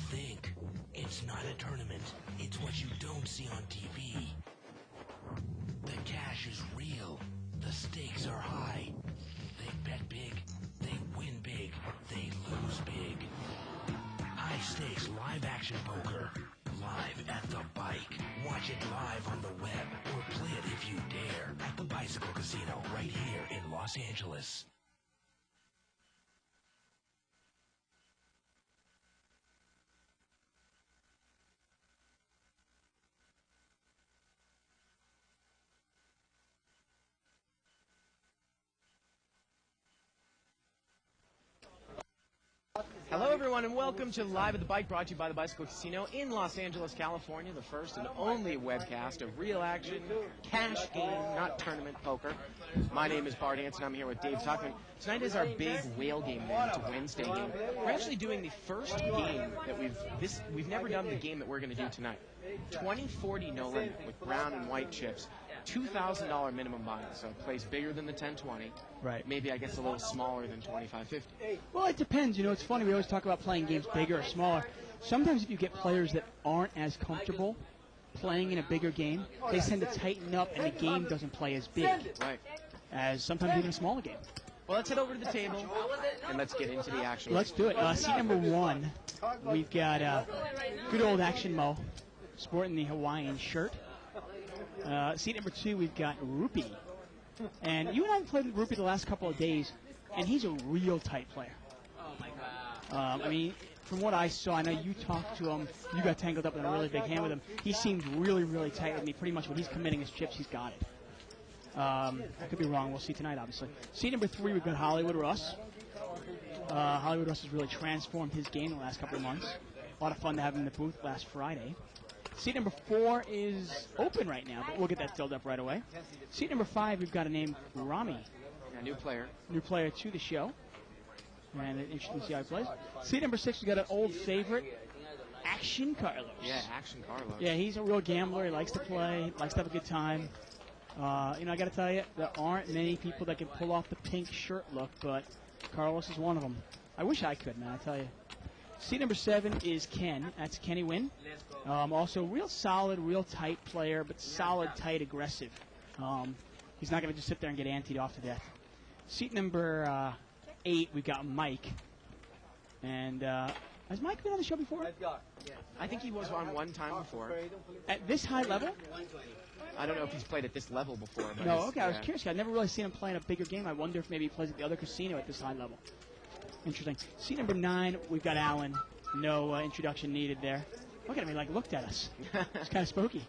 think. It's not a tournament. It's what you don't see on TV. The cash is real. The stakes are high. They bet big. They win big. They lose big. High stakes live action poker. Live at the bike. Watch it live on the web or play it if you dare at the Bicycle Casino right here in Los Angeles. Hello, everyone, and welcome to Live at the Bike, brought to you by the Bicycle Casino in Los Angeles, California, the first and only webcast of real action, cash game, not tournament poker. My name is Bart Hanson. I'm here with Dave Tuckman. Tonight is our big whale game, then. It's a Wednesday game. We're actually doing the first game that we've never done the game that we're going to do tonight. 20-40 no limit with brown and white chips. $2,000 minimum buy-in, so it plays bigger than the 10-20. Right. Maybe I guess a little smaller than 25-50. Well, it depends. You know, it's funny. We always talk about playing games bigger or smaller. Sometimes if you get players that aren't as comfortable playing in a bigger game, they tend to tighten up and the game doesn't play as big. Right. As sometimes even a smaller game. Well, let's head over to the table and let's get into the action. Let's do it. Seat number one, we've got good old Action Mo, sporting the Hawaiian shirt. Seat number two, we've got Rupee. And you and I have played with Rupee the last couple of days, and he's a real tight player. Oh, my God. I mean, from what I saw, I know you talked to him, you got tangled up in a really big hand with him. He seems really, really tight with me. Pretty much when he's committing his chips, he's got it. I could be wrong. We'll see tonight, obviously. Seat number three, we've got Hollywood Russ. Hollywood Russ has really transformed his game the last couple of months. A lot of fun to have him in the booth last Friday. Seat number four is open right now, but we'll get that filled up right away. Seat number five, we've got a name, Rami. A new player. New player to the show. And it's interesting to see how he plays. Seat number six, we've got an old favorite, Action Carlos. Yeah, Action Carlos. Yeah, he's a real gambler. He likes to play, likes to have a good time. I got to tell you, there aren't many people that can pull off the pink shirt look, but Carlos is one of them. I wish I could, man, I tell you. Seat number seven is Ken. That's Kenny Wynn. Also, real solid, real tight player, but solid, tight, aggressive. He's not going to just sit there and get anteed off to death. Seat number eight, we've got Mike. And has Mike been on the show before? I think he was on one time before. At this high level? I don't know if he's played at this level before. But No, okay, I was curious. I've never really seen him play in a bigger game. I wonder if maybe he plays at the other casino at this high level. Interesting. Seat number nine, we've got Alan. No introduction needed there. Look at him, he looked at us. It's kind of spooky.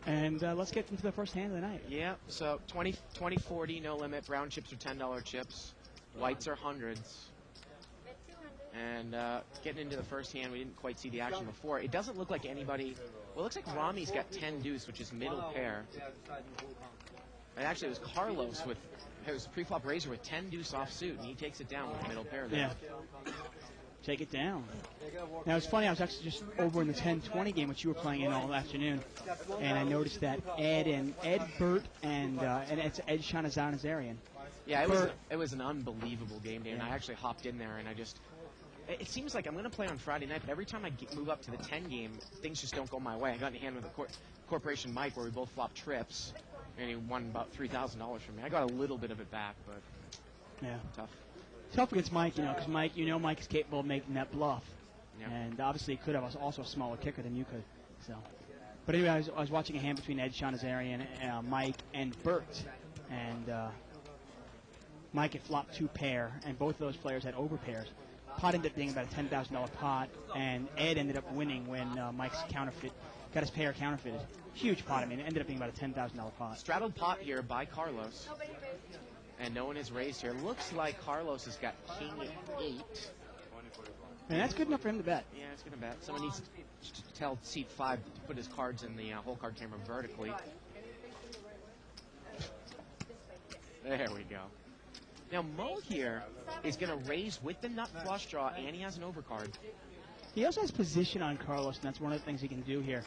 And let's get into the first hand of the night. Yeah, so 20-40, no limit. Brown chips are $10 chips. Whites are hundreds. And getting into the first hand, we didn't quite see the action before. It doesn't look like anybody... Well, it looks like Rami's got 10 deuce, which is middle pair. And actually, it was Carlos with... It was pre-flop Razor with 10 deuce offsuit, and he takes it down with the middle pair there. Yeah. Take it down. Now, it's funny, I was actually just over in the 10-20 game, which you were playing in all afternoon, and I noticed that Ed Burt, and it's Ed Shanazarian. Yeah, it was an unbelievable game day, and I actually hopped in there, and I just... It seems like I'm going to play on Friday night, but every time I move up to the 10 game, things just don't go my way. I got in a hand with the Corporation Mike where we both flopped trips, and he won about $3,000 from me. I got a little bit of it back, but yeah, tough. Tough against Mike, because Mike is capable of making that bluff. Yeah. And obviously he could have also a smaller kicker than you could. So, but anyway, I was watching a hand between Ed Shanazarian, Mike, and Burt, and Mike had flopped two pair, and both of those players had over pairs. Pot ended up being about a $10,000 pot, and Ed ended up winning when Mike's counterfeit got his pair counterfeited. Huge pot. I mean, it ended up being about a $10,000 pot. Straddled pot here by Carlos, and no one has raised here. Looks like Carlos has got king 8. And that's good enough for him to bet. Yeah, it's going to bet. Someone needs to tell seat 5 to put his cards in the whole card camera vertically. There we go. Now, Mo here is going to raise with the nut flush draw, and he has an overcard. He also has position on Carlos, and that's one of the things he can do here.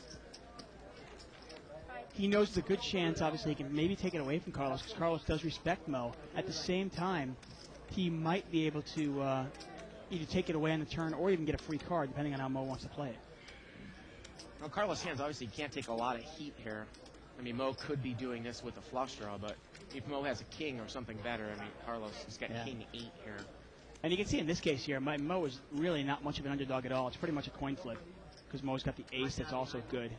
He knows there's a good chance, obviously, he can maybe take it away from Carlos, because Carlos does respect Mo. At the same time, he might be able to either take it away on the turn or even get a free card, depending on how Mo wants to play it. Well, Carlos Hands obviously can't take a lot of heat here. I mean, Mo could be doing this with a flush draw, but if Mo has a king or something better, I mean, Carlos has got king 8 here. And you can see in this case here, Mo is really not much of an underdog at all. It's pretty much a coin flip because Mo's got the ace that's also good.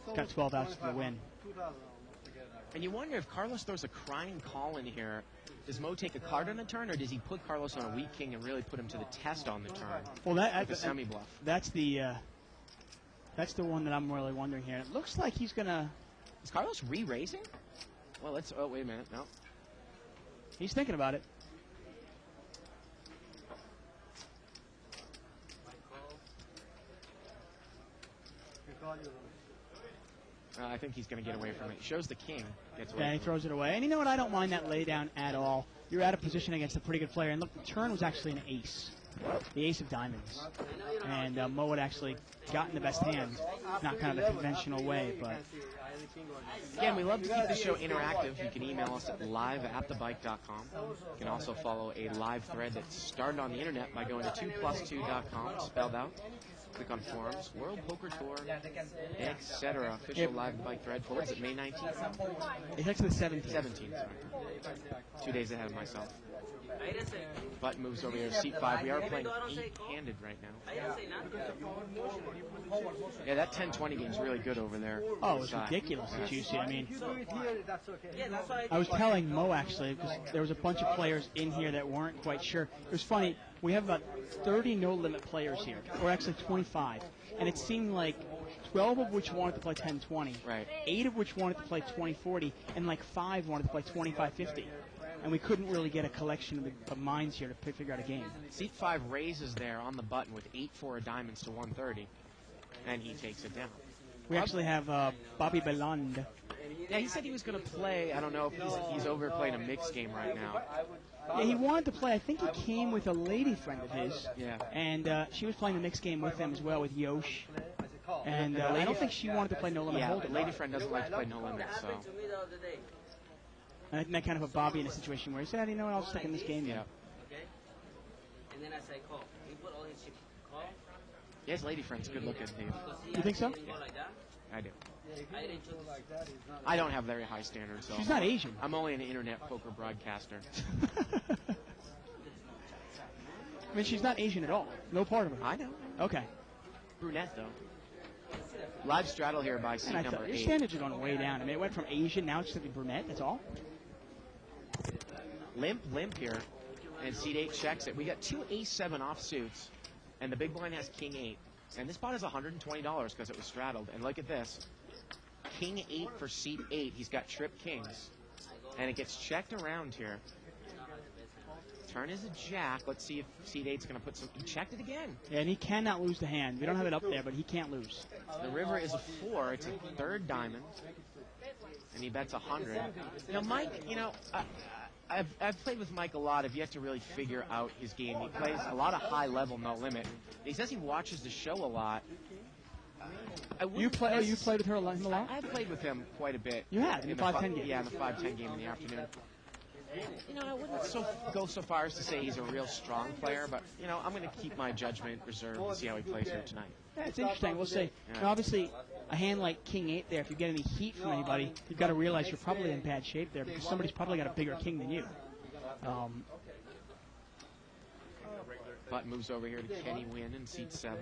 He's got 12 outs for the win. And you wonder if Carlos throws a crying call in here, does Mo take a card on the turn, or does he put Carlos on a weak king and really put him to the test on the turn? Well, the semi-bluff. That's the one that I'm really wondering here. It looks like he's going to... Is Carlos re-raising? Well, let's... Oh, wait a minute. No. He's thinking about it. I think he's going to get away from it. Shows the king. Gets away Yeah, he throws it away. And you know what? I don't mind that lay down at all. You're out of position against a pretty good player. And look, the turn was actually an ace. The ace of diamonds. And Mo had actually gotten the best hand. Not kind of the conventional way, but... Again, we love to keep the show interactive. You can email us at live@thebike.com. You can also follow a live thread that's started on the internet by going to 2plus2.com, spelled out. Click on forums, World Poker Tour, etc. Official Live at the Bike thread. What is it, May 19th? It's actually the 17th. 17th, sorry. 2 days ahead of myself. Button moves over here to seat 5. We are playing 8-handed right now. Yeah, that 10-20 game is really good over there. Oh, it's ridiculously juicy. I mean, I was telling Mo, actually, because there was a bunch of players in here that weren't quite sure. It was funny. We have about 30 no-limit players here, or actually 25. And it seemed like 12 of which wanted to play 10-20. Right. 8 of which wanted to play 20-40, and like 5 wanted to play 25-50. And we couldn't really get a collection of minds here to figure out a game. Seat 5 raises there on the button with 8-4 of diamonds to 130, and he takes it down. We actually have Bobby Beland. Yeah, he said he was going to play. I don't know if he's over playing a mixed game right now. Yeah, he wanted to play. I think he came with a lady friend of his. Yeah. And she was playing the mixed game with him as well, with Yosh. And I don't think she wanted to play No Limit Hold'em. Yeah, the lady friend doesn't like to play No Limit, so... And I think that kind of a Bobby in a situation where he said, you know what, I'll stick in this game. Yeah. Okay. And then I say call. He put all his chips. Call. Yeah, his lady friend's good looking, Dave. You think so? Yeah. I do. I don't have very high standards, so... She's not Asian. I'm only an internet poker broadcaster. I mean, she's not Asian at all. No part of her. I know. Okay. Brunette, though. Live straddle here by seat number 8. Your standards are going way down. I mean, it went from Asian, now it's just brunette, that's all. Limp here, and seat 8 checks it. We got 2 ace-7 offsuits, and the big blind has king 8. And this pot is $120 because it was straddled. And look at this. King 8 for seat 8. He's got trip kings. And it gets checked around here. Turn is a jack. Let's see if seat 8's going to put some... He checked it again. Yeah, and he cannot lose the hand. We don't have it up there, but he can't lose. The river is a 4. It's a third diamond. And he bets 100. Now, Mike, you know... I've played with Mike a lot. I've yet to really figure out his game. He plays a lot of high-level no limit. He says he watches the show a lot. You played with him a lot? I've played with him quite a bit. You have? In the 5-10 game? Yeah, in the 5-10 game in the afternoon. You know, I wouldn't go so far as to say he's a real strong player, but, you know, I'm going to keep my judgment reserved and see how he plays here tonight. Yeah, it's interesting. We'll see. Yeah. Now, obviously, a hand like King 8 there, if you get any heat from anybody, you've got to realize you're probably in bad shape there because somebody's probably got a bigger king than you. Button moves over here to Kenny Wynn in seat 7.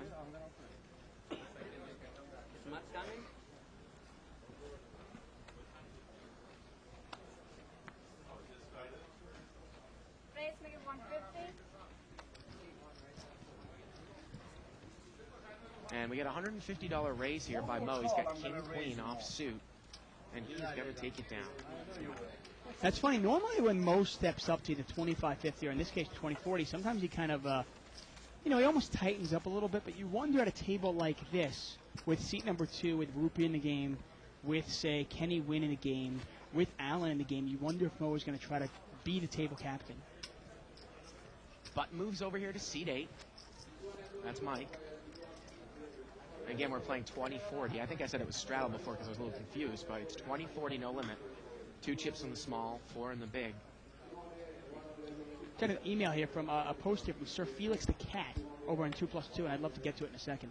And we get a $150 raise here by Mo. He's got king, queen off suit, and he's going to take it down. That's funny. Normally when Mo steps up to the 25-50, or in this case 20-40, sometimes he kind of, you know, he almost tightens up a little bit, but you wonder at a table like this, with seat number 2, with Rupi in the game, with, say, Kenny Wynn in the game, with Allen in the game, you wonder if Mo is going to try to be the table captain. Button moves over here to seat 8. That's Mike. Again, we're playing 20-40. I think I said it was straddle before because I was a little confused, but it's 20-40 no limit. 2 chips in the small, 4 in the big. Got an email here from a post here from Sir Felix the Cat over in 2+2, and I'd love to get to it in a second.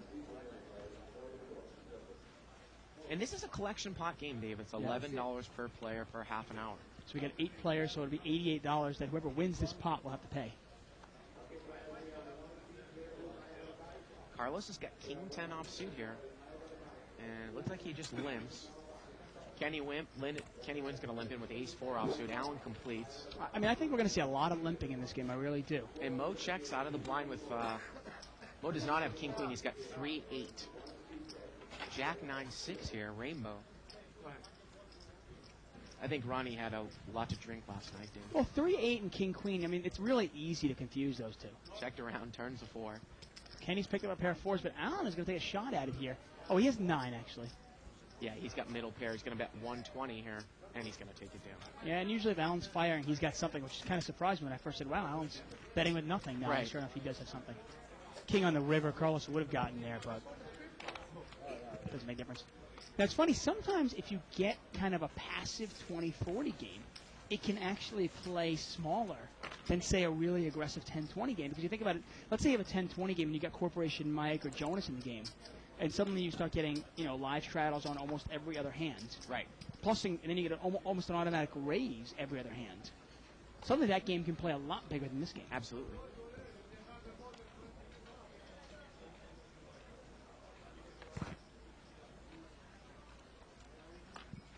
And this is a collection pot game, Dave. It's $11 per player for half an hour. So we got 8 players, so it'll be $88 that whoever wins this pot will have to pay. Carlos has got King 10 offsuit here. And it looks like he just limps. Kenny Wynn's going to limp in with Ace 4 offsuit. Allen completes. I mean, I think we're going to see a lot of limping in this game. I really do. And Mo checks out of the blind with... Mo does not have King Queen. He's got 3-8. Jack 9-6 here, Rainbow. I think Ronnie had a lot to drink last night, dude. Well, 3-8 and King Queen, I mean, it's really easy to confuse those two. Checked around, turns a 4. Kenny's picked up a pair of 4s, but Allen is going to take a shot at it here. Oh, he has 9, actually. Yeah, he's got middle pair. He's going to bet 120 here, and he's going to take it down. Yeah, and usually if Allen's firing, he's got something, which kind of surprised me when I first said, wow, Allen's betting with nothing. Now, right. Sure enough, he does have something. King on the river, Carlos would have gotten there, but it doesn't make a difference. Now, it's funny, sometimes if you get kind of a passive 20-40 game, it can actually play smaller than, say, a really aggressive 10-20 game. Because you think about it, let's say you have a 10-20 game and you got Corporation Mike or Jonas in the game, and suddenly you start getting, live straddles on almost every other hand. Right. Plus, and then you get almost an automatic raise every other hand. Suddenly that game can play a lot bigger than this game. Absolutely.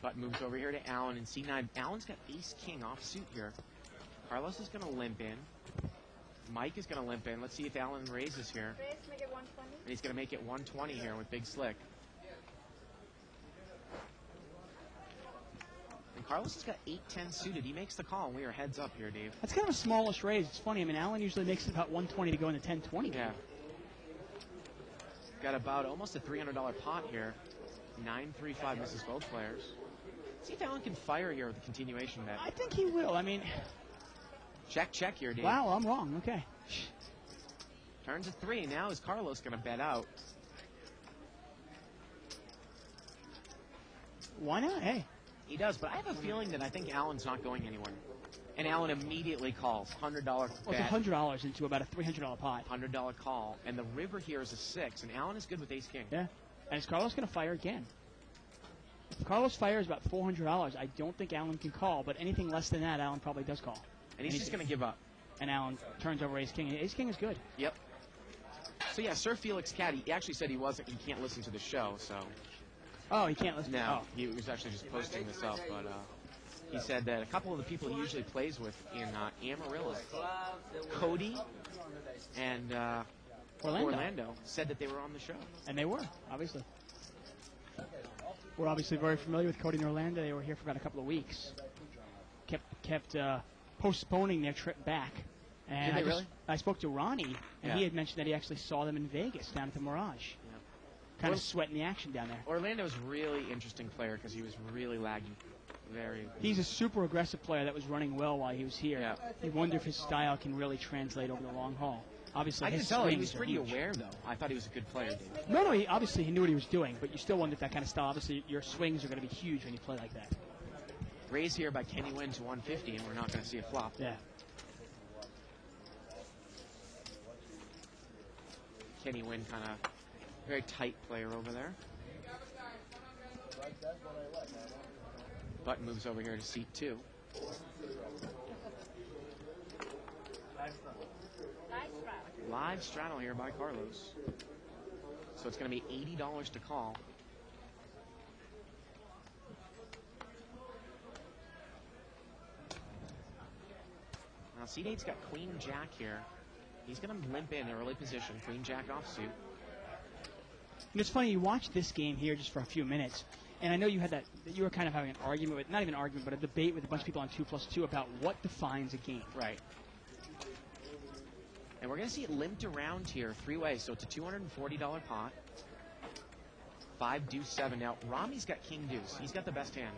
Button moves over here to Allen and C9. Allen's got Ace-King offsuit here. Carlos is going to limp in. Mike is going to limp in. Let's see if Allen raises here. Make it 120. And he's going to make it 120 here with Big Slick. And Carlos has got 8-10 suited. He makes the call, and we are heads up here, Dave. That's kind of a smallish raise. It's funny. I mean, Allen usually makes it about 120 to go in the 10-20 game. Yeah. Got about almost a $300 pot here. 9-3-5 misses both players. See if Allen can fire here with a continuation bet. I think he will. I mean... Check here, Dave. Wow, I'm wrong. Okay. Turns a 3. Now is Carlos going to bet out? Why not? Hey. He does, but I have a feeling that I think Allen's not going anywhere. And Allen immediately calls. $100 Well, bet. it's $100 into about a $300 pot. $100 call. And the river here is a 6. And Allen is good with Ace-King. Yeah. And is Carlos going to fire again? If Carlos fires about $400, I don't think Allen can call, but anything less than that, Allen probably does call. And he's just going to give up. And Allen turns over Ace-King. Ace-King is good. Yep. So, yeah, Sir Felix Cat, he actually said he can't listen to the show, so. Oh, he can't listen. No, he was actually just posting this up, but he said that a couple of the people he usually plays with in Amarillo, Cody and Orlando, said that they were on the show. And they were, obviously. We're obviously very familiar with Cody and Orlando. They were here for about a couple of weeks. Kept postponing their trip back. And Did they really? I spoke to Ronnie, and Yeah. he had mentioned that he actually saw them in Vegas down at the Mirage. Kind of sweating the action down there. Orlando's a really interesting player because he was really lagging. He's a super aggressive player that was running well while he was here. Yeah. You wonder if his style can really translate over the long haul. Obviously, I can his tell he swings was are pretty huge. aware, though. I thought he was a good player, Dave. No, he knew what he was doing, but you still wonder if that kind of style. Obviously, your swings are going to be huge when you play like that. Raise here by Kenny Wynn to 150, and we're not going to see a flop. Yeah. Kenny Wynn kind of very tight player over there. Button moves over here to seat 2. Live straddle here by Carlos. So it's going to be $80 to call. Now seat 8's got Queen Jack here. He's going to limp in early position. Queen Jack offsuit. And it's funny, you watch this game here just for a few minutes, and I know you had that you were kind of having an argument with, not even an argument, but a debate with a bunch of people on 2+2 about what defines a game. Right. And we're going to see it limped around here 3 ways. So it's a $240 pot. 5 deuce 7. Now, Rami's got king deuce. He's got the best hand.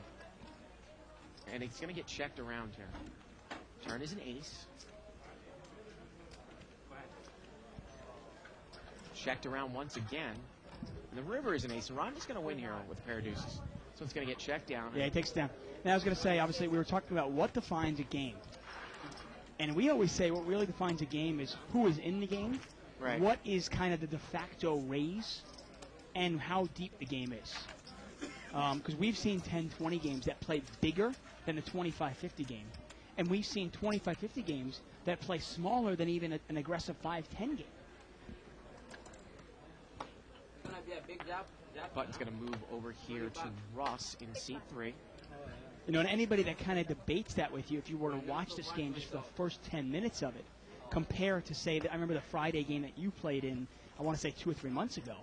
And it's going to get checked around here. Turn is an ace. Checked around once again. And the river is an ace. And Rami's going to win here with a pair of deuces. So it's going to get checked down. Yeah, he takes it down. Now, I was going to say, obviously, we were talking about what defines a game. And we always say what really defines a game is who is in the game, Right. what is kind of the de facto raise, and how deep the game is. Because we've seen 10-20 games that play bigger than the 25-50 game. And we've seen 25-50 games that play smaller than even an aggressive 5-10 game. It's gonna be a big drop. Button's going to move over here to Russ in seat 3. You know, and anybody that kind of debates that with you, if you were to watch this game just for the first 10 minutes of it, compare to say that I remember the Friday game that you played in, I want to say 2 or 3 months ago.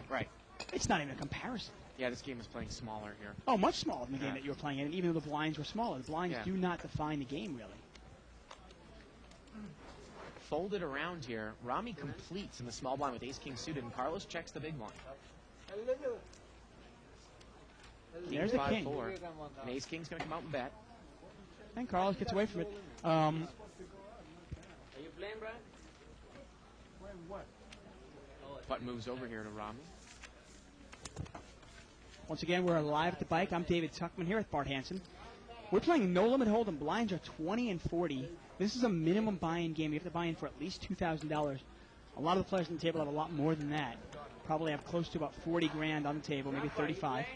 Right. It's not even a comparison. Yeah, this game is playing smaller here. Oh, much smaller than the game Yeah. that you were playing in, and even though the blinds were smaller. The blinds Yeah. do not define the game, really. Folded around here. Rami completes in the small blind with ace-king suited, and Carlos checks the big blind. There's the king. 5-4. And ace-king's going to come out and bet. And Carlos gets away from it. Are you playing, bro? Button moves over here to Rami. Once again, we're live at the bike. I'm David Tuckman here with Bart Hansen. We're playing No Limit Hold'em. Blinds are 20 and 40. This is a minimum buy-in game. You have to buy in for at least $2,000. A lot of the players on the table have a lot more than that. Probably have close to about 40 grand on the table, maybe 35.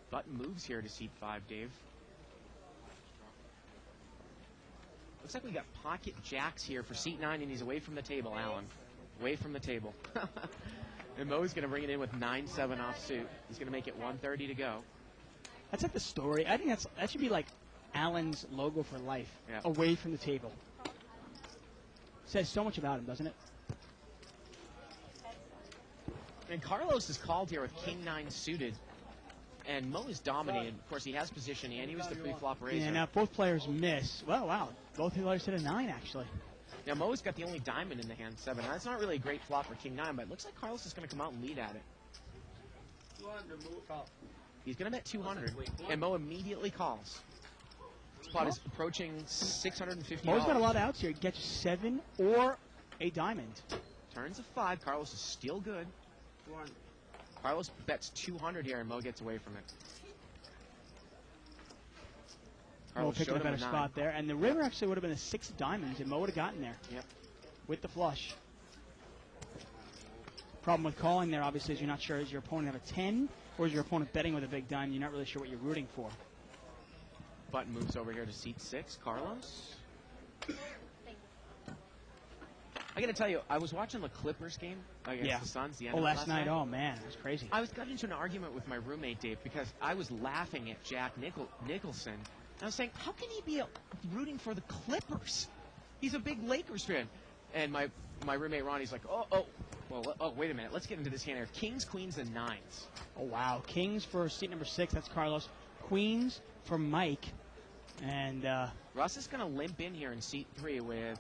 Button moves here to seat 5, Dave. Looks like we got pocket jacks here for seat 9, and he's away from the table, Alan. Away from the table. And Mo's going to bring it in with 9-7 off suit. He's going to make it 130 to go. That's like the story. I think that should be like Allen's logo for life. Yeah. Away from the table. Says so much about him, doesn't it? And Carlos is called here with king 9 suited. And Mo is dominated. Of course, he has position, and he was the pre-flop raiser. Yeah, now both players miss. Well, wow. Both players hit a 9, actually. Now, Mo's got the only diamond in the hand, 7. Now, that's not really a great flop for king 9, but it looks like Carlos is going to come out and lead at it. He's going to bet 200, and Mo immediately calls. Spot is approaching $650. Mo's got a lot of outs here. He gets 7 or a diamond. Turns a 5. Carlos is still good. Carlos bets 200 here, and Mo gets away from it. Mo Carlos picking a showed him better 9. spot there. And the river actually would have been a 6 diamonds, and Mo would have gotten there. Yep. With the flush. Problem with calling there, obviously, is you're not sure, is your opponent have a 10, or is your opponent betting with a big diamond? You're not really sure what you're rooting for. Button moves over here to seat 6. Carlos. I got to tell you, I was watching the Clippers game against the Suns. The end of Last night. Oh, man, it was crazy. I got into an argument with my roommate, Dave, because I was laughing at Jack Nicholson. I was saying, how can he be rooting for the Clippers? He's a big Lakers fan. And my roommate Ronnie's like, wait a minute. Let's get into this hand here. Kings, queens, and 9s. Oh, wow. Kings for seat number 6. That's Carlos. Queens for Mike. And Russ is going to limp in here in seat 3 with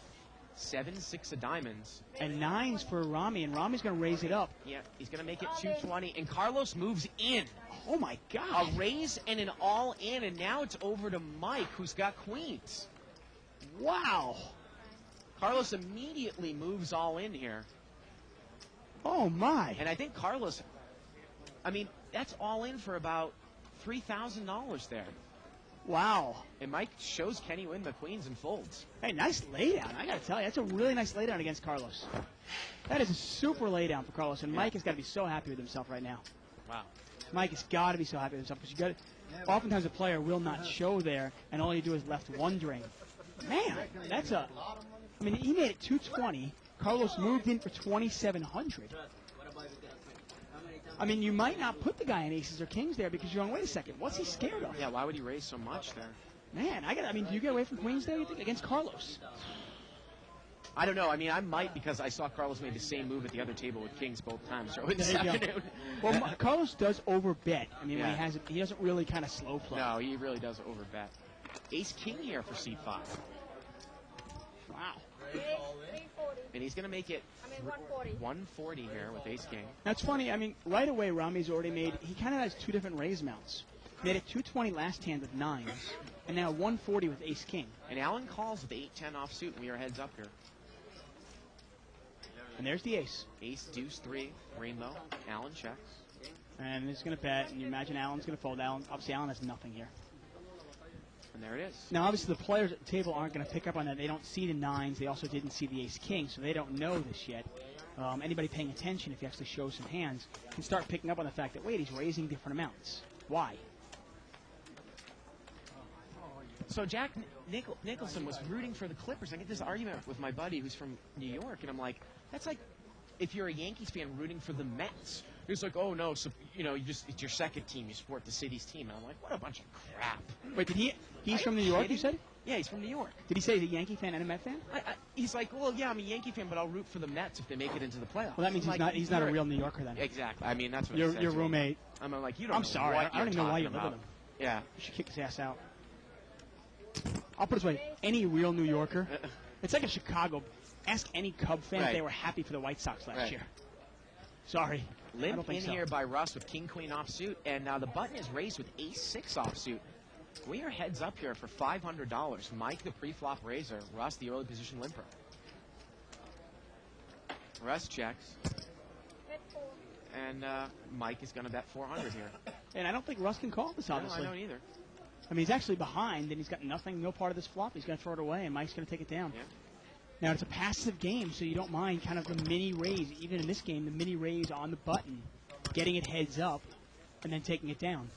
7, 6 of diamonds. and 9s for Rami. And Rami's going to raise it up. Yeah, he's going to make it 220. And Carlos moves in. Oh, my A God. raise and an all in. And now it's over to Mike, who's got queens. Wow. Carlos immediately moves all in here. Oh, my. And I think Carlos, that's all in for about $3,000 there. Wow. And Mike shows Kenny Wynn the queens and folds. Hey, nice laydown. I got to tell you, that's a really nice laydown against Carlos. That is a super laydown for Carlos, and Mike has got to be so happy with himself right now. Wow. Mike has got to be so happy with himself because oftentimes a player will not show there, and all you do is left wondering. Man, that's he made it 220. Carlos moved in for 2,700. You might not put the guy in aces or kings there because you're going, wait a second, what's he scared of? Yeah, why would he raise so much there? Man, do you get away from queens there, you think, against Carlos? I don't know. I might because I saw Carlos made the same move at the other table with kings both times early this There you go. afternoon. Well, Carlos does overbet. When Yeah. he has it, he doesn't really kind of slow play. No, he really does overbet. Ace-king here for C5. Wow. 340. And he's going to make it 140. 140 here with ace-king. That's funny. Right away, Rami's already he kind of has 2 different raise mounts. Made it 220 last hand with 9s, and now 140 with ace-king. And Allen calls with 8-10 offsuit, and we are heads up here. And there's the ace. Ace, deuce, 3, rainbow. Allen checks. And he's going to bet, and you imagine Allen's going to fold. Obviously, Allen has nothing here. And there it is. Now, obviously, the players at the table aren't going to pick up on that. They don't see the nines. They also didn't see the ace-king, so they don't know this yet. Anybody paying attention, if he actually shows some hands, can start picking up on the fact that, wait, he's raising different amounts. Why? So Jack Nicholson was rooting for the Clippers. I get this argument with my buddy who's from New York, and I'm like, that's like if you're a Yankees fan rooting for the Mets. He's like, oh no, so, it's your second team. You support the city's team. And I'm like, what a bunch of crap. Wait, he's from New York, you said? Yeah, he's from New York. Did he say he's a Yankee fan and a Met fan? He's like, well, yeah, I'm a Yankee fan, but I'll root for the Mets if they make it into the playoffs. Well, that means he's not a real New Yorker then. Exactly. I mean, that's what your roommate. I'm like, you don't. I'm know sorry. What I don't even know why you live with him. Yeah. You should kick his ass out. I'll put it this way: any real New Yorker, it's like in Chicago. Ask any Cub fan if they were happy for the White Sox last year. Sorry. Limp in here by Russ with king-queen offsuit, and now the button is raised with ace-6 offsuit. We are heads up here for $500. Mike, the pre-flop raiser. Russ, the early position limper. Russ checks. Bet 4. And Mike is going to bet 400 here. And I don't think Russ can call this, obviously. No, I don't either. I mean, he's actually behind, and he's got nothing, no part of this flop. He's going to throw it away, and Mike's going to take it down. Yeah. Now, it's a passive game, so you don't mind kind of the mini raise. Even in this game, the mini raise on the button, getting it heads up, and then taking it down.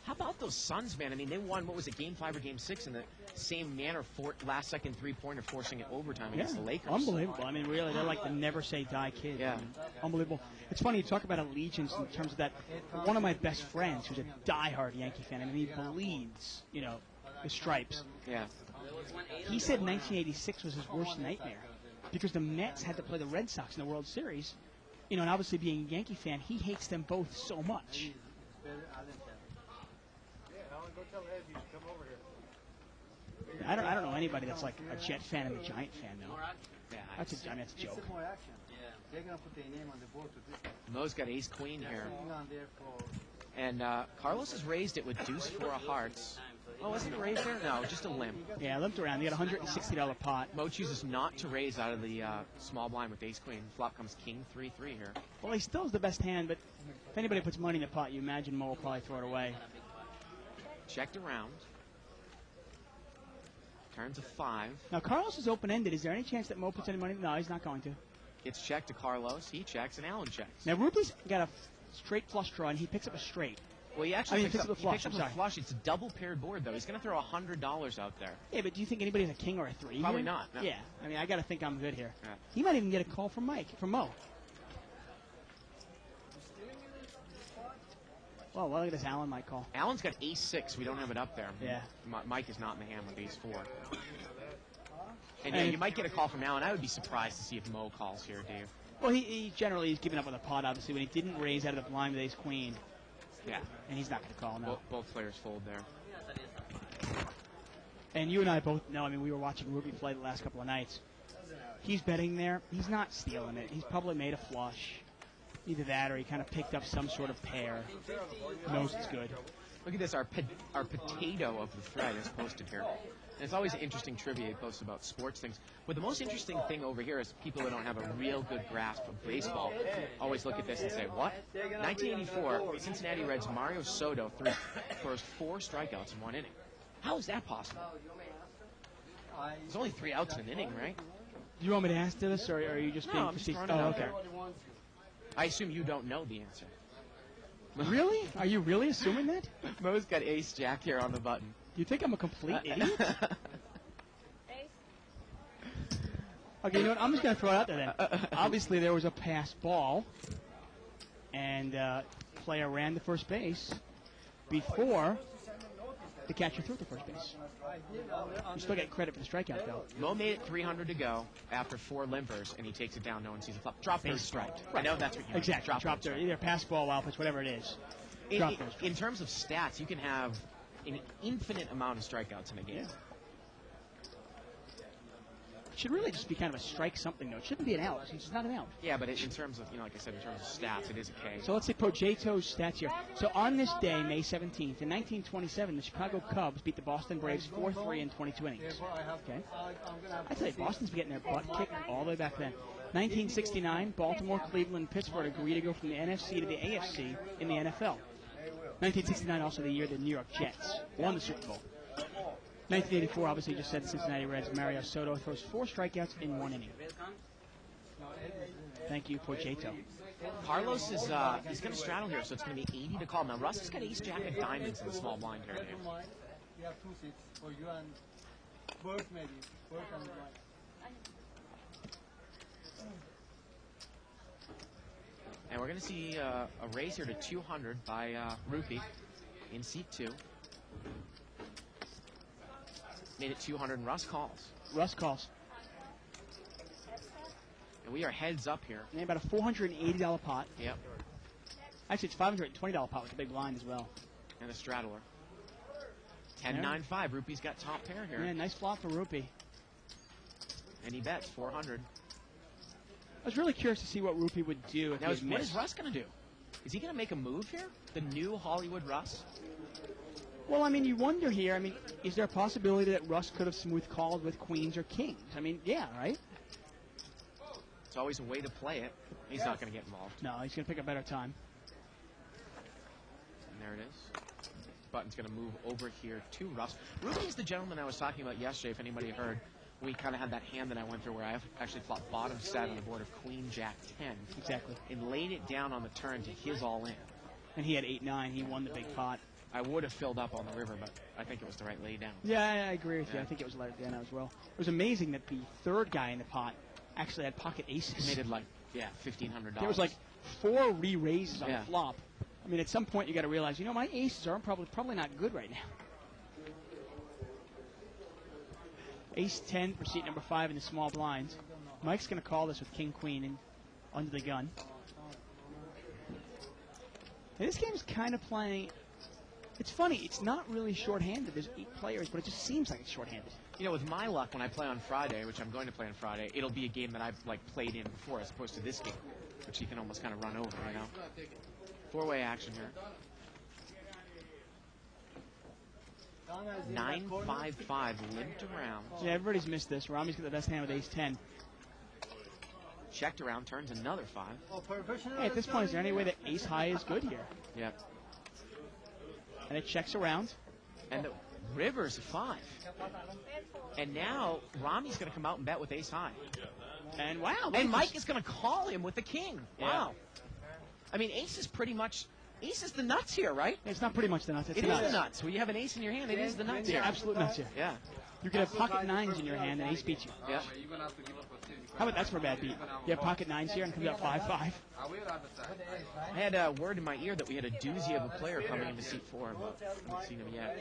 How about those Suns, man? I mean, they won, what was it, Game 5 or Game 6 in the same manner, last-second three-pointer, forcing it overtime against the Lakers. Unbelievable. I mean, really, they're like the never-say-die kids. Yeah. I mean, unbelievable. It's funny, you talk about allegiance in terms of that. One of my best friends, who's a diehard Yankee fan, I mean, he bleeds, the stripes. Yeah. He said 1986 was his worst nightmare because the Mets had to play the Red Sox in the World Series. And obviously being a Yankee fan, he hates them both so much. I don't know anybody that's like a Jet fan and a Giant fan, though. Yeah, That's a joke. Mo's got ace-queen here. And Carlos has raised it with deuce 4 of hearts. Oh, wasn't it raised there? No, just a limp. Yeah, I limped around. They got a $160 pot. Mo chooses not to raise out of the small blind with ace-queen. Flop comes king 3-3 here. Well, he still has the best hand, but if anybody puts money in the pot, you imagine Mo will probably throw it away. Checked around. Turns a 5. Now, Carlos is open-ended. Is there any chance that Mo puts any money? No, he's not going to. Gets checked to Carlos. He checks, and Allen checks. Now, Ruby's got a straight flush draw, and he picks up a straight. Well, he actually picks up a flush. a flush. It's a double-paired board, though. He's going to throw $100 out there. Yeah, but do you think anybody has a king or a 3 Probably here? not. No. Yeah, I mean, I got to think I'm good here. Yeah. He might even get a call from Mo. Well, look at this. Allen might call. Allen's got ace-6. We don't have it up there. Yeah. Mike is not in the hand with ace-4. And yeah, you might get a call from Allen. I would be surprised to see if Mo calls here, Dave. Well, he generally is giving up on the pot, obviously, when he didn't raise out of the blind with ace-queen. Yeah. And he's not going to call now. Both players fold there. And you and I both know, I mean, we were watching Ruby play the last couple of nights. He's betting there. He's not stealing it. He's probably made a flush. Either that or he kind of picked up some sort of pair. Knows it's good. Look at this. Our potato of the thread is posted here. And it's always interesting trivia he posts about sports things. But the most interesting thing over here is people that don't have a real good grasp of baseball always look at this and say, what? 1984, Cincinnati Reds Mario Soto throws 4 strikeouts in 1 inning. How is that possible? There's only 3 outs in an inning, right? Do you want me to ask this, or are you just being I'm just facetious? throwing it out okay. there. I assume you don't know the answer. Really? Are you really assuming that? Mo's got ace-jack here on the button. Do you think I'm a complete idiot? Ace. Okay, you know what? I'm just going to throw it out there then. Obviously, there was a pass ball, and player ran to first base before the catcher threw to first base. You still get credit for the strikeout, though. Mo made it 300 to go after 4 limpers, and he takes it down. No one sees the flop. Drop third strike. I know that's what you mean. Exactly. Drop third. Either pass ball, wild pitch, whatever it is. In terms of stats, you can have an infinite amount of strikeouts in a game. Yeah. It should really just be kind of a strike something, though. It shouldn't be an out. It's not an out. Yeah, but in terms of, like I said, in terms of stats, it is a K. So let's say Pojeto's stats here. So on this day, May 17th, in 1927, the Chicago Cubs beat the Boston Braves 4-3 in 22 innings. Okay. I tell you, Boston's been getting their butt kicked all the way back then. 1969, Baltimore, Cleveland, and Pittsburgh agree to go from the NFC to the AFC in the NFL. 1969, also the year the New York Jets won the Super Bowl. 1984, obviously, just said Cincinnati Reds. Mario Soto throws 4 strikeouts in 1 inning. Thank you, Porcheto. Carlos is he's going to straddle here, so it's going to be 80 to call. Now, Russ has got ace jack of diamonds in the small blind here. Dave. You have 2 seats for you and Bert maybe. Bert and Mike. And we're going to see a raise here to 200 by Rupee in seat 2. Made it 200, and Russ calls. Russ calls. And we are heads up here. And about a $480 pot. Yep. Actually, it's $520 pot with a big blind as well. And a straddler. 10-9-5. Rupee's got top pair here. Yeah, nice flop for Rupee. And he bets 400. I was really curious to see what Rupee would do if Now, he had what is missed. Russ going to do? Is he going to make a move here? The new Hollywood Russ? Well, I mean, you wonder here, I mean, is there a possibility that Russ could have smooth called with queens or kings? I mean, yeah, right? It's always a way to play it. He's not going to get involved. No, he's going to pick a better time. And there it is. Button's going to move over here to Russ. Rupee is the gentleman I was talking about yesterday, if anybody heard. We kind of had that hand that I went through where I actually flopped bottom 7 on the board of Queen Jack 10. Exactly. And laid it down on the turn to his all in. And he had 8-9. He won the big pot. I would have filled up on the river, but I think it was the right lay down. Yeah, I agree with you. Yeah. I think it was let down as well. It was amazing that the third guy in the pot actually had pocket aces. Made it like, $1,500. There was like 4 re-raises on Yeah. the flop. I mean, at some point you got to realize, my aces are probably not good right now. Ace 10 for seat number 5 in the small blinds. Mike's going to call this with king queen and under the gun. And this game's kind of playing. It's funny. It's not really shorthanded. There's 8 players, but it just seems like it's shorthanded. With my luck, when I play on Friday, which I'm going to play on Friday, it'll be a game that I've played in before, as opposed to this game, which you can almost kind of run over. 4-way action here. 9-5-5 limped around. Yeah, everybody's missed this. Rami's got the best hand with ace 10. Checked around, turns another 5. Hey, at this point, is there any way that ace high is good here? Yep. And it checks around. And the river's a 5. And now Rami's going to come out and bet with ace high. And wow. And Mike is going to call him with the king. Yeah. Wow. I mean, ace is the nuts here, right? It's not pretty much the nuts. It's It the is nuts. the nuts. When you have an ace in your hand, it is the nuts Yeah, here. absolute nuts here. Yeah. You could have pocket 9s in your hand and ace beats you. Yeah. How about that's for a bad beat? You have pocket 9s here and comes out 5-5. I had a word in my ear that we had a doozy of a player coming into seat 4, but I haven't seen him yet.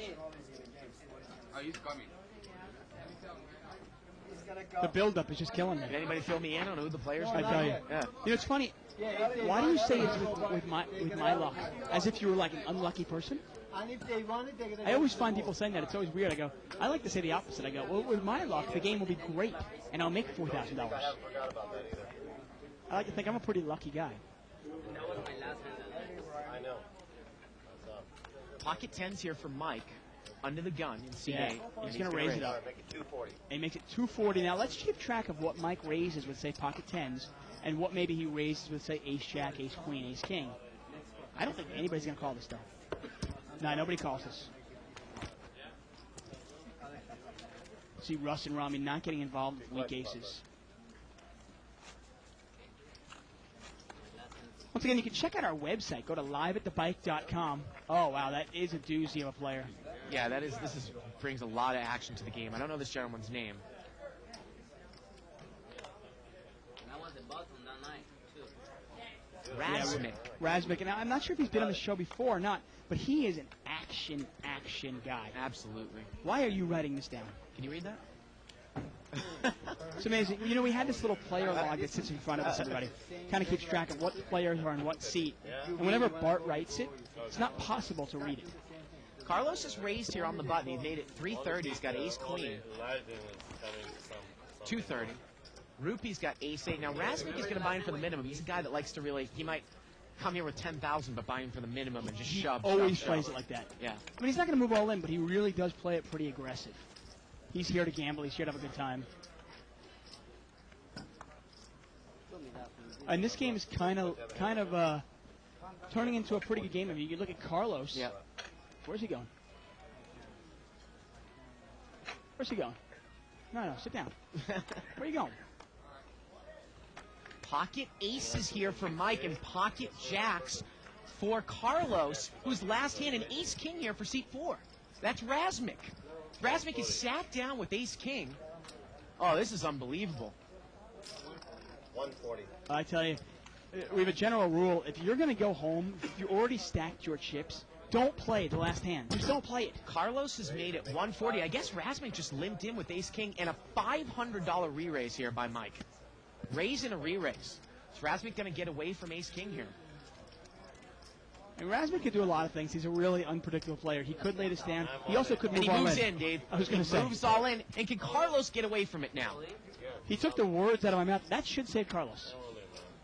The build-up is just killing me. Did anybody fill me in on who the players I were? tell you. Yeah. It's funny. Why do you say it's with my luck? As if you were like an unlucky person? And if they want it, they're gonna I always find people saying that. It's always weird. I go, I like to say the opposite. I go, well, with my luck, the game will be great, and I'll make $4,000. I like to think I'm a pretty lucky guy. That was my last hand. I know. Pocket 10s here for Mike. Under the gun in C8. Yeah. And He's going to raise it up. Make it 240. And he makes it 240. Now, let's keep track of what Mike raises with, say, pocket 10s, and what maybe he raises with, say, ace jack, ace queen, ace king. I don't think anybody's going to call this, though. No, nobody calls this. See Russ and Rami not getting involved with weak aces. Once again, you can check out our website. Go to liveatthebike.com. Oh, wow, that is a doozy of a player. Yeah, this brings a lot of action to the game. I don't know this gentleman's name. And I was the bottom that night, too. Razmik. Razmik, and I'm not sure if he's been on the show before or not, but he is an action guy. Absolutely. Why are you writing this down? Can you read that? It's amazing. We had this little player log that sits in front of us, everybody. Kind of keeps track of what players are in what seat. And whenever Bart writes it, it's not possible to read it. Carlos is raised here on the button. He made it 330. He's got ace queen. 230. Rupee's got ace 8. Now, Razmik is going to buy in for the minimum. He's a guy that likes to he might come here with 10,000 but buy in for the minimum and just shove. Always shove, plays shove. it like that. Yeah. I mean, he's not going to move all in, but he really does play it pretty aggressive. He's here to gamble. He's here to have a good time. And this game is kind of turning into a pretty good game. I mean, you look at Carlos. Yeah. Where's he going? Where's he going? No, sit down. Where are you going? Pocket aces here for Mike and pocket jacks for Carlos, who's last hand an ace-king here for seat 4. That's Razmik. Razmik is sat down with ace-king. Oh, this is unbelievable. 140. I tell you, we have a general rule. If you're going to go home, if you already stacked your chips, don't play the last hand. Just don't play it. Carlos has made it 140. I guess Razmik just limped in with ace-king and a $500 re-raise here by Mike. Raise and a re-raise. Is Razmik going to get away from ace-king here? And Razmik could do a lot of things. He's a really unpredictable player. He could lay this down. He also could And move he all moves in. in, Dave. I was going to say. He moves all in. And can Carlos get away from it now? He took the words out of my mouth. That should save Carlos.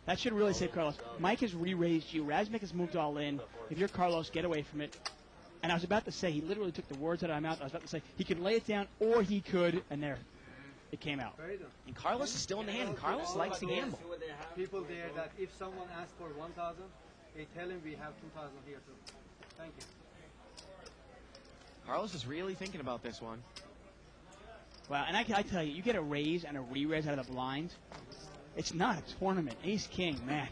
That should really save Carlos. Mike has re-raised you. Razmik has moved all in. If you're Carlos, get away from it. And I was about to say, he literally took the words out of my mouth. I was about to say, he could lay it down, or he could, and there, it came out. And Carlos is still in the hand, and Carlos likes to gamble. People there that if someone asks for 1,000, they tell him we have 2,000 here too. Thank you. Carlos is really thinking about this one. Wow, and I tell you, you get a raise and a re-raise out of the blind. It's not a tournament. Ace-king, man.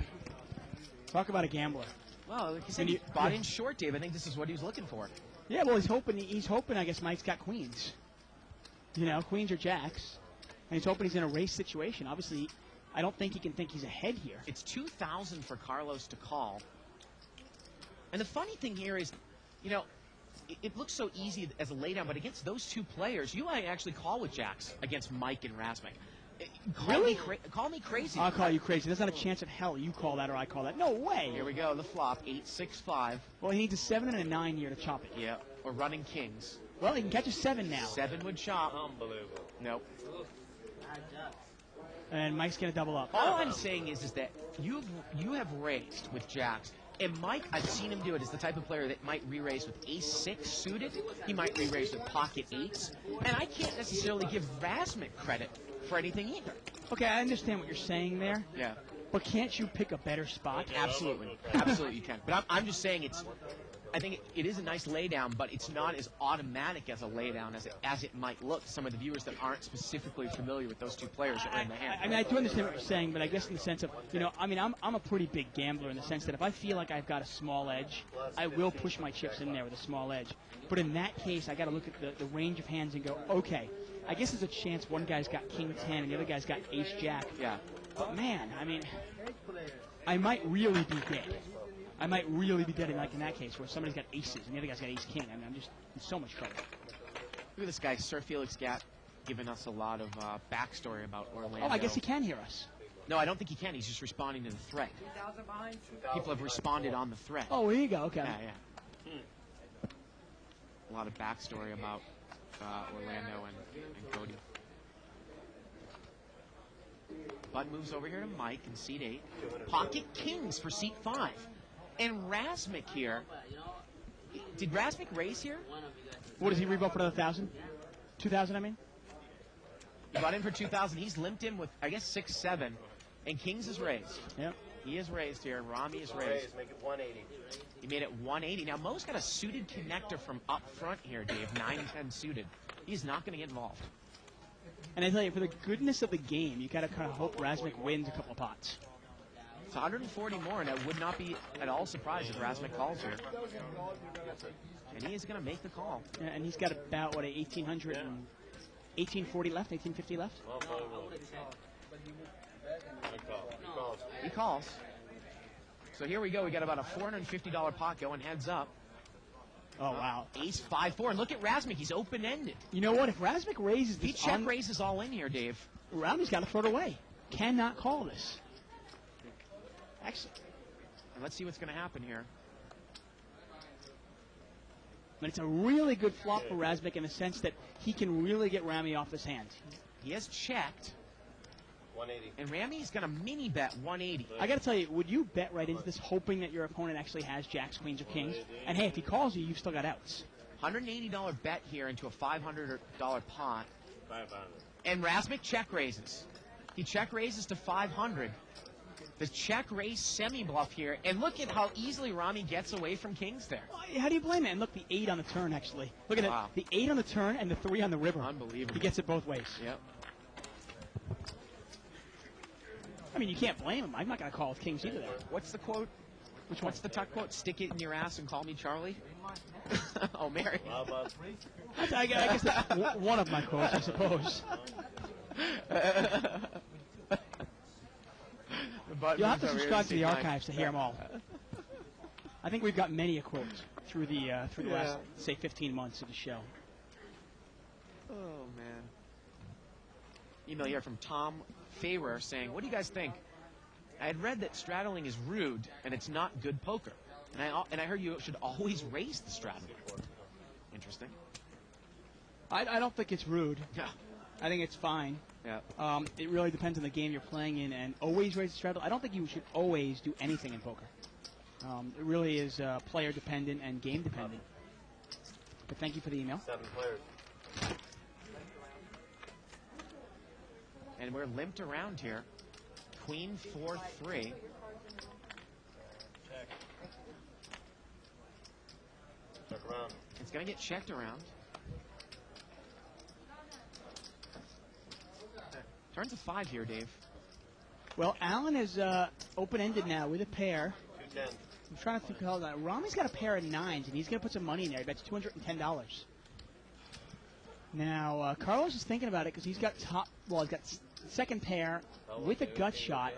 Talk about a gambler. Well, like you said, And he you- bought yeah. in short, Dave. I think this is what he was looking for. Yeah, well, he's hoping, I guess, Mike's got queens. You know, queens or jacks. And he's hoping he's in a race situation. Obviously, I don't think he can think he's ahead here. It's 2,000 for Carlos to call. And the funny thing here is, you know, it looks so easy as a laydown, but against those two players, you might actually call with jacks against Mike and Razmik. Really? Call me crazy. I'll call you crazy. There's not a chance in hell you call that or I call that. No way. Here we go, the flop, 8-6-5. Well, he needs a 7 and a 9 here to chop it. Yeah, or running kings. Well, he can catch a 7 now. 7 would chop. Unbelievable. Nope. And Mike's going to double up. All I'm saying is that you have raised with jacks. And Mike, I've seen him do it, is the type of player that might re-raise with ace-6 suited. He might re-raise with pocket 8s. And I can't necessarily give Razmik credit for anything either. Okay, I understand what you're saying there, Yeah, but can't you pick a better spot? absolutely. Absolutely you can. But I'm just saying I think it is a nice laydown, but it's not as automatic as a laydown as it might look to some of the viewers that aren't specifically familiar with those two players that are in the hand. I mean, I do understand what you're saying, but I guess in the sense of, you know, I mean, I'm a pretty big gambler in the sense that if I feel like I've got a small edge, I will push my chips in there with a small edge. But in that case, I got to look at the range of hands and go, okay, I guess there's a chance one guy's got king 10 and the other guy's got ace jack. Yeah. But man, I mean, I might really be dead. I might really be dead in that case where somebody's got aces and the other guy's got ace king. I mean, I'm just in so much trouble. Look at this guy, Sir Felix Gatt, giving us a lot of backstory about Orlando. Oh, I guess he can hear us. No, I don't think he can. He's just responding to the threat. People have responded on the threat. Oh, there you go. Okay. Yeah. A lot of backstory about Orlando and Cody. Bud moves over here to Mike in seat 8. Pocket kings for seat 5. And Razmik here. Did Razmik raise here? What does he revoke for another 1,000? 2,000, I mean? He got in for 2,000. He's limped in with, I guess, 6-7. And kings is raised. Yep. He is raised here. Rami is raised. Raise, make it 180. He made it 180. Now, Mo's got a suited connector from up front here, Dave. 9-10 suited. He's not going to get involved. And I tell you, for the goodness of the game, you got to kind of hope Razmik wins a couple of pots. It's 140 more, and I would not be at all surprised if Razmik calls here. And he is going to make the call. And he's got about, what, 1,800 and 1840 left, 1850 left? He calls. So here we go. We got about a $450 pot going heads up. Oh, wow. Ace 5-4. And look at Razmik. He's open-ended. You know what? If Razmik raises He this, check raises all in here, Dave. Rami's got to throw it away. Cannot call this. Excellent. And let's see what's going to happen here. But it's a really good flop for Razmik in the sense that he can really get Rami off his hand. He has checked. 180. And Rami's going to mini bet 180. I got to tell you, would you bet right into this hoping that your opponent actually has jacks, queens, or kings? And hey, if he calls you, you've still got outs. $180 bet here into a $500 pot. 500. And Razmik check raises. He check raises to 500. The check raise semi-bluff here, and look at how easily Rami gets away from kings there. How do you blame it? And look, the 8 on the turn, actually. Look at Wow. it. The 8 on the turn and the 3 on the river. Unbelievable. He gets it both ways. Yep. I mean, you can't blame him. I'm not going to call with kings either there. What's the quote? What's the tuck quote? Stick it in your ass and call me Charlie? Oh, Mary. I guess that's one of my quotes, I suppose. You'll have to subscribe to the archives to hear them all. I think we've got many a quote through the last, say, 15 months of the show. Oh, man. Email here from Tom Fahrer saying, what do you guys think? I had read that straddling is rude and it's not good poker. And I heard you should always raise the straddle. Interesting. I don't think it's rude. Yeah. I think it's fine. Yeah. It really depends on the game you're playing in, and always raise the straddle. I don't think you should always do anything in poker. It really is player dependent and game dependent. But thank you for the email. 7 players. And we're limped around here. Queen 4-3. Check around. It's going to get checked around. Turns to 5 here, Dave. Well, Allen is open-ended now with a pair. 210. I'm trying to think how that. Rami's got a pair of 9s, and he's going to put some money in there. He bets $210. Now, Carlos is thinking about it because he's got he's got second pair with a gut shot,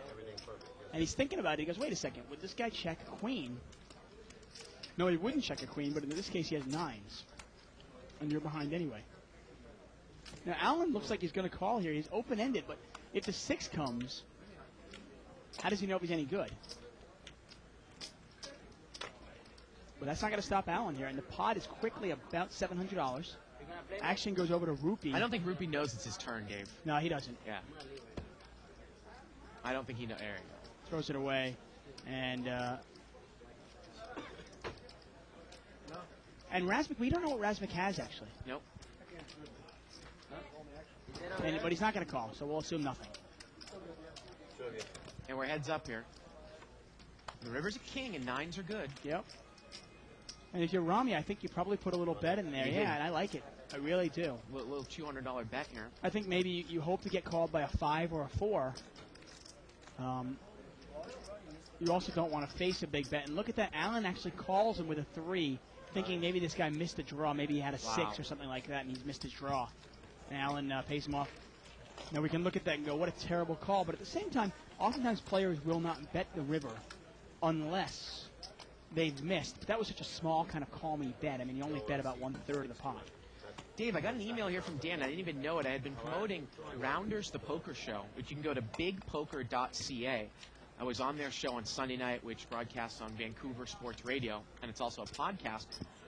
and he's thinking about it. He goes, wait a second, would this guy check a queen? No, he wouldn't check a queen, but in this case he has 9s, and you're behind anyway. Now, Allen looks like he's going to call here. He's open-ended, but if the 6 comes, how does he know if he's any good? But that's not going to stop Allen here, and the pot is quickly about $700. Action goes over to Rupee. I don't think Rupee knows it's his turn, Dave. No, he doesn't. Yeah. I don't think he knows. There you go. Throws it away, and Razmik, we don't know what Razmik has actually. Nope. But he's not going to call, so we'll assume nothing. And we're heads up here. The river's a king, and 9s are good. Yep. And if you're Rami, I think you probably put a little bet in there. Yeah, and I like it. I really do. A little $200 bet here. I think maybe you hope to get called by a 5 or a 4. You also don't want to face a big bet. And look at that. Allen actually calls him with a 3, thinking maybe this guy missed a draw. Maybe he had a 6 or something like that, and he's missed his draw. And Allen pays him off. Now we can look at that and go, what a terrible call. But at the same time, oftentimes players will not bet the river unless they've missed. But that was such a small kind of call me bet. I mean, you only bet about 1/3 of the pot. Dave, I got an email here from Dan. I didn't even know it. I had been promoting Rounders the Poker Show, which you can go to bigpoker.ca. I was on their show on Sunday night, which broadcasts on Vancouver Sports Radio, and it's also a podcast.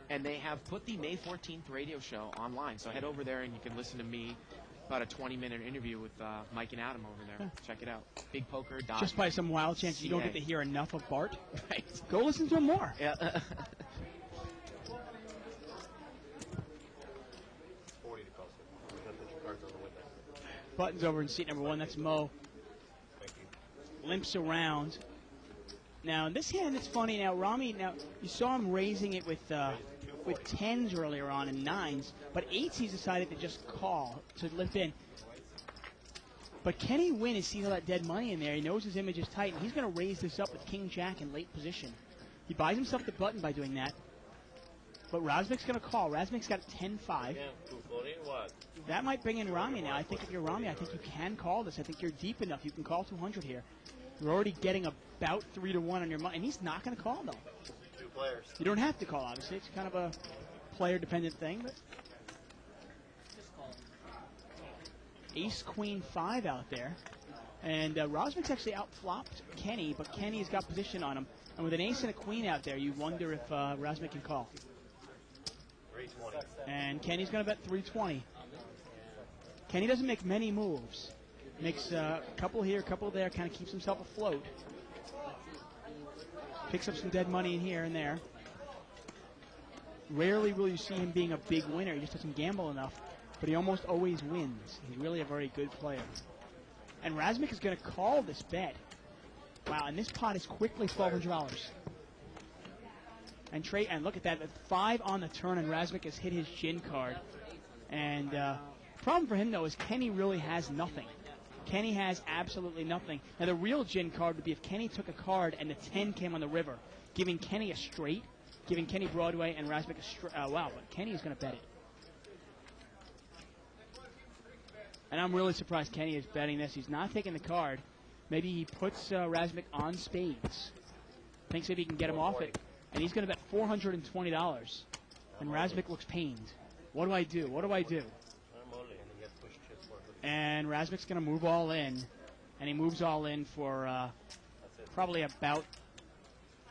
And they have put the May 14th radio show online. So head over there and you can listen to me, about a 20-minute interview with Mike and Adam over there. Yeah. Check it out. Bigpoker.ca. Just by some wild chance you don't get to hear enough of Bart? Right. Go listen to him more. Yeah. 40 to cost it. We got the cards on the window. Button's over in seat number 1. That's Mo. Thank you. Limps around. Now, in this hand, it's funny. Now, Rami, you saw him raising it with 10s earlier on and 9s, but 8s he's decided to just call, to limp in. But can he win? He sees all that dead money in there. He knows his image is tight, and he's going to raise this up with King-Jack in late position. He buys himself the button by doing that. But Razmik's going to call. Razmik's got 10-5. Yeah, 240, what? That might bring in Rami now. I think if you're Rami, I think you can call this. I think you're deep enough. You can call 200 here. You're already getting about 3-1 on your money, and he's not going to call, though. 2 players. You don't have to call, obviously. It's kind of a player-dependent thing. But Ace, Queen, 5 out there. And Razmik's actually outflopped Kenny, but Kenny's got position on him. And with an ace and a queen out there, you wonder if Razmik can call. 320. And Kenny's going to bet 320. Kenny doesn't make many moves. Makes a couple here, a couple there, kind of keeps himself afloat. Picks up some dead money in here and there. Rarely will you see him being a big winner. He just doesn't gamble enough. But he almost always wins. He's really a very good player. And Razmik is going to call this bet. Wow, and this pot is quickly $1,200. And look at that, 5 on the turn, and Razmik has hit his gin card. And problem for him, though, is Kenny really has nothing. Kenny has absolutely nothing. Now, the real gin card would be if Kenny took a card and the 10 came on the river, giving Kenny a straight, giving Kenny Broadway and Razmik a straight. Wow, but Kenny is going to bet it. And I'm really surprised Kenny is betting this. He's not taking the card. Maybe he puts Razmik on spades. Thinks maybe he can get him off it. And he's going to bet $420. And Razmik looks pained. What do I do? What do I do? And Razmik's going to move all in. And he moves all in for probably about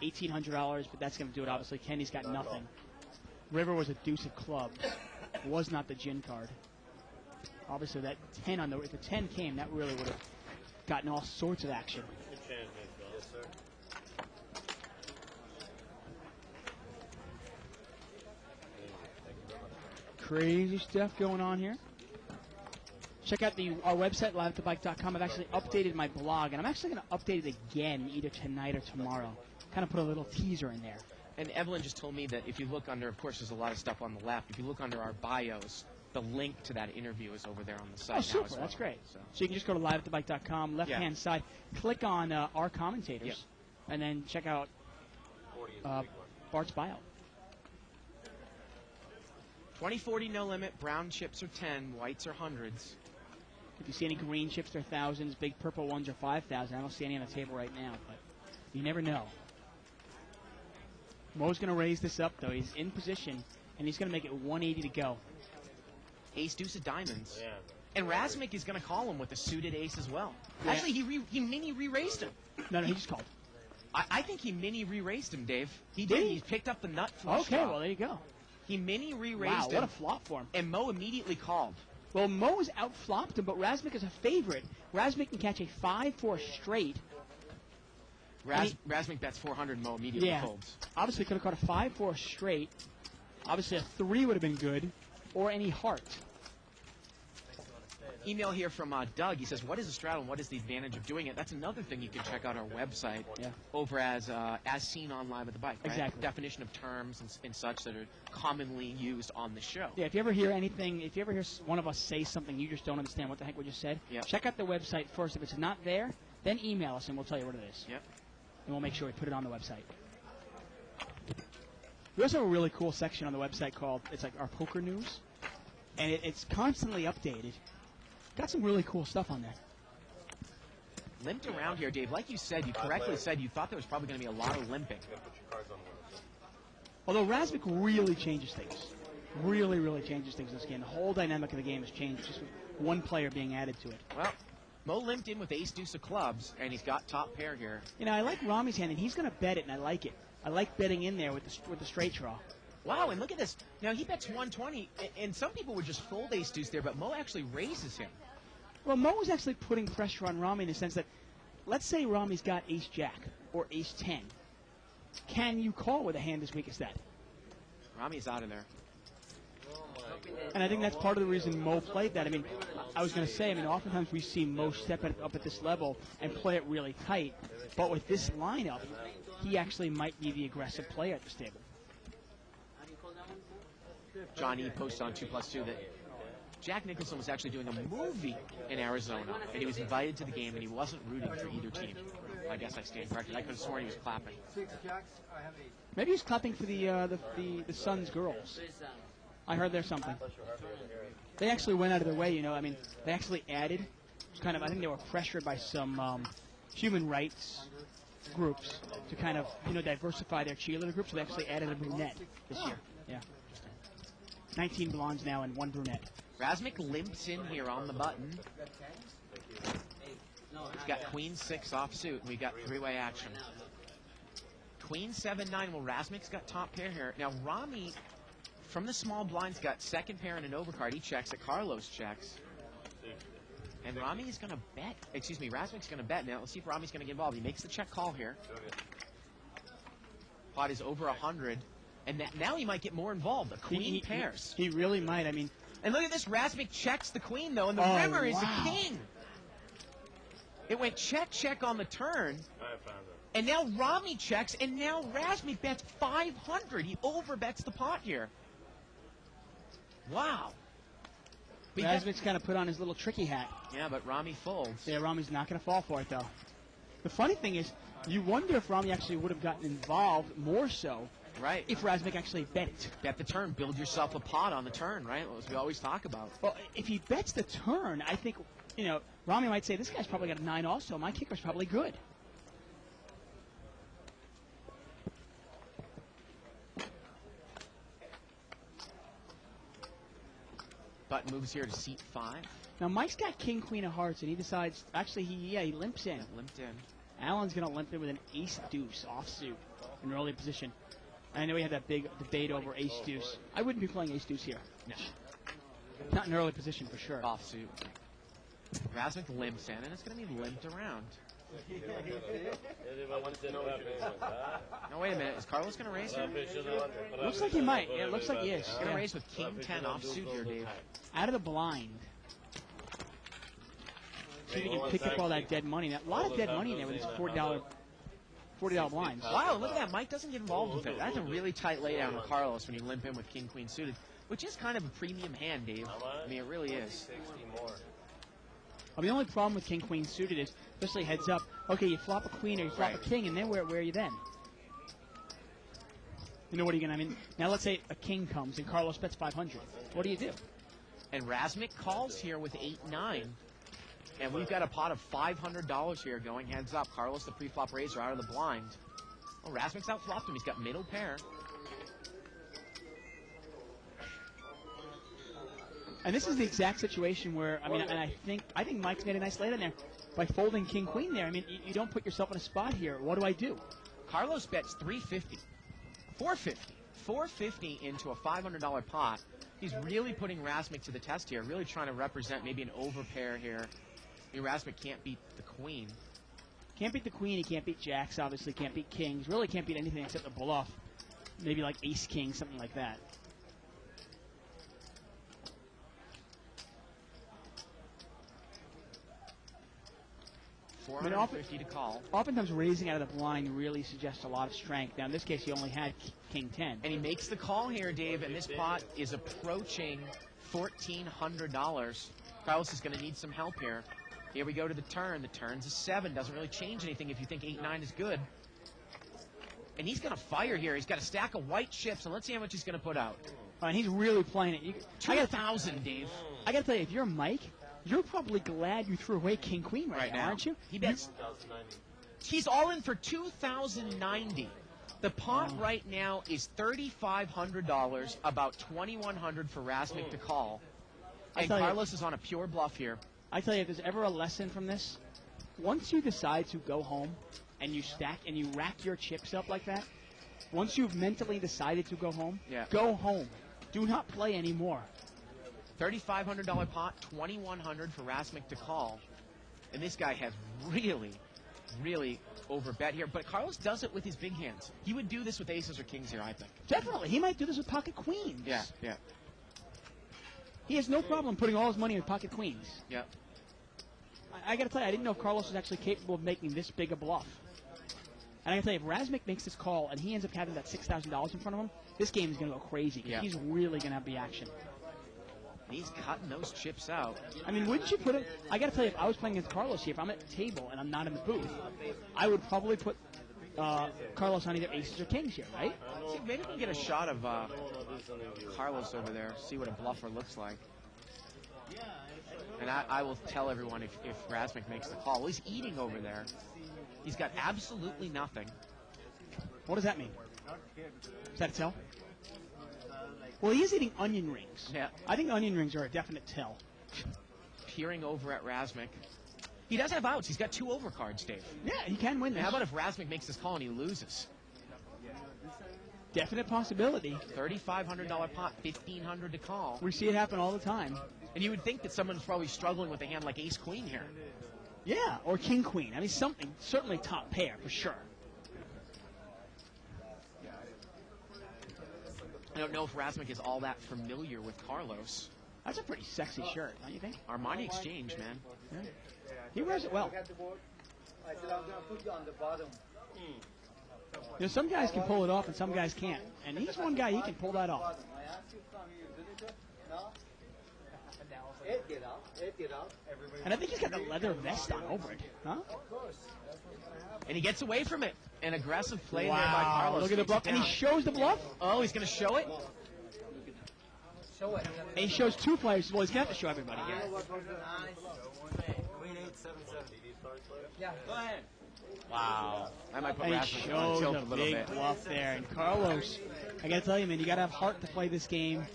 $1,800, but that's going to do it, obviously. Kenny's got nothing. River was a deuce of clubs. Was not the gin card. Obviously, that 10 on the... If the 10 came, that really would have gotten all sorts of action. Yes, sir. Crazy stuff going on here. Check out our website, liveatthebike.com. I've actually updated my blog, and I'm actually going to update it again either tonight or tomorrow. Kind of put a little teaser in there. And Evelyn just told me that if you look under, of course, there's a lot of stuff on the left. If you look under our bios, the link to that interview is over there on the site. Oh, super. Now as well. That's great. So you can just go to liveatthebike.com, left-hand side, click on our commentators, and then check out Bart's bio. 20-40 no limit. Brown chips are 10, whites are hundreds. If you see any green chips, they're thousands. Big purple ones are 5,000. I don't see any on the table right now, but you never know. Mo's going to raise this up, though. He's in position, and he's going to make it 180 to go. Ace, deuce of diamonds. Yeah. And Razmik is going to call him with a suited ace as well. Yeah. Actually, he mini re-raised him. No, he just called. I think he mini re-raised him, Dave. He did. Did he? He picked up the nut flush Okay, draw. well, there you go. He mini re-raised Wow, him. what a flop for him. And Mo immediately called. Well, Mo has outflopped him, but Razmik is a favorite. Razmik can catch a 5-4 straight. Razmik bets 400, Mo immediately folds. Obviously could have caught a 5-4 straight. Obviously a 3 would have been good, or any heart. Email here from Doug. He says, what is a straddle and what is the advantage of doing it? That's another thing you can check out our website over as seen on Live at the Bike. Right? Exactly. Definition of terms and such that are commonly used on the show. Yeah, if you ever hear anything, if you ever hear one of us say something you just don't understand what the heck we just said, check out the website first. If it's not there, then email us and we'll tell you what it is. Yep. And we'll make sure we put it on the website. We also have a really cool section on the website called, it's like our poker news. And it's constantly updated. Got some really cool stuff on there. Limped around here, Dave. Like you said, you correctly said you thought there was probably going to be a lot of limping. Although Razmik really changes things. Really, really changes things in this game. The whole dynamic of the game has changed just with one player being added to it. Well, Mo limped in with ace deuce of clubs, and he's got top pair here. You know, I like Rami's hand, and he's going to bet it, and I like it. I like betting in there with the straight draw. Wow, and look at this. Now, he bets 120, and some people would just fold ace deuce there, but Mo actually raises him. Well, Mo is actually putting pressure on Rami in the sense that, let's say Rami's got ace jack or ace 10. Can you call with a hand as weak as that? Rami's out of there. And I think that's part of the reason Mo played that. I mean, I was going to say, oftentimes we see Mo step up at this level and play it really tight. But with this lineup, he actually might be the aggressive player at this table. Johnny posted on 2+2 that Jack Nicholson was actually doing a movie in Arizona, and he was invited to the game, and he wasn't rooting for either team. I guess I stand corrected. I could have sworn he was clapping. 6 jacks, I have 8. Maybe he's clapping for the Suns girls. I heard there's something. They actually went out of their way, they actually added, I think they were pressured by some human rights groups to kind of, diversify their cheerleader group, so they actually added a brunette this year. Yeah. 19 blondes now and 1 brunette. Razmik limps in here on the button. He's got queen 6 offsuit, and we got three-way action. Queen 7-9. Well, Razmik's got top pair here. Now, Rami, from the small blinds, got second pair and an overcard. He checks it. Carlos checks. And Rami's going to bet. Razmik's going to bet. Now, let's see if Rami's going to get involved. He makes the check call here. Pot is over 100. And now he might get more involved. The queen pairs. He really might. And look at this. Razmik checks the queen, though, and the river is a king. It went check, check on the turn. 500. And now Rami checks, and now Razmik bets 500. He overbets the pot here. Wow. Razmik's kind of put on his little tricky hat. Yeah, but Rami folds. Yeah, Rami's not going to fall for it, though. The funny thing is, you wonder if Rami actually would have gotten involved more so Right. if Razmik actually bet it. Bet the turn. Build yourself a pot on the turn, right? As we always talk about. Well, if he bets the turn, I think, Rami might say, this guy's probably got a 9 also. My kicker's probably good. Button moves here to seat 5. Now, Mike's got king, queen of hearts, and he decides, actually, he limps in. Limped in. Alan's going to limp in with an ace deuce offsuit in early position. I know we had that big debate over ace deuce. I wouldn't be playing ace deuce here. No. Not in early position for sure. Offsuit. Razmik limps in, and it's going to be limped around. No, wait a minute. Is Carlos going to raise here? Looks like he might. Yeah, it looks like he is. He's going to Yeah. raise with king 10 offsuit here, Dave. Out of the blind. See if he can pick up all that dead money. Now, a lot of dead money in there with his $40 blinds. Wow, look at that. Mike doesn't get involved with it. That's a really tight laydown with Carlos when you limp in with king queen suited, which is kind of a premium hand, Dave. I mean, it really is. 60 more. I mean, the only problem with king queen suited is, especially heads up, okay, you flop a queen or you flop Right. a king, and then where are you then? You know, what are you going to, I mean, now let's say a king comes and Carlos bets 500. What do you do? And Razmik calls here with 8-9. And we've got a pot of $500 here going heads up. Carlos, the pre-flop raiser, out of the blind. Well, Razmik's outflopped him. He's got middle pair. And this is the exact situation where, I mean, and I think Mike's made a nice laydown there by folding king queen there. I mean, you don't put yourself in a spot here. What do I do? Carlos bets 350, 450, 450 into a $500 pot. He's really putting Razmik to the test here, really trying to represent maybe an overpair here. I mean, Razmik can't beat the queen. Can't beat the queen. He can't beat jacks, obviously. Can't beat kings. Really can't beat anything except the bluff. Maybe like ace king, something like that. $450 to call. Oftentimes, raising out of the blind really suggests a lot of strength. Now, in this case, he only had king 10. And he makes the call here, Dave, and this pot is approaching $1,400. Carlos is going to need some help here. Here we go to the turn. The turn's a 7. Doesn't really change anything if you think 8-9 is good. And he's going to fire here. He's got a stack of white chips, and let's see how much he's going to put out. And he's really playing it. 2,000, Dave. I got to tell you, if you're Mike, you're probably glad you threw away king queen right now, aren't you? He bets. He's all in for $2,090. The pot right now is $3,500, about $2,100 for Razmik to call. And Carlos is on a pure bluff here. I tell you, if there's ever a lesson from this, once you decide to go home and you stack and you rack your chips up like that, once you've mentally decided to go home, go home. Do not play anymore. $3,500 pot, $2,100 for Razmik to call. And this guy has really, really overbet here. But Carlos does it with his big hands. He would do this with aces or kings here, I think. Definitely. He might do this with pocket queens. Yeah. He has no problem putting all his money in pocket queens. Yeah. I got to tell you, I didn't know if Carlos was actually capable of making this big a bluff. And I got to tell you, if Razmik makes this call and he ends up having that $6,000 in front of him, this game is going to go crazy. Yeah. He's really going to have the action. He's cutting those chips out. I mean, wouldn't you put him? I got to tell you, if I was playing against Carlos here, if I'm at the table and I'm not in the booth, I would probably put Carlos on either aces or kings here, right? See, maybe we can get a shot of Carlos over there, see what a bluffer looks like. And I will tell everyone if Razmik makes the call. Well, he's eating over there. He's got absolutely nothing. What does that mean? Is that a tell? Well, he is eating onion rings. Yeah. I think onion rings are a definite tell. Peering over at Razmik. He does have outs. He's got 2 overcards, Dave. Yeah, he can win this. How about if Razmik makes this call and he loses? Definite possibility. $3,500 pot, $1,500 to call. We see it happen all the time. And you would think that someone's probably struggling with a hand like ace-queen here. Yeah, or king-queen. I mean, something, certainly top pair, for sure. I don't know if Razmik is all that familiar with Carlos. That's a pretty sexy shirt, don't you think? Armani Exchange, man. Yeah. He wears it well. I said, I'm going to put you on the bottom. You know, some guys can pull it off and some guys can't. And he's one guy, he can pull that off. I asked you to come here, didn't you? No? Ed, get out. Ed, get out. Everybody. And I think he's got the leather vest on over it. Huh? Of course. That's what's going to happen. And he gets away from it. An aggressive play there by Wow, Carlos. look at the Takes bluff. it And he down. shows the bluff. Oh, he's going to show it? Show it. And he shows two players. Well, he's going to have to show everybody You here. know what was the Queen 8, 7, 7. Yeah, go ahead. Wow. I might put And he Rasmus on shows tilt a a little big bit. bluff there. And Carlos, I got to tell you, man, you got to have heart to play this game.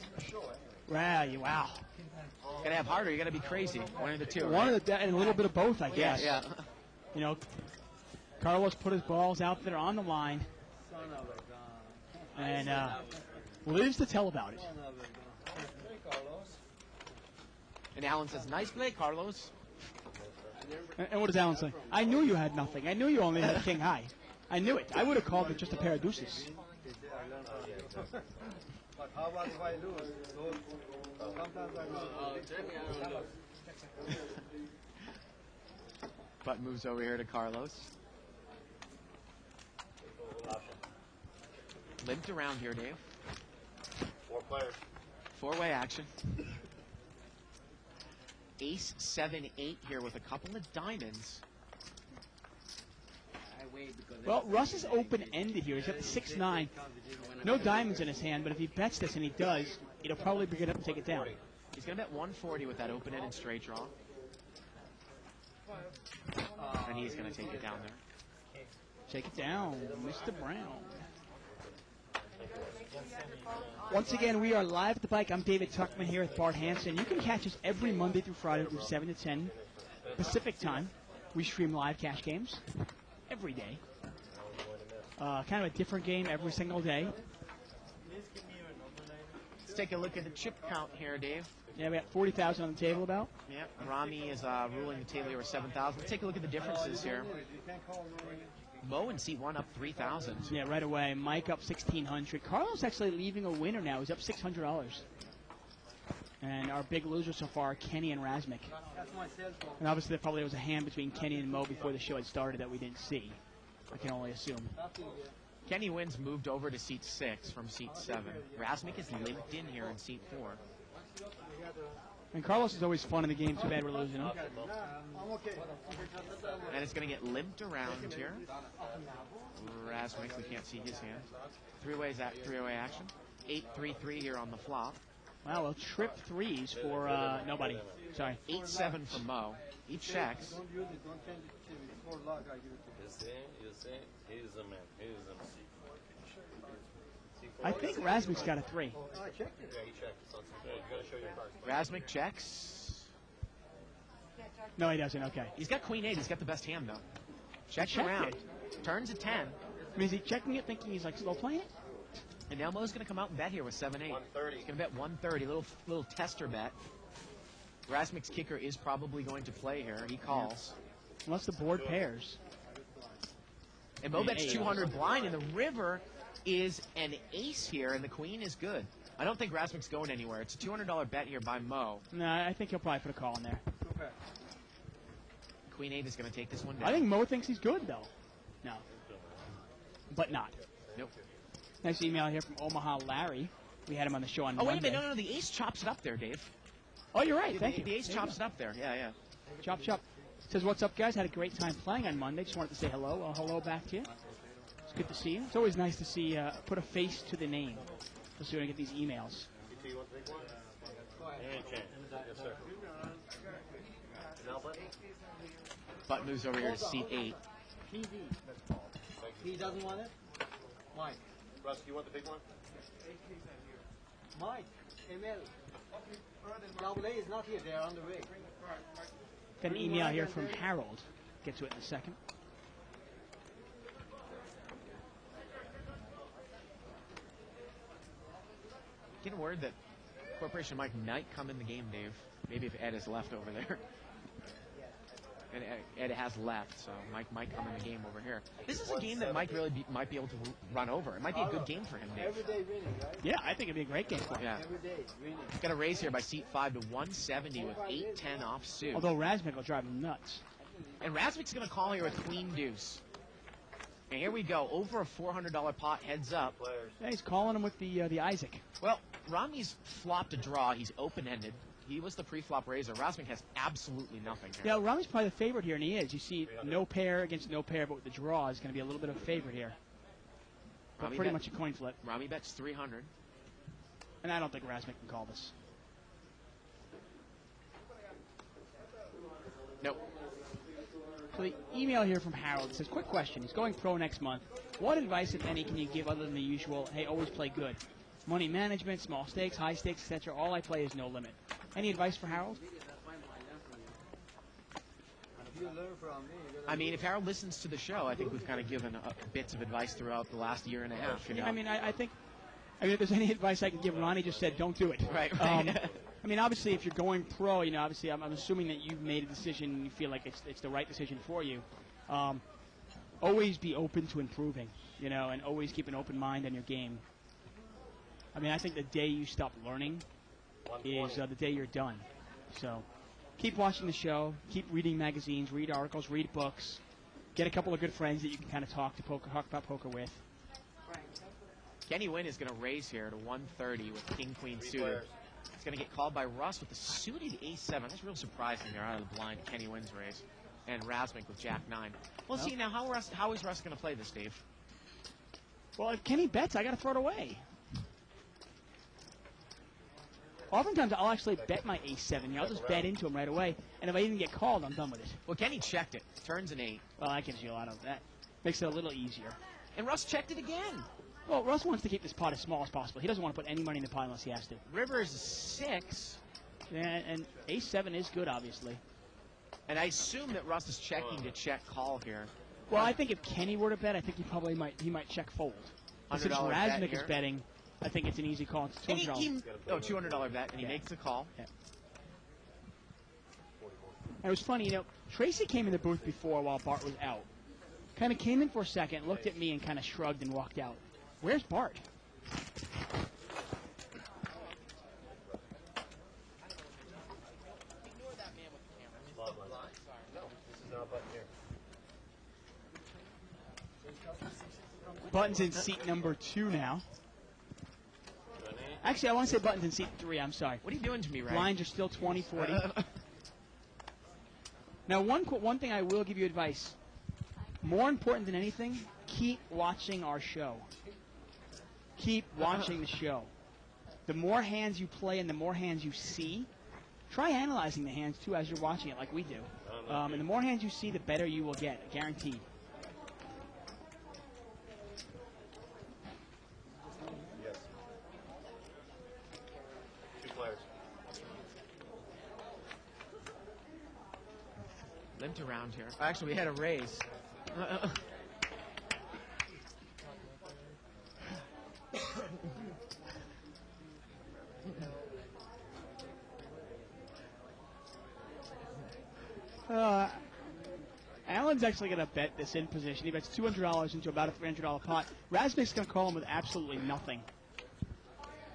Wow. Got to have harder. You got to be crazy. One of the two. One right? of the, and a little bit of both, I Yeah, guess. yeah. You know, Carlos put his balls out there on the line Son of a gun. and lives to tell about it. Son of a gun. Hey, Carlos. And Alan says, nice play, Carlos. And what does Alan say? I knew you had nothing. I knew you only had king high. I knew it. I would have called it just a pair of deuces. I learned from you. But how about if I lose? Sometimes I lose. Butt moves over here to Carlos. Limped around here, Dave. 4 players. Four-way action. Ace, 7, 8 here with a couple of diamonds. Well, Russ is open-ended here. He's got the 6-9. No diamonds in his hand, but if he bets this, and he does, it'll probably be good enough to take it down. He's going to bet 140 with that open-ended straight draw. And he's going to take it down there. Take it down, Mr. Brown. Once again, we are live at the bike. I'm David Tuckman here with Bart Hansen. You can catch us every Monday through Friday from 7 to 10 Pacific time. We stream live cash games every day. Kind of a different game every single day. Let's take a look at the chip count here, Dave. Yeah, we got 40,000 on the table about. Yeah, Rami is ruling the table over 7,000. Let's take a look at the differences here. You can't call me. Mo and Seat 1 up 3,000. Yeah, right away. Mike up 1,600. Carlos actually leaving a winner now. He's up $600. And our big loser so far, Kenny and Razmik. That's my cell phone. And obviously there probably was a hand between Kenny and Mo before the show had started that we didn't see. I can only assume. Nothing here. Kenny Wins moved over to Seat 6 from Seat 7. Razmik is limped in here in Seat 4. And Carlos is always fun in the game. Too bad we're losing him. I'm okay. And it's going to get limped around here. Razmik, we can't see his hand. Three-way action. 8-3-3 here on the flop. Wow, well, trip threes for nobody. Sorry. 8-7 for Mo. He checks. Don't use it. Don't change it. For luck, I use it. You see, he's a man. He's a man. I think Razmik's got a 3. I checked it. Yeah, he checked. It's on some good. You gotta show your cards. Razmik checks. No, he doesn't. Okay. He's got Queen 8. He's got the best hand, though. Checks checked around. it. Turns a 10. I mean, is he checking it thinking he's like slow playing it? And now Mo's going to come out and bet here with 7-8. 130. He's going to bet 130. Little tester bet. Razmik's kicker is probably going to play here. He calls. Unless the board pairs. And Mo bets Eight. 200 blind, and the river is an ace here, and the queen is good. I don't think Razmik's going anywhere. It's a $200 bet here by Mo. No, I think he'll probably put a call in there. Okay. Queen 8 is going to take this one down. I think Mo thinks he's good, though. No. But not. Nope. Nice email here from Omaha Larry. We had him on the show on Oh, wait a Monday. minute. No, the ace chops it up there, Dave. Oh, you're right. Thank you. The ace There you chops it up there. Yeah, yeah. go. Chop, chop. Says, what's up, guys? Had a great time playing on Monday. Just wanted to say hello. Well, hello back to you. It's good to see you. It's always nice to see, put a face to the name. Just so we don't get these emails. You want the big one? And change. Yes, sir. Now, buddy? Butt moves over here to seat 8. PD. He doesn't want it? Mike. Russ, do you want the big one? Mike. ML. Double A is not here. They're on the way. Got an email here from Harold. Get to it in a second. Getting word that Corporation Mike might come in the game, Dave. Maybe if Ed is left over there. And Ed has left, so Mike might come in the game over here. This is a game that Mike really might be able to run over. It might be a good game for him, Dave. Every day winning, right? Yeah, I think it'd be a great game for him. Yeah. Every day winning. He's got a raise here by seat 5 to 170 with 8-10 off suit. Although Razmik will drive him nuts. And Razmik's going to call here with queen deuce. And here we go. Over a $400 pot, heads up. Players. Yeah, he's calling him with the Isaac. Well, Rami's flopped a draw. He's open-ended. He was the pre-flop raiser. Razmik has absolutely nothing here. Yeah, Rami's probably the favorite here, and he is. You see no pair against no pair, but with the draw is going to be a little bit of a favorite here. But Rami pretty bet- much a coin flip. Rami bets 300. And I don't think Razmik can call this. Nope. So the email here from Harold says, quick question. He's going pro next month. What advice, if any, can you give other than the usual, hey, always play good? Money management, small stakes, high stakes, etc. All I play is no limit. Any advice for Harold? If you learn from me, you're gonna I mean, if Harold listens to the show, I think we've kind of given bits of advice throughout the last year and a half. You know? I mean, I think, if there's any advice I can give, Ronnie just said, don't do it. Right. I mean, obviously, if you're going pro, obviously, I'm assuming that you've made a decision and you feel like it's the right decision for you. Always be open to improving, and always keep an open mind on your game. I mean, I think the day you stop learning is the day you're done. So keep watching the show, keep reading magazines, read articles, read books, get a couple of good friends that you can kind of talk about poker with. Kenny Wynn is going to raise here to 130 with king queen Three suited. players. It's going to get called by Russ with the suited ace 7. That's real surprising. They're out of the blind. Kenny Wynn's raise, and Razmik with jack 9. Well, see now how is Russ going to play this, Dave? Well, if Kenny bets, I got to throw it away. Oftentimes, I'll actually bet my ace-7. I'll just bet into him right away, and if I even get called, I'm done with it. Well, Kenny checked it. Turns an 8. Well, that gives you a lot of that. Makes it a little easier. And Russ checked it again. Well, Russ wants to keep this pot as small as possible. He doesn't want to put any money in the pot unless he has to. River is a 6. And ace-7 is good, obviously. And I assume that Russ is checking to check call here. Well, I think if Kenny were to bet, I think he might check fold. And since $100 bet Razmik is here. betting, I think it's an easy call. It's And $200. $200 bet, and he Yeah. makes the call. Yeah. And it was funny, Tracy came in the booth before while Bart was out. Kind of came in for a second, looked at me, and kind of shrugged and walked out. Where's Bart? No, this is not a button here. Button's in seat number 2 now. Actually, I want to say Button's in seat 3. I'm sorry. What are you doing to me, Ray? Lines are still 20-40. Now, one thing I will give you advice. More important than anything, keep watching our show. Keep watching the show. The more hands you play and the more hands you see, try analyzing the hands, too, as you're watching it like we do. And the more hands you see, the better you will get, guaranteed. Yes. Two players. Limped around here. Actually, we had a raise. Alan's actually going to bet this in position. He bets $200 into about a $300 pot. Razmik's going to call him with absolutely nothing.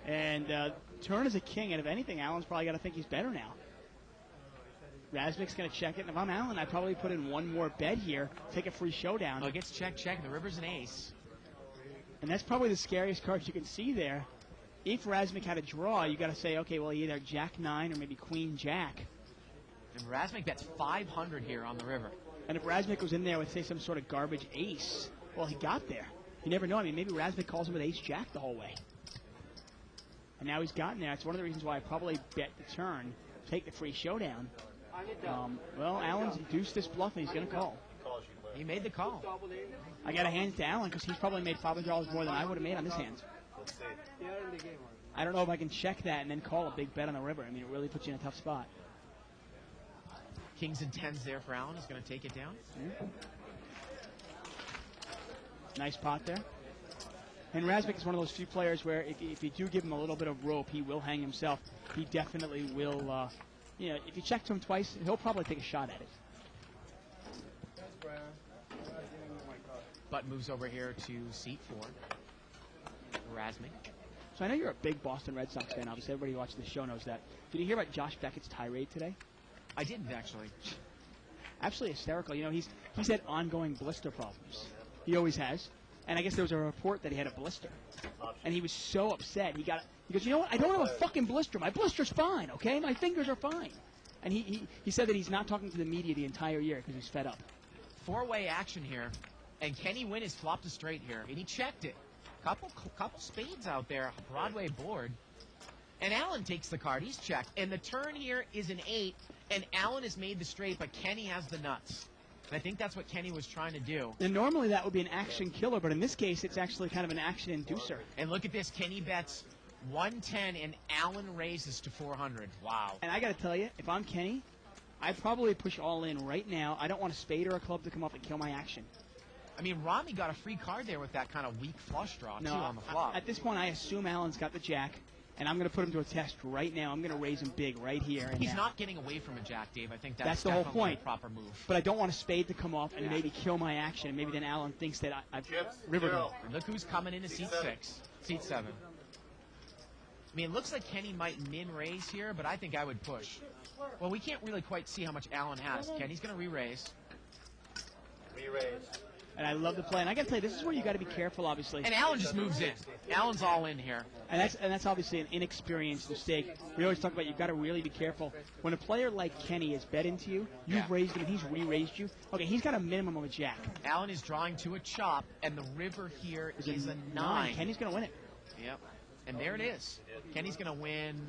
And turn is a king, and if anything, Alan's probably got to think he's better now. Razmik's going to check it, and if I'm Alan, I'd probably put in one more bet here, take a free showdown. Oh, it gets check. The river's an ace. And that's probably the scariest card you can see there. If Razmik had a draw, you got to say, okay, well, either Jack 9 or maybe Queen Jack. And Razmik bets 500 here on the river. And if Razmik was in there with, say, some sort of garbage ace, well, he got there. You never know. I mean, maybe Razmik calls him with ace Jack the whole way. And now he's gotten there. It's one of the reasons why I probably bet the turn, take the free showdown. Well, Alan's deuced this bluff, and he's going to call. Calls you player. He made the call. I got to hand it to Alan because he's probably made $500 more than I would have made on this hand. Let's see. They are in the game. I don't know if I can check that and then call a big bet on the river. I mean, it really puts you in a tough spot. Kings and 10s there for Allen. He's going to take it down. Nice pot there. And Razmik is one of those few players where if you do give him a little bit of rope, he will hang himself. He definitely will, if you check to him twice, he'll probably take a shot at it. That's Brian. I'm not giving you my card. Button moves over here to seat 4. Razmik. So I know you're a big Boston Red Sox fan. Obviously, everybody watching the show knows that. Did you hear about Josh Beckett's tirade today? I didn't, actually. absolutely hysterical. You know, he's had ongoing blister problems. He always has. And I guess there was a report that he had a blister. And he was so upset. He goes, you know what? I don't have a fucking blister. My blister's fine, okay? My fingers are fine. And he said that he's not talking to the media the entire year because he's fed up. Four-way action here, and Kenny Wynn has flopped a straight here, and he checked it. Couple spades out there, Broadway board. And Allen takes the card. He's checked. And the turn here is an 8, and Allen has made the straight, but Kenny has the nuts. And I think that's what Kenny was trying to do. And normally that would be an action killer, but in this case it's actually kind of an action inducer. And look at this. Kenny bets 110, and Allen raises to 400. Wow. And I got to tell you, if I'm Kenny, I'd probably push all in right now. I don't want a spade or a club to come up and kill my action. I mean, Rami got a free card there with that kind of weak flush draw, too, on the flop. At this point, I assume Allen's got the jack, and I'm going to put him to a test right now. I'm going to raise him big right here. And He's now. not getting away from a jack, Dave. I think that's the whole point. A proper move. But I don't want a spade to come off and maybe kill my action, and maybe then Allen thinks that I've rivered him. Look who's coming into seat 6. Seat 7. I mean, it looks like Kenny might min-raise here, but I think I would push. Well, we can't really quite see how much Allen has. Kenny's going to re-raise. Re-raise. And I love the play. And I got to tell you, this is where you got to be careful, obviously. And Allen just moves in. Allen's all in here. And that's obviously an inexperienced mistake. We always talk about you've got to really be careful. When a player like Kenny has bet into you, you've raised him, and he's re-raised you. Okay, he's got a minimum of a jack. Allen is drawing to a chop, and the river here is a 9. Kenny's going to win it. Yep. And there it is. Kenny's going to win.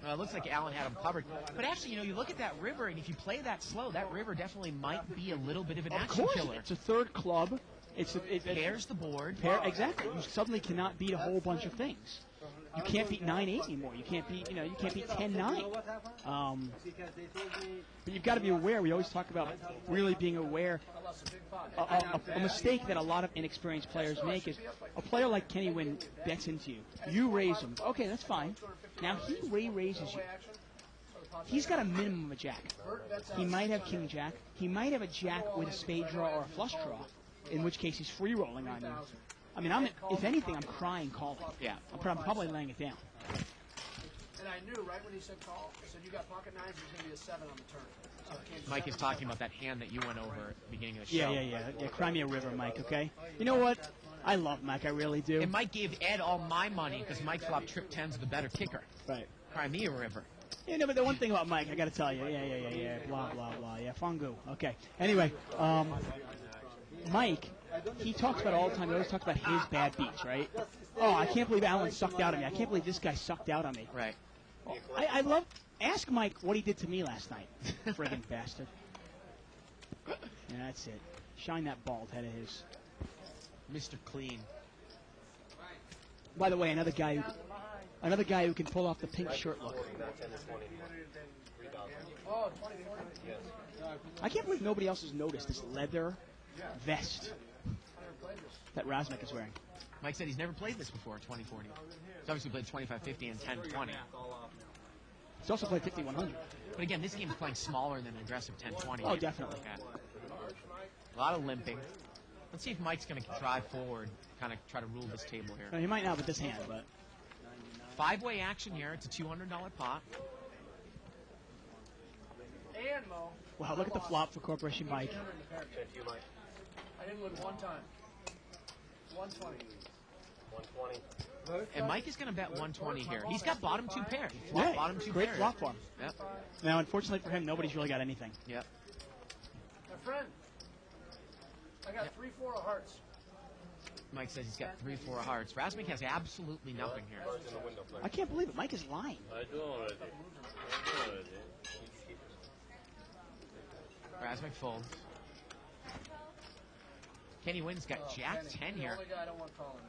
It looks like Allen had him covered. But actually, you know, you look at that river, and if you play that slow, that river definitely might be a little bit of an action killer. It's a third club. It pairs the board. Exactly. You suddenly cannot beat a whole bunch of things. You can't beat 9-8 anymore. You can't beat 10-9. But you've got to be aware. We always talk about really being aware. A mistake that a lot of inexperienced players make is a player like Kenny Wynn bets into you. You raise him. Okay, that's fine. Now he re-raises you. He's got a minimum of a jack. He might have king jack. He might have a jack with a spade draw or a flush draw, in which case he's free rolling on you. I mean, if anything, I'm crying calling. Yeah. I'm probably laying it down. And I knew right when he said call, I said you got pocket nines, there's going to be a 7 on the turn. So Mike is talking about that hand that you went over at the beginning of the show. Yeah. Cry me a river, Mike, okay? You know what? I love Mike, I really do. And Mike gave Ed all my money because Mike flopped trip 10's the better kicker. Right. Cry me a river. Yeah, no, but the one thing about Mike, I got to tell you, blah, blah, blah, fungu. Okay. Anyway, Mike, he talks about all the time, he always talks about his bad beats, right? Oh, I can't believe Allen sucked out on me. I can't believe this guy sucked out on me. Right. Oh, I love, ask Mike what he did to me last night. Friggin' bastard. Yeah, that's it. Shine that bald head of his. Mr. Clean. By the way, another guy who can pull off the pink shirt look. I can't believe nobody else has noticed this leather vest that Razmik is wearing. Mike said he's never played this before in 2040. He's obviously played 25-50 and 10-20. He's also played 50-100. But again, this game is playing smaller than an aggressive 10-20. Oh, definitely. Yeah. A lot of limping. Let's see if Mike's going to drive forward, kind of try to rule this table here. No, he might not with this hand, but... 5-way action here. It's a $200 pot. And Mo. Wow, look at the flop for Corporation Mike. I didn't win one time. 120. 120. And Mike is going to bet 120 here. He's got bottom 2 pair. He flopped bottom 2 great pair. flop for him. Yep. Now, unfortunately for him, nobody's really got anything. Yep. My friend, I got 3-4 of hearts. Mike says he's got 3-4 of hearts. Razmik has absolutely nothing here. I can't believe it. Mike is lying. I do already. Razmik folds. Kenny Wynn's got Jack 10 here. The only guy I don't want calling.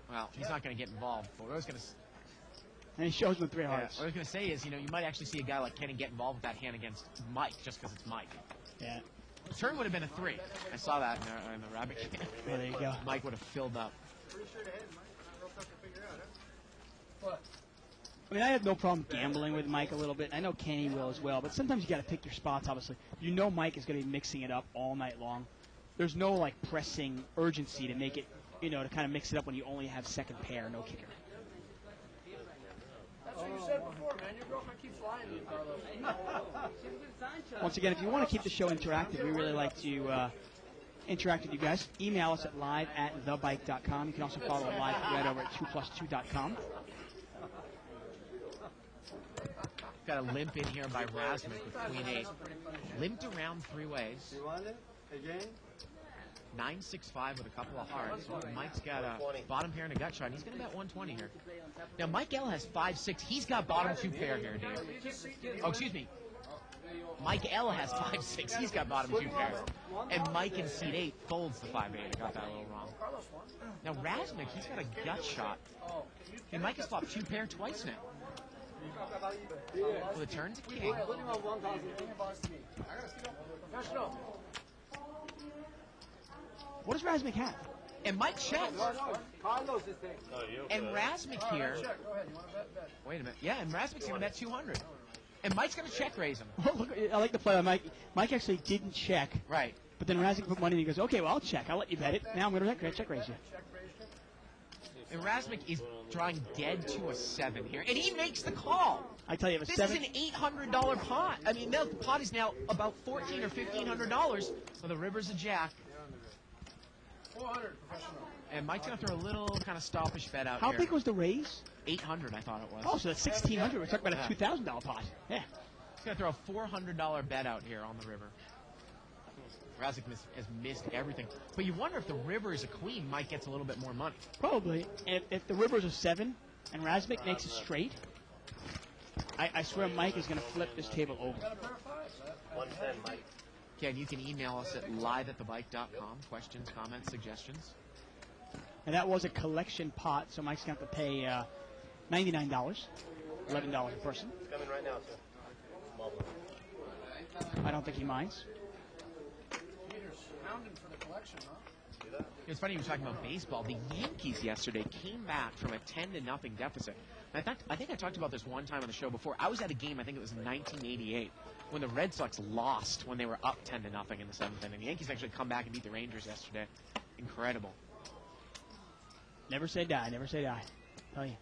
Well, he's not going to get involved. But what I was going to And he shows with 3 hearts. what I was going to say is, you might actually see a guy like Kenny get involved with that hand against Mike just because it's Mike. Yeah. The turn would have been a 3. I saw that in the rabbit game. Well, there you go. Mike would have filled up. Pretty sure to hit, Mike. Real tough to figure out, huh? What? I mean, I have no problem gambling with Mike a little bit. I know Kenny will as well, but sometimes you got to pick your spots, obviously. You know Mike is going to be mixing it up all night long. There's no, pressing urgency to make it, to kind of mix it up when you only have second pair, no kicker. That's what you said before, man. You broke my keep flying, you, Carlos. Once again, if you want to keep the show interactive, we really like to interact with you guys. Email us at live@thebike.com. You can also follow a live thread over at 2plus2.com. Got a limp in here by Razmik with Queen 8. Limped around 3 ways. You want it? Again? 9.65 with a couple of hearts. Mike's got a bottom pair and a gut shot. He's going to bet 120 here. Now, Mike L has 5.6. He's got bottom 2 pair here, Dave. Oh, excuse me. Mike L has 5.6. He's got bottom 2 pair. And Mike in seat 8 folds the 5.8. I got that a little wrong. Now, Razmik, he's got a gut shot. And Mike has flopped 2 pair twice now. With a turn to king. What does Razmik have? And Mike checks. Carlos is there. And Razmik here. Wait a minute. Yeah, and Razmik's going to bet 200. And Mike's going to check raise him. Oh, look, I like the play on Mike. Mike actually didn't check. Right. But then Razmik put money and he goes, okay, well, I'll check. I'll let you bet it. Now I'm going to check raise you. And Razmik is drawing dead to a 7 here. And he makes the call. I tell you, if a This 7... is an $800 pot. I mean, no, the pot is now about $1,400 or $1,500 with the river's a jack. 400 professional. And Mike's going to throw a little kind of stoppish bet out How here. big was the raise? 800, I thought it was. Oh, so that's 1,600. We're talking about a $2,000 pot. Yeah. He's going to throw a $400 bet out here on the river. Razmik has missed everything. But you wonder if the river is a queen, Mike gets a little bit more money. Probably. If the river's a 7 and Razmik makes it straight, I swear Mike is going to flip this table over. 110, Mike. Again, you can email us at live@thebike.com. Questions, comments, suggestions. And that was a collection pot, so Mike's going to have to pay $99, $11 a person. It's coming right now, sir. Marble. I don't think he minds. Peter's pounding for the collection, huh? See that? It's funny you were talking about baseball. The Yankees yesterday came back from a 10-0 deficit. And I think I talked about this one time on the show before. I was at a game, I think it was in 1988, when the Red Sox lost when they were up 10-0 in the 7th inning. The Yankees actually come back and beat the Rangers yesterday. Incredible. Never say die, never say die. Tell you.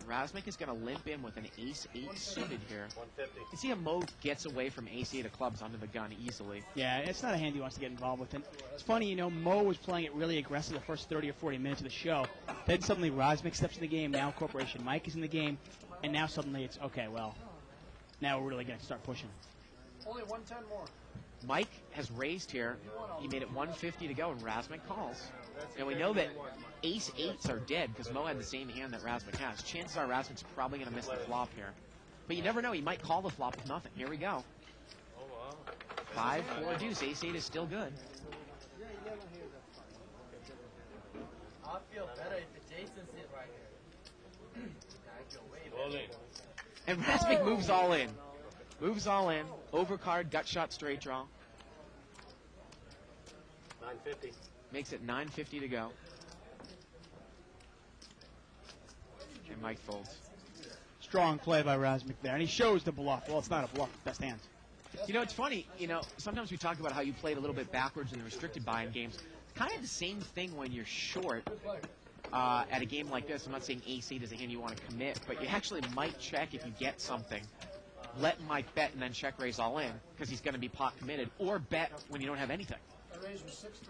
Razmik is going to limp in with an ace-8 suited here. 150. You see how Mo gets away from ace-8 of clubs under the gun easily. Yeah, it's not a hand he wants to get involved with. And it's funny, you know, Mo was playing it really aggressive the first 30 or 40 minutes of the show. Then suddenly Razmik steps in the game. Now Corporation Mike is in the game. And now suddenly it's, okay, well, now we're really going to start pushing. Only 110 more. Mike has raised here. He made it 150 to go, and Razmik calls. And we know that ace-8s are dead because Mo had the same hand that Razmik has. Chances are Razmik's probably going to miss the flop here. But you never know. He might call the flop with nothing. Here we go. 5-4 deuce. Ace-8 is still good. I feel better if the Jason sit right here. I feel way better. And Razmik moves all in. Moves all in. Overcard, gut shot, straight draw. 950. Makes it 950 to go. And Mike folds. Strong play by Razmik there. And he shows the bluff. Well, it's not a bluff. Best hands. You know, it's funny. You know, sometimes we talk about how you played a little bit backwards in the restricted buy-in games. Kind of the same thing when you're short at a game like this. I'm not saying ace-8 is a hand you want to commit, but you actually might check if you get something. Let Mike bet and then check raise all in because he's going to be pot committed, or bet when you don't have anything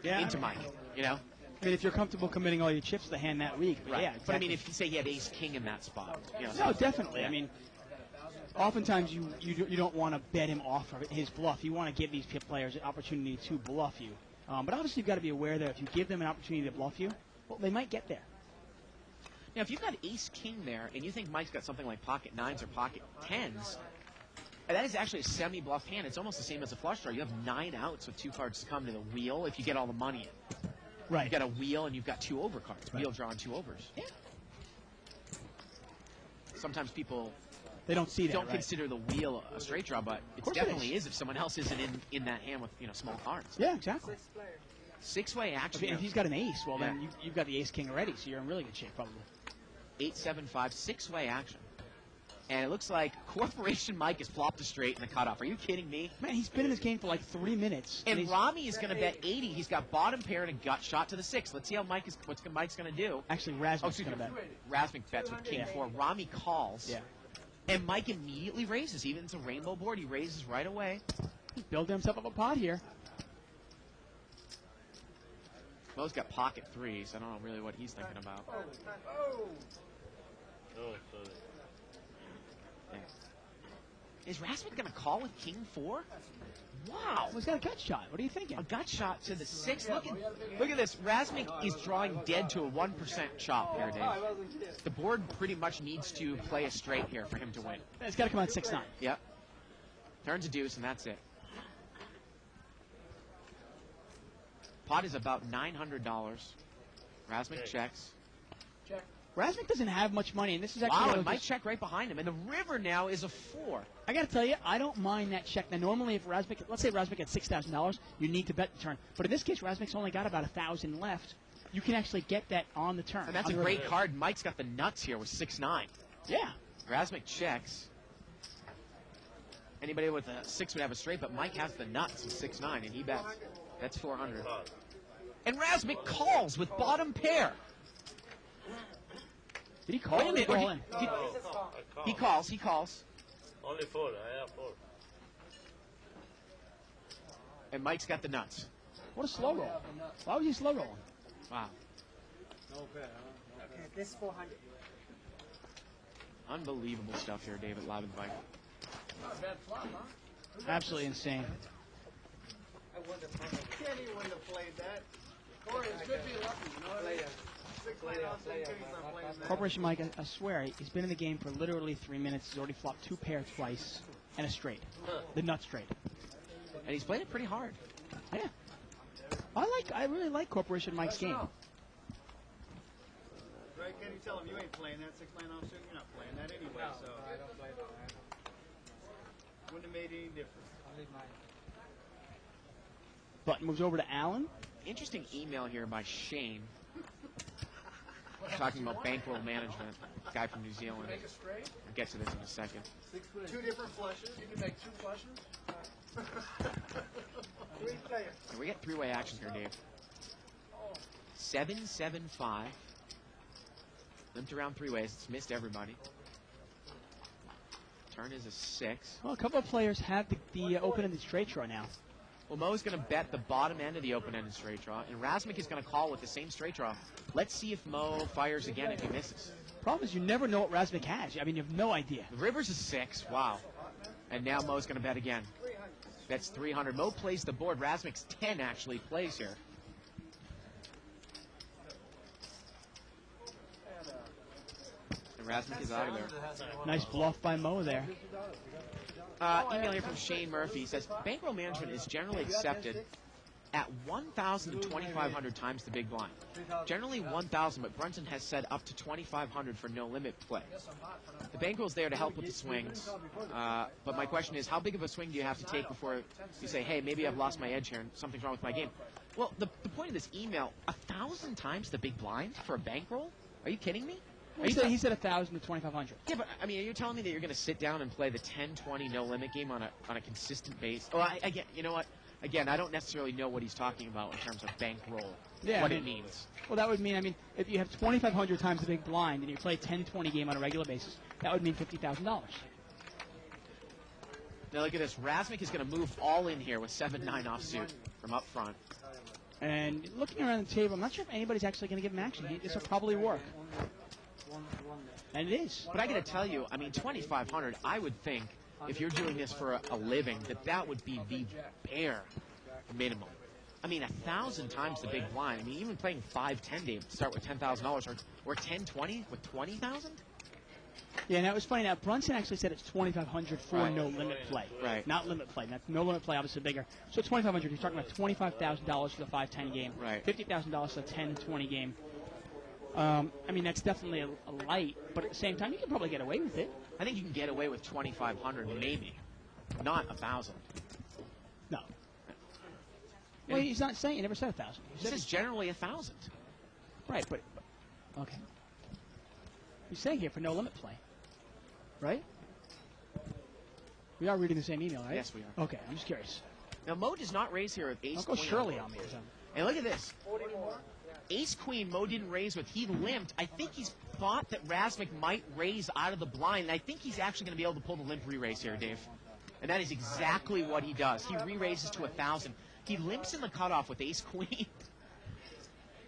Yeah. into Mike. You know. I mean, if you're comfortable committing all your chips to the hand that week, but Right. yeah, exactly. But I mean, if you say you had ace-king in that spot, you know. No, definitely. I mean, oftentimes you don't want to bet him off of his bluff. You want to give these players an opportunity to bluff you. But obviously, you've got to be aware that if you give them an opportunity to bluff you, well, they might get there. Now, if you've got ace-king there, and you think Mike's got something like pocket 9s or pocket 10s, and that is actually a semi-bluff hand. It's almost the same as a flush draw. You have 9 outs with 2 cards to come to the wheel if you get all the money in. Right. You've got a wheel and you've got 2 overcards. Wheel draw and 2 overs. Yeah. Sometimes people They don't see that. don't right. consider the wheel a straight draw, but it course it definitely is. is if someone else isn't in that hand with small cards. Yeah, exactly. 6-way action. If he's got an ace, well, then Yeah. you've got the ace-king already, so you're in really good shape, probably. 8-7-5, 6-way action. And it looks like Corporation Mike has flopped a straight in the cutoff. Are you kidding me? Man, he's been in this game for like 3 minutes. And he's, Rami is going to bet 80. He's got bottom pair and a gut shot to the 6. Let's see how Mike's going to do. actually, Razmik's Oh, excuse going me. to bet. Razmik bets with king Yeah. 4. Rami calls. Yeah. And Mike immediately raises. Even it's a rainbow board, he raises right away. He's building himself up a pot here. Mo's got pocket threes. I don't know really what he's thinking about. Oh. Oh, sorry. Is Rasmus going to call with king 4? Wow. Well, he's got a gut shot. What are you thinking? A gut shot to the 6. Look at this. Rasmus is drawing dead to a 1% chop here, Dave. The board pretty much needs to play a straight here for him to win. It's got to come out 6-9. Yep. Turns a deuce, and that's it. Pot is about $900. Rasmus checks. Check. Rasmus doesn't have much money, and this is actually... Wow, one and of Mike those- check right behind him. And the river now is a 4. I got to tell you, I don't mind that check. Now, normally, if Rasmus, let's say Rasmus had $6,000, you need to bet the turn. But in this case, Rasmus only got about 1,000 left. You can actually get that on the turn. And that's a on the great river. card. Mike's got the nuts here with 6-9. Yeah. Rasmus checks. Anybody with a 6 would have a straight, but Mike has the nuts with 6-9, and he bets. That's 400. And Rasmus calls with bottom pair. Did he call Wait a or minute. call in? He calls. Only 4. I have 4. And Mike's got the nuts. What a slow roll. Why was he slow rolling? Wow. No fair, huh? Okay, this 400. Unbelievable stuff here, David, live and bike. Not a bad flop, huh? Absolutely insane. Kenny wouldn't have played that. Corey, it's good to be lucky, you know what I mean? 6-9 off, Kenny's not playing that. Corporation Mike, I swear, he's been in the game for literally 3 minutes. He's already flopped 2 pair twice and a straight. The nut straight. And he's played it pretty hard. Yeah. I really like Corporation Mike's game. Right, Kenny, tell him you ain't playing that 6-9 offsuit. You're not playing that anyway, so. I don't play that. Wouldn't have made any difference. Button moves over to Allen. Interesting email here by Shane. Talking about bankroll management. Guy from New Zealand. Make a straight. I'll get to this in a second. 2 different flushes. You can make 2 flushes. 3 players. And we get 3-way action here, Dave. 7-7-5. Limped around 3 ways. It's missed everybody. Turn is a 6. Well, a couple of players have the open-ended straight draw now. Well, Mo's going to bet the bottom end of the open-ended straight draw, and Rasmus is going to call with the same straight draw. Let's see if Mo fires again if he misses. Problem is, you never know what Rasmus has. I mean, you have no idea. The river's a 6. Wow. And now Mo's going to bet again. That's 300. Mo plays the board. Rasmus 10 actually plays here. And Rasmus is out of there. Nice bluff by Mo there. Email here from Shane Murphy. He says, bankroll management is generally accepted at 1,000 to 2,500 times the big blind. Generally 1,000, but Brunson has said up to 2,500 for no limit play. The bankroll's there to help with the swings, but my question is, how big of a swing do you have to take before you say, hey, maybe I've lost my edge here and something's wrong with my game? Well, the point of this email, 1,000 times the big blind for a bankroll? Are you kidding me? He said 1,000 to 2,500. Yeah, but I mean, are you telling me that you're going to sit down and play the 10-20 no limit game on a consistent base? Oh, again, you know what? Again, I don't necessarily know what he's talking about in terms of bankroll. Yeah, what I it mean- means. Well, that would mean, if you have 2,500 times the big blind and you play a 10-20 game on a regular basis, that would mean $50,000. Now look at this. Rasmus is going to move all in here with 7-9 offsuit from up front. And looking around the table, I'm not sure if anybody's actually going to give him action. This will probably work. And it is. But I got to tell you, I mean, 2,500. I would think if you're doing this for a living, that would be the bare minimum. I mean, 1,000 times the big blind. I mean, even playing 5-10 Dave, start with $10,000 or 10-20 with 20,000. Yeah, now it was funny. Now Brunson actually said it's 2,500 for Right. no limit play. Right. Not limit play. That's no limit play, obviously bigger. So 2,500. You're talking about $25,000 for the 5-10 game. Right. $50,000 for the 10-20 game. I mean, that's definitely a light, but at the same time, you can probably get away with it. I think you can get away with 2,500, maybe, not 1,000. No. Well, he's not saying. He never said 1,000. He This said is generally 1,000. right, but okay. He's saying here for no limit play, right? We are reading the same email, right? Yes, we are. Okay, I'm just curious. Now Mo does not raise here with ace I'll go queen. Shirley on me or something. And look at this. Ace queen Mo didn't raise with. He limped. I think he's thought that Razmik might raise out of the blind, and I think he's actually going to be able to pull the limp re-raise here, Dave. And that is exactly what he does. He re-raises to 1,000. He limps in the cutoff with ace-queen.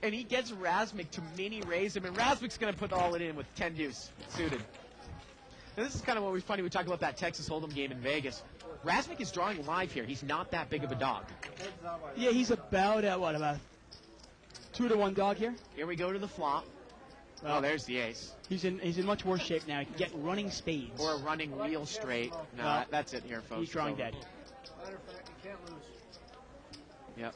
And he gets Razmik to mini-raise him, and Razmik's going to put all it in with 10 deuce suited. Now, this is kind of what was funny. We talked about that Texas Hold'em game in Vegas. Razmik is drawing live here. He's not that big of a dog. Yeah, he's about at what, about 2-to-1 dog here? Here we go to the flop. Oh, there's the ace. He's in much worse shape now. He can get running spades. Or a running real straight. No, that's it here, folks. He's drawing dead. Matter of fact, you can't lose. Yep.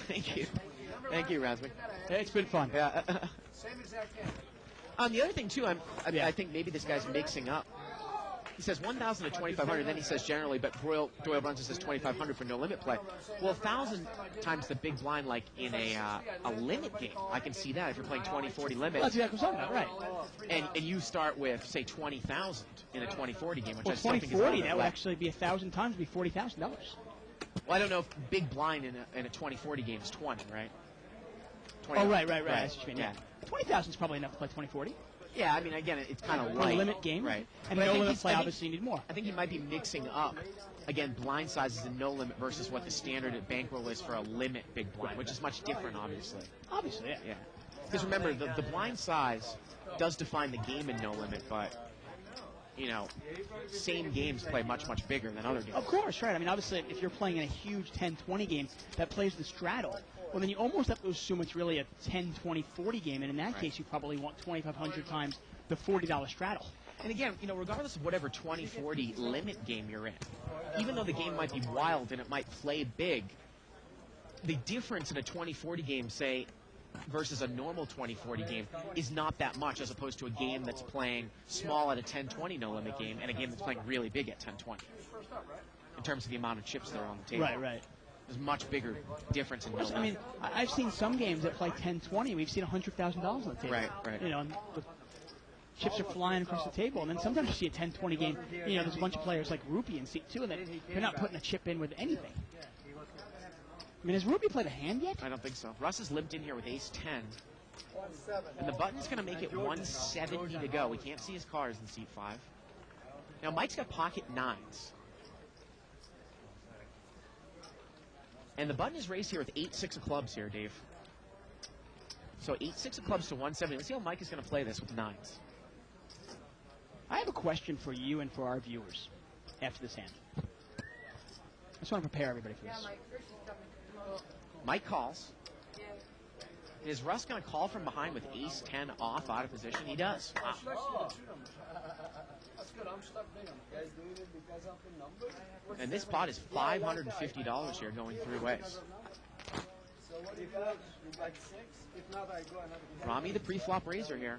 Thank you. Thank you, Razmik. It's been fun. Yeah. Same exact game. The other thing, too, I think maybe this guy's mixing up. He says 1,000 to 2,500, then he says generally, but Doyle Brunson says 2,500 for no limit play. Well, 1,000 times the big blind, like in a limit game. I can see that if you're playing 20-40 limit. That's exactly what I'm talking about, right. And you start with, say, 20,000 in a 20-40 game, which Well, I still think is a 20-40, little bit that would less. actually be 1,000 times, be $40,000. Well, I don't know if big blind in a 20-40 game is 20, right? 20, Oh, right. That's what you mean, Yeah. 20,000 is probably enough to play 20-40. Yeah, I mean, again, it's kind of For light. a limit game. Right. And But I no think limit he's- play, I think- obviously, you need more. I think he might be mixing up, again, blind sizes and no limit versus what the standard at bankroll is for a limit big blind, which is much different, obviously. Obviously, yeah. Yeah. Because remember, the blind size does define the game in no limit, but, you know, same games play much, much bigger than other games. Of course, right. I mean, obviously, if you're playing in a huge 10-20 game that plays the straddle, well, then you almost have to assume it's really a 10-20-40 game, and in that case, you probably want 2,500 times the $40 straddle. And again, you know, regardless of whatever 20-40 limit game you're in, even though the game might be wild and it might play big, the difference in a 20-40 game, say, versus a normal 20-40 game is not that much, as opposed to a game that's playing small at a 10-20 no limit game and a game that's playing really big at 10-20. In terms of the amount of chips that are on the table. Right. There's much bigger difference in no limit. I mean, I've seen some games that play 10-20. We've seen $100,000 on the table. Right. You know, and the chips are flying across the table, and then sometimes you see a 10-20 game. You know, there's a bunch of players like Rupee in seat 2, and they're not putting a chip in with anything. I mean, has Rupee played a hand yet? I don't think so. Russ has limped in here with ace-10. And the button's going to make it 170 to go. We can't see his cards in seat 5. Now, Mike's got pocket 9s. And the button is raised here with 8-6 of clubs here, Dave. So 8-6 of clubs to 170. Let's see how Mike is going to play this with 9s. I have a question for you and for our viewers after this hand. I just want to prepare everybody for this. Mike calls. Is Russ going to call from behind with ace-10 off out of position? He does. Wow. That's good. I'm stuck big. Guys doing it because of the numbers? And this pot is $550 here going 3 ways. So what if you like 6? If not, I go another. Rami, the pre-flop raiser here.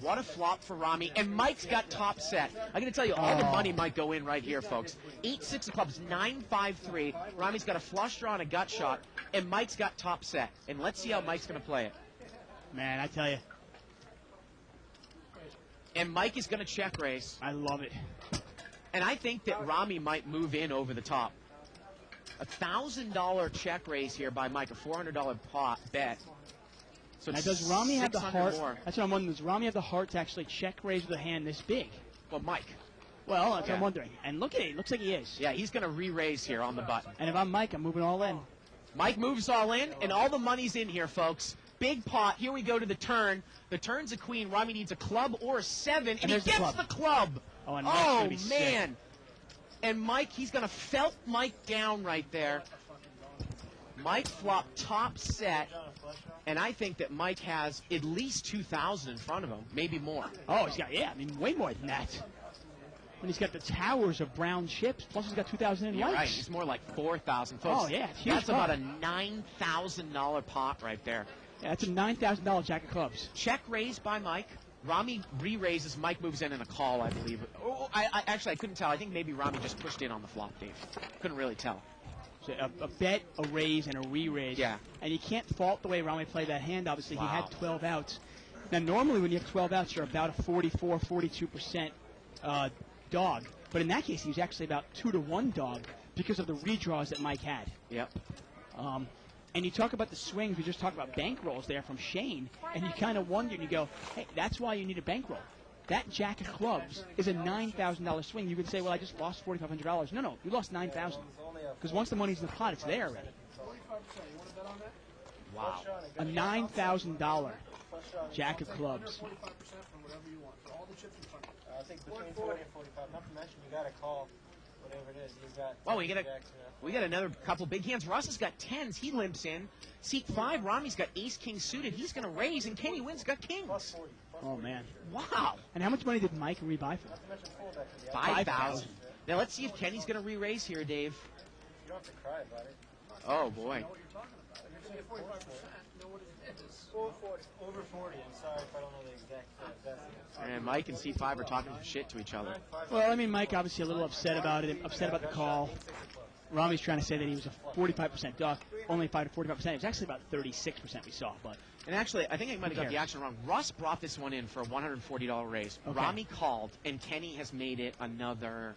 What a flop for Rami. And Mike's got top set. I'm going to tell you, all the money might go in right here, folks. 8-6 of clubs, 9-5-3. Rami's got a flush draw and a gut shot. And Mike's got top set. And let's see how Mike's going to play it. Man, I tell you, And Mike is going to check raise. I love it. And I think that Rami might move in over the top. $1,000 check raise here by Mike, a $400 pot bet. So Now, does Rami have the 600 heart? more. That's what I'm wondering. Does Rami have the heart to actually check raise with a hand this big? Well, Mike. Well, that's what Yeah. I'm wondering. And look at it. It looks like he is. Yeah, he's going to re-raise here on the button. And if I'm Mike, I'm moving all in. Mike moves all in, and all the money's in here, folks. Big pot. Here we go to the turn. The turn's a queen. Rami needs a club or a 7, and he there's the gets club. the club. Oh, and Mike's gonna be sick. Man. And Mike, he's going to felt Mike down right there. Mike flopped top set, and I think that Mike has at least 2,000 in front of him, maybe more. Oh, he's got, yeah, I mean, way more than that. When he's got the towers of brown chips, plus he's got 2,000 in You're lights. right. He's more like 4,000, folks. Oh, yeah, it's huge That's about pot. a $9,000 pot right there. Yeah, that's a $9,000 jack of clubs. Check raised by Mike. Rami re-raises. Mike moves in a call, I believe. Oh, I couldn't tell. I think maybe Rami just pushed in on the flop, Dave. Couldn't really tell. So a bet, a raise, and a re-raise. Yeah. And you can't fault the way Rami played that hand. Obviously, Wow. he had 12 outs. Now, normally when you have 12 outs, you're about a 44, 42% dog. But in that case, he was actually about 2-to-1 dog because of the redraws that Mike had. Yep. And you talk about the swings, we just talked about bankrolls there from Shane, and you kind of wonder, and you go, hey, that's why you need a bankroll. That jack of clubs is a $9,000 swing. You could say, well, I just lost $4,500. No, you lost $9,000. Because once the money's in the pot, it's there already. 45%. You want to bet on that? Wow. A $9,000 jack of clubs. 45% from whatever you want. For all the chips in front of you. I think between 40 and 45. Not to mention, you got to call whatever it is. You've got. Well, we got another couple big hands. Russ has got tens. He limps in. Seat 5, Rami's got ace-king suited. He's going to raise, and Kenny Wynn's got kings. Oh, man. Wow. And how much money did Mike rebuy for? 5,000. Now, let's see if Kenny's going to re-raise here, Dave. You don't have to cry about it. Oh, boy. Know what you're talking about. If you're saying 45%, know what it is. Over 40. I'm sorry if I don't know the exact best. And Mike and Seat 5 are talking some shit to each other. Well, I mean, Mike obviously a little upset about it, upset about the call. Rami's trying to say that he was a 45% duck, only 5 to 45%. It was actually about 36% we saw, but And actually, I think I might have got cares? the action wrong. Russ brought this one in for a $140 raise. Okay. Rami called, and Kenny has made it another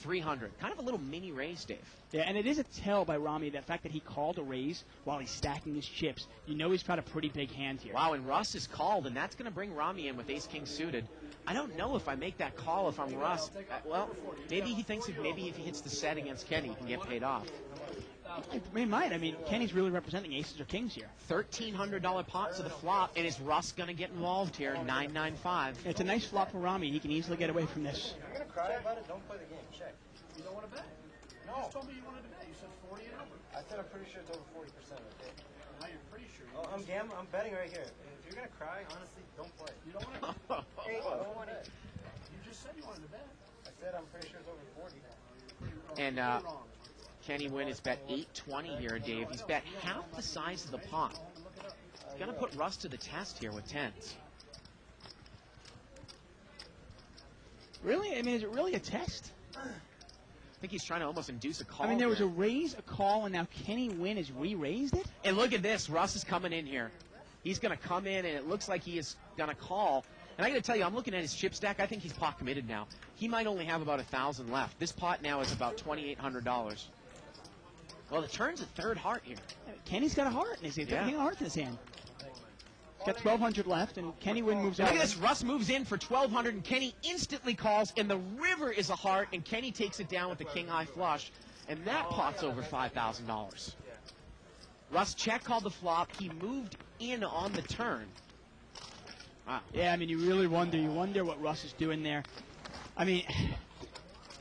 $300. Kind of a little mini raise, Dave. yeah, and it is a tell by Rami, that fact that he called a raise while he's stacking his chips. You know he's got a pretty big hand here. Wow, and Russ is called, and that's going to bring Rami in with ace-king suited. I don't know if I make that call if I'm Russ. Well, maybe he thinks if he hits the set against Kenny, he can get paid off. He might. I mean, Kenny's really representing aces or kings here. $1,300 pot to the flop, and is Russ going to get involved here? 995. It's a nice flop for Rami. He can easily get away from this. You're going to cry about it? Don't play the game. Check. You don't want to bet. You No. just told me you wanted to bet. You said 40 and over. I said I'm pretty sure it's over 40%. Okay. Now you're pretty sure. Oh, I'm gambling. I'm betting right here. If you're going to cry, honestly, don't play. You don't want to. Hey, I don't want it. You just said you wanted to bet. I said I'm pretty sure it's over 40. And You're wrong. Kenny Wynn is bet 820 here, Dave. He's bet half the size of the pot. He's going to put Russ to the test here with tens. Really? I mean, is it really a test? I think he's trying to almost induce a call. I mean, there was here. a raise, a call, and now Kenny Wynn has re-raised it? And look at this. Russ is coming in here. He's going to come in, and it looks like he is going to call. And I got to tell you, I'm looking at his chip stack. I think he's pot committed now. He might only have about 1,000 left. This pot now is about $2,800. Well, the turn's a third heart here. Kenny's got a heart in his hand. He's got Yeah. a heart in his hand. He's got 1,200 left, and Kenny Wynn moves Look on. at this. Russ moves in for 1,200, and Kenny instantly calls, and the river is a heart, and Kenny takes it down with the king-high flush, and that pot's over $5,000. Russ check called the flop. He moved in on the turn. Wow. Yeah, I mean, you really wonder. You wonder what Russ is doing there. I mean,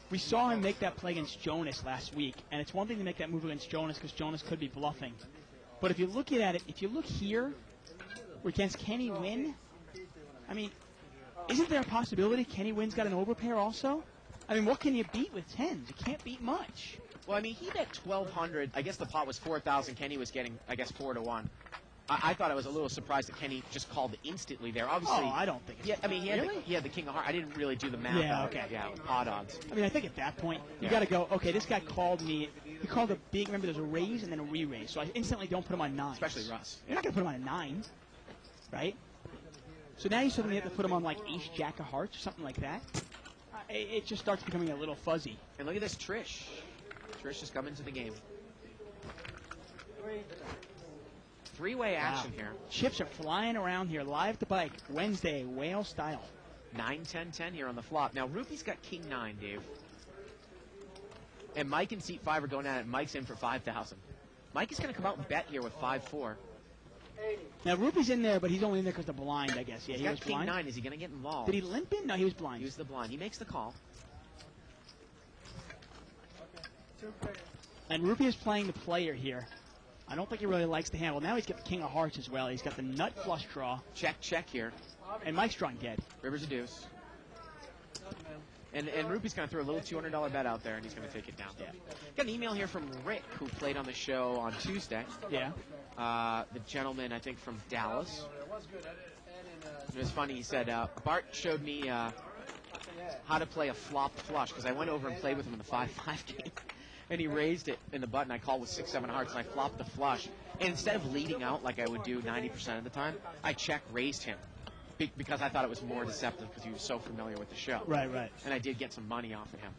we saw him make that play against Jonas last week, and it's one thing to make that move against Jonas because Jonas could be bluffing. But if you look at it, if you look here, against Kenny Wynn, I mean, isn't there a possibility Kenny Wynn's got an overpair also? I mean, what can you beat with tens? You can't beat much. Well, I mean, he bet 1,200. I guess the pot was 4,000. Kenny was getting, I guess, 4 to 1. I thought I was a little surprised that Kenny just called it instantly there. Obviously, Oh, I don't think it's yeah, I mean, he had, really? he had the king of hearts. I didn't really do the math. Yeah, on okay. it. Yeah, pot odds. I mean, I think at that point, you Yeah. got to go, okay, this guy called me. He called a big, remember, there's a raise and then a re-raise. So I instantly don't put him on 9. Especially Russ. You're not going to put him on a 9, right? So now you suddenly have to put him on like ace, jack of hearts or something like that. It just starts becoming a little fuzzy. And look at this, Trish. Trish has come into the game. Three-way action here. Chips are flying around here, live at the bike, Wednesday, whale style. 9-10-10 here on the flop. Now, Rupi's got king 9, Dave. And Mike and seat 5 are going at it. Mike's in for 5,000. Mike is going to come out and bet here with 5-4. Now, Rupi's in there, but he's only in there because the blind, I guess. Yeah, He's he got was king blind. 9. Is he going to get involved? Did he limp in? No, he was blind. Use the blind. He makes the call. And Rupi is playing the player here. I don't think he really likes the handle. Now he's got the king of hearts as well. He's got the nut flush draw. Check, check here. And Mike's drawing dead. River's a deuce. And Rupi's going to throw a little $200 bet out there, and he's going to take it down. Yeah. Got an email here from Rick, who played on the show on Tuesday. Yeah. The gentleman, I think, from Dallas. It was good. And It was funny. He said, Bart showed me how to play a flop flush, because I went over and played with him in the 5-5 game. And he raised it in the button. I called with 6-7 hearts, and I flopped the flush. And instead of leading out like I would do 90% of the time, I check-raised him. Because I thought it was more deceptive because he was so familiar with the show. Right, right. And I did get some money off of him.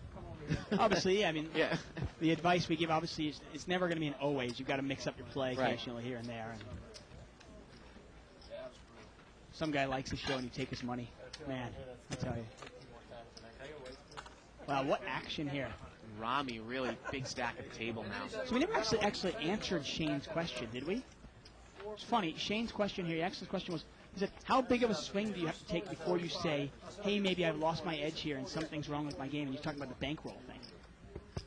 Obviously, yeah, I mean, Yeah. the advice we give, obviously, is it's never going to be an always. You've got to mix up your play Right. occasionally here and there. And some guy likes the show and you take his money. Man, I tell you. Wow, what action here. Rami really big stack at the table now. So we never actually answered Shane's question, did we? It's funny. Shane's question here, he asked his question was, he said, how big of a swing do you have to take before you say, hey, maybe I've lost my edge here and something's wrong with my game? And he's talking about the bankroll thing.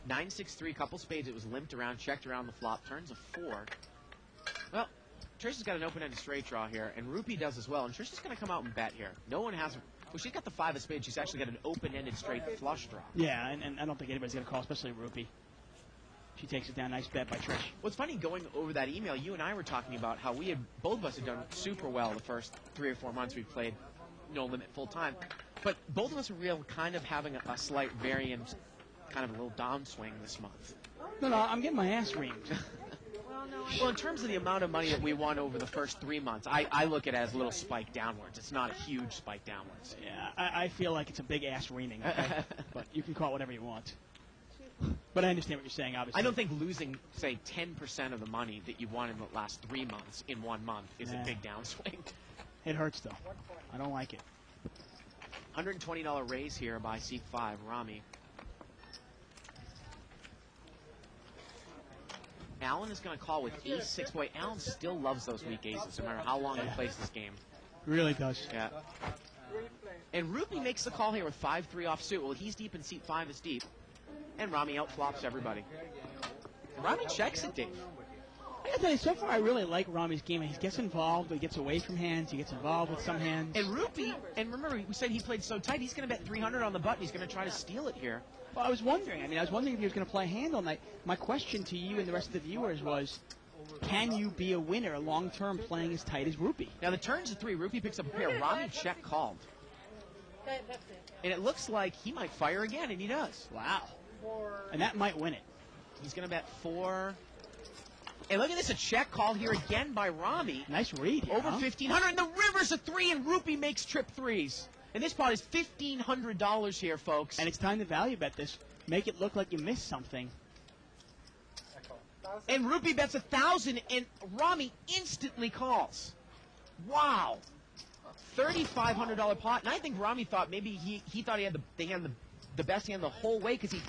9-6-3, couple spades. It was limped around, checked around the flop. Turns a 4. Well, Trish's got an open-ended straight draw here, and Rupi does as well. And Trish's going to come out and bet here. No one has. Well, she's got the 5 of spades. She's actually got an open-ended straight flush draw. Yeah, and I don't think anybody's going to call, especially Rupi. She takes it down. Nice bet by Trish. Well, it's funny going over that email. You and I were talking about how both of us had done super well the first 3 or 4 months we played No Limit full time, but both of us were kind of having a slight variant, kind of a little downswing this month. No, I'm getting my ass reamed. Well, in terms of the amount of money that we won over the first 3 months, I look at it as a little spike downwards. It's not a huge spike downwards. Yeah, I feel like it's a big ass reaming, okay? But you can call it whatever you want. But I understand what you're saying, obviously. I don't think losing, say, 10% of the money that you won in the last 3 months in 1 month is a big downswing. It hurts, though. I don't like it. $120 raise here by C5, Rami. Allen is going to call with ace-6. Boy, Allen still loves those weak aces, no matter how long he plays this game. Really does. Yeah. And Rupi makes the call here with 5-3 offsuit. Well, he's deep and seat 5 is deep. And Rami outflops everybody. Rami checks it, Dave. I gotta tell you, so far I really like Rami's game. He gets involved, he gets away from hands, he gets involved with some hands. And Rupi, and remember, we said he played so tight, he's going to bet 300 on the button. He's going to try to steal it here. Well, I was wondering if he was going to play a hand all night. My question to you and the rest of the viewers was, can you be a winner long-term playing as tight as Rupi? Now, the turn's a 3. Rupi picks up a pair. Rami check called. And it looks like he might fire again, and he does. Wow. And that might win it. He's going to bet 4. And look at this, a check called here again by Rami. Nice read here, Over 1,500, and the river's a 3, and Rupi makes trip 3s. And this pot is $1,500 here, folks. And it's time to value bet this. Make it look like you missed something. And Rupi bets 1,000, and Rami instantly calls. Wow. $3,500 pot. And I think Rami thought maybe he thought he had the best hand the whole way because he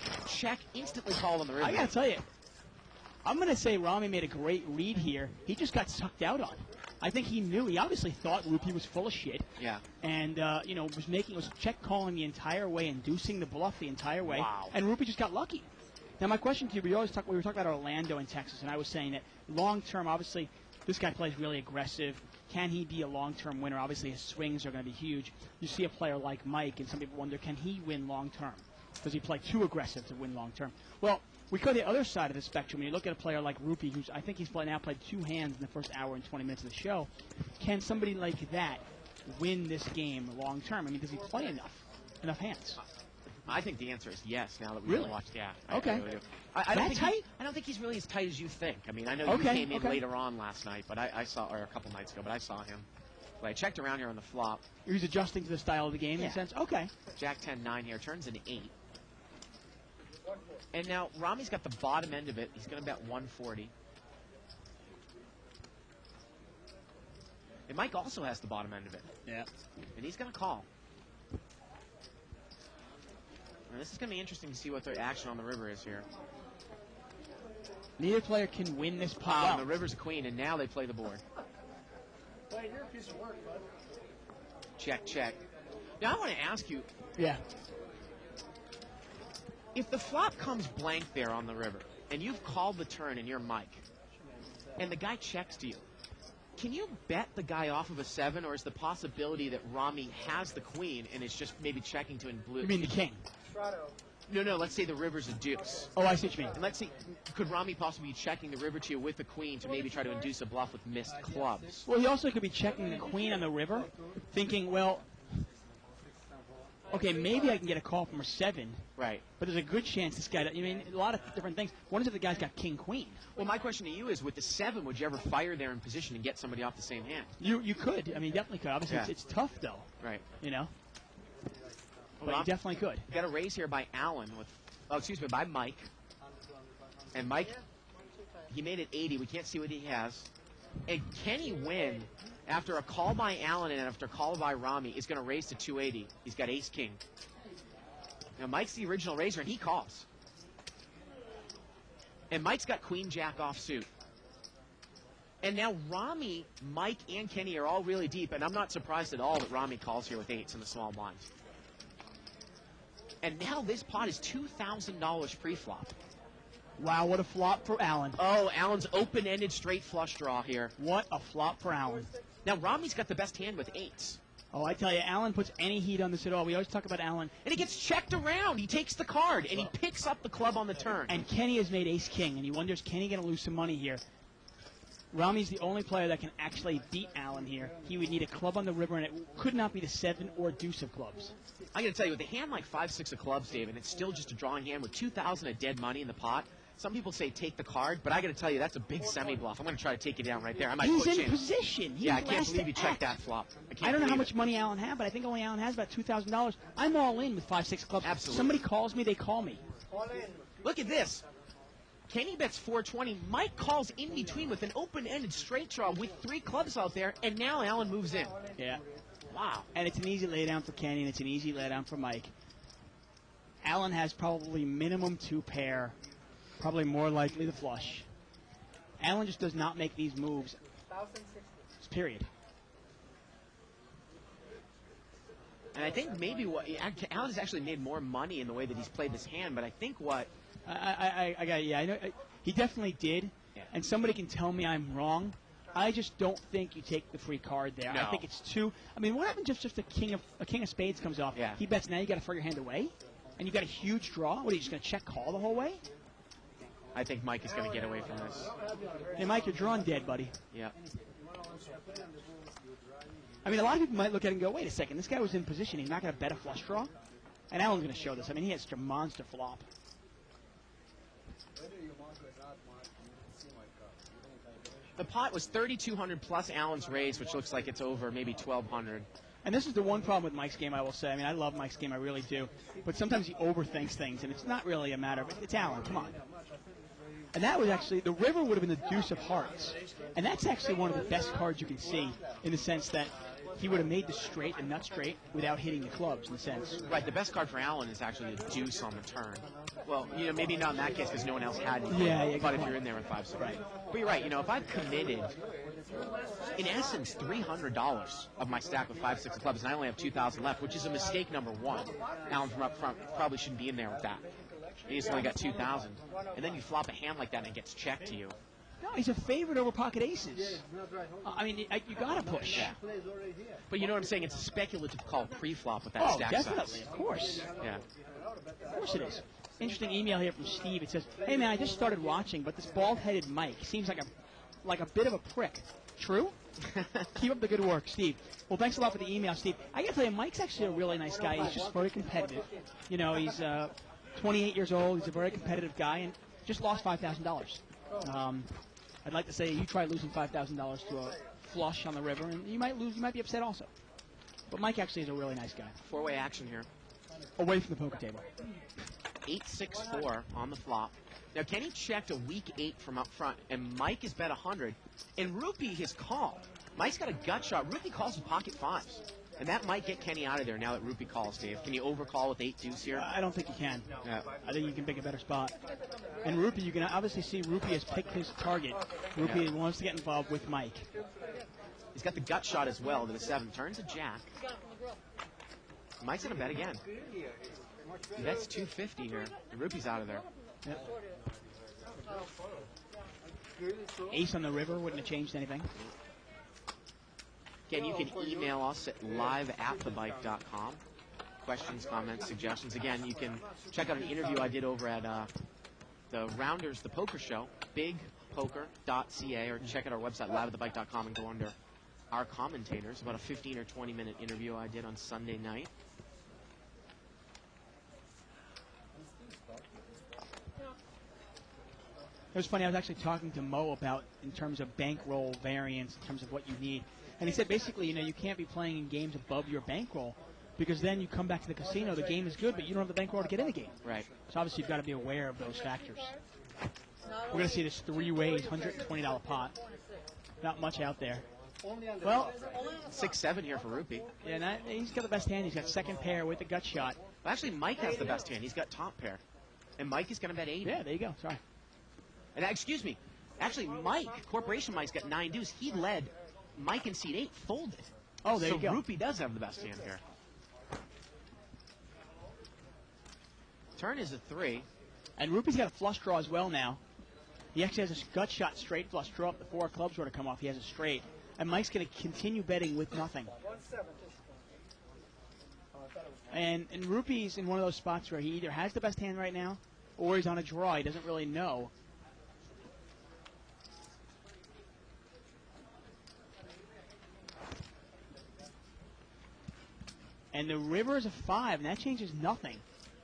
instantly called on the river. I got to tell you, I'm going to say Rami made a great read here. He just got sucked out on. I think he knew. He obviously thought Rupi was full of shit. Yeah. And, was check calling the entire way, inducing the bluff the entire way. Wow. And Rupi just got lucky. Now, my question to you, we were talking about Orlando in Texas, and I was saying that long-term, obviously, this guy plays really aggressive. Can he be a long-term winner? Obviously, his swings are going to be huge. You see a player like Mike, and some people wonder, can he win long-term? Does he play too aggressive to win long-term? Well, we go to the other side of the spectrum. When you look at a player like Rupi, who's I think he's now played 2 hands in the first hour and 20 minutes of the show. Can somebody like that win this game long-term? I mean, does he play enough hands? I think the answer is yes. Now that we've Really? watched, yeah. Okay. I really do. I don't That think tight? I don't think he's really as tight as you think. I mean, I know you came in later on last night, but I saw, or a couple nights ago, but I saw him. But I checked around here on the flop. He's adjusting to the style of the game in a sense? Okay. Jack 10-9 here, turns an 8. And now Rami's got the bottom end of it. He's going to bet 140. And Mike also has the bottom end of it. Yeah. And he's going to call. And this is going to be interesting to see what their action on the river is here. Neither player can win this pot. And the river's a queen, and now they play the board. Wait, you're a piece of work, bud. Check, check. Now I want to ask you, Yeah. if the flop comes blank there on the river, and you've called the turn and you're Mike, and the guy checks to you, can you bet the guy off of a 7, or is the possibility that Rami has the queen and is just maybe checking to in blue? You mean the king? No, let's say the river's a deuce. Oh, I see what you mean. And let's see, could Rami possibly be checking the river to you with the queen to maybe try to induce a bluff with missed clubs? Well, he also could be checking the queen on the river, thinking, well, okay, maybe I can get a call from a 7. Right. But there's a good chance this guy, I mean, a lot of different things. What is it the guy's got king-queen? Well, my question to you is, with the 7, would you ever fire there in position and get somebody off the same hand? You could. I mean, definitely could. Obviously, Yeah. it's tough, though. Right. You know? But you definitely could. Got a raise here by Allen by Mike. And Mike, he made it 80. We can't see what he has. And Kenny Wynn, after a call by Allen and after a call by Rami, is going to raise to 280. He's got ace-king. Now, Mike's the original raiser, and he calls. And Mike's got queen-jack offsuit. And now Rami, Mike, and Kenny are all really deep, and I'm not surprised at all that Rami calls here with eights in the small blind. And now this pot is $2,000 pre-flop. Wow, what a flop for Allen. Oh, Allen's open-ended straight flush draw here. What a flop for Allen. Now, Rami's got the best hand with eights. Oh, I tell you, Allen puts any heat on this at all. We always talk about Allen. And he gets checked around. He takes the card, and he picks up the club on the turn. And Kenny has made ace-king, and he wonders, Kenny going to lose some money here? Rami's the only player that can actually beat Allen here. He would need a club on the river, and it could not be the 7 or deuce of clubs. I got to tell you, with a hand like 5-6 of clubs, Dave, and it's still just a drawing hand with 2,000 of dead money in the pot, some people say take the card, but I got to tell you, that's a big semi-bluff. I'm going to try to take it down right there. I might He's push in position. Yeah, I can't last believe he to checked act. that flop. I don't know how much money Allen had, but I think only Allen has about $2,000. I'm all in with 5-6 clubs. Absolutely. Somebody calls me, they call me. Look at this. Kenny bets 420. Mike calls in between with an open-ended straight draw with 3 clubs out there, and now Allen moves in. Yeah. Wow. And it's an easy laydown for Kenny, and it's an easy laydown for Mike. Allen has probably minimum 2 pair, probably more likely the flush. Allen just does not make these moves. Period. And I think maybe Allen's actually made more money in the way that he's played this hand, but I think what... I know he definitely did, and somebody can tell me I'm wrong. I just don't think you take the free card there. No. I think it's too. I mean, what happens if just a king of spades comes off? Yeah. He bets. Now you got to throw your hand away, and you got a huge draw. What are you just going to check call the whole way? I think Mike is going to get away from this. Hey, Mike, you're drawing dead, buddy. Yeah. I mean, a lot of people might look at it and go, wait a second, this guy was in position. He's not going to bet a flush draw? And Allen's going to show this. I mean, he has such a monster flop. The pot was 3,200 plus Allen's raise, which looks like it's over maybe 1,200. And this is the one problem with Mike's game, I will say. I mean, I love Mike's game, I really do. But sometimes he overthinks things, and it's not really a matter of it's Allen, come on. And that was actually, the river would have been the deuce of hearts. And that's actually one of the best cards you can see, in the sense that he would have made the straight and nut straight without hitting the clubs, in a sense. Right, the best card for Allen is actually the deuce on the turn. Well, maybe not in that case because no one else had it. Yeah, but if you're in there with 5-6. Right. But you're right, if I've committed, in essence, $300 of my stack with 5-6 clubs, and I only have 2,000 left, which is a mistake number 1. Allen from up front probably shouldn't be in there with that. He's only got 2,000. And then you flop a hand like that and it gets checked to you. No, he's a favorite over pocket aces. I mean, you got to push. Yeah. But you know what I'm saying? It's a speculative call pre-flop with that stack definitely, size. of course. Yeah. Of course it is. Interesting email here from Steve. It says, hey, man, I just started watching, but this bald-headed Mike seems like a bit of a prick. True? Keep up the good work, Steve. Well, thanks a lot for the email, Steve. I got to tell you, Mike's actually a really nice guy. He's just very competitive. He's 28 years old. He's a very competitive guy and just lost $5,000. I'd like to say you try losing $5,000 to a flush on the river, and you might lose. You might be upset also. But Mike actually is a really nice guy. 4-way action here. Away from the poker table. 8-6-4 on the flop. Now, Kenny checked a weak 8 from up front, and Mike is bet 100. And Rupee has called. Mike's got a gut shot. Rupee calls with pocket 5s. And that might get Kenny out of there now that Rupee calls, Dave. Can you overcall with 8-deuce here? I don't think you can. Yeah. I think you can pick a better spot. And Rupee, you can obviously see Rupee has picked his target. Rupee wants to get involved with Mike. He's got the gut shot as well to the 7. Turns a jack. Mike's going to bet again. That's 250 here. And Rupee's out of there. Yep. Ace on the river wouldn't have changed anything. Again, you can email us at live@thebike.com. Questions, comments, suggestions. Again, you can check out an interview I did over at the Rounders, the poker show, bigpoker.ca, or check out our website, live@thebike.com, and go under our commentators. About a 15 or 20-minute interview I did on Sunday night. It was funny, I was actually talking to Mo about, in terms of bankroll variance, in terms of what you need. And he said basically, you can't be playing in games above your bankroll. because then you come back to the casino, the game is good, but you don't have the bankroll to get in the game. Right. So obviously you've got to be aware of those factors. We're going to see this 3 ways, $120 pot. Not much out there. Well, 6-7 here for Rupee. yeah, he's got the best hand. He's got second pair with the gut shot. Well, actually, Mike has the best hand. He's got top pair. And Mike is going to bet 80. Yeah, there you go. Sorry. And excuse me. Actually, Mike, Corporation Mike's got 9 deuce. He led. Mike in seat 8 folded. Oh, there so you go. Rupee does have the best hand here. Turn is a 3. And Rupee's got a flush draw as well now. He actually has a gut shot straight flush draw. If the 4 of clubs were to come off, he has a straight. And Mike's going to continue betting with nothing. And Rupee's in one of those spots where he either has the best hand right now or he's on a draw. He doesn't really know. And the river is a 5, and that changes nothing.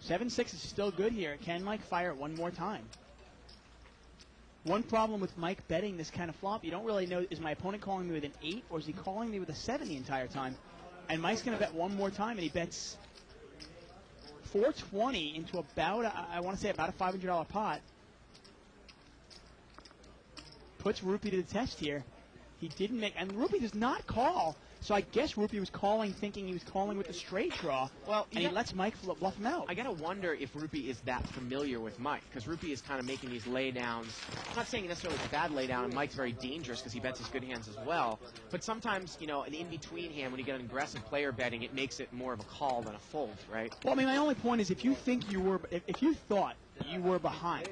7-6 is still good here. Can Mike fire it one more time? One problem with Mike betting this kind of flop, you don't really know, is my opponent calling me with an 8, or is he calling me with a 7 the entire time? And Mike's going to bet one more time, and he bets 420 into about, I want to say about a $500 pot. Puts Rupee to the test here. He didn't make, and Rupee does not call. So I guess Rupee was calling, thinking he was calling with the straight draw. Well, and he lets Mike bluff him out. I gotta wonder if Rupee is that familiar with Mike, because Rupee is kind of making these laydowns. I'm not saying necessarily it's a bad laydown, and Mike's very dangerous because he bets his good hands as well. But sometimes, you know, an in-between hand, when you get an aggressive player betting, it makes it more of a call than a fold, right? Well, I mean, my only point is, if you think you were, if you thought you were behind,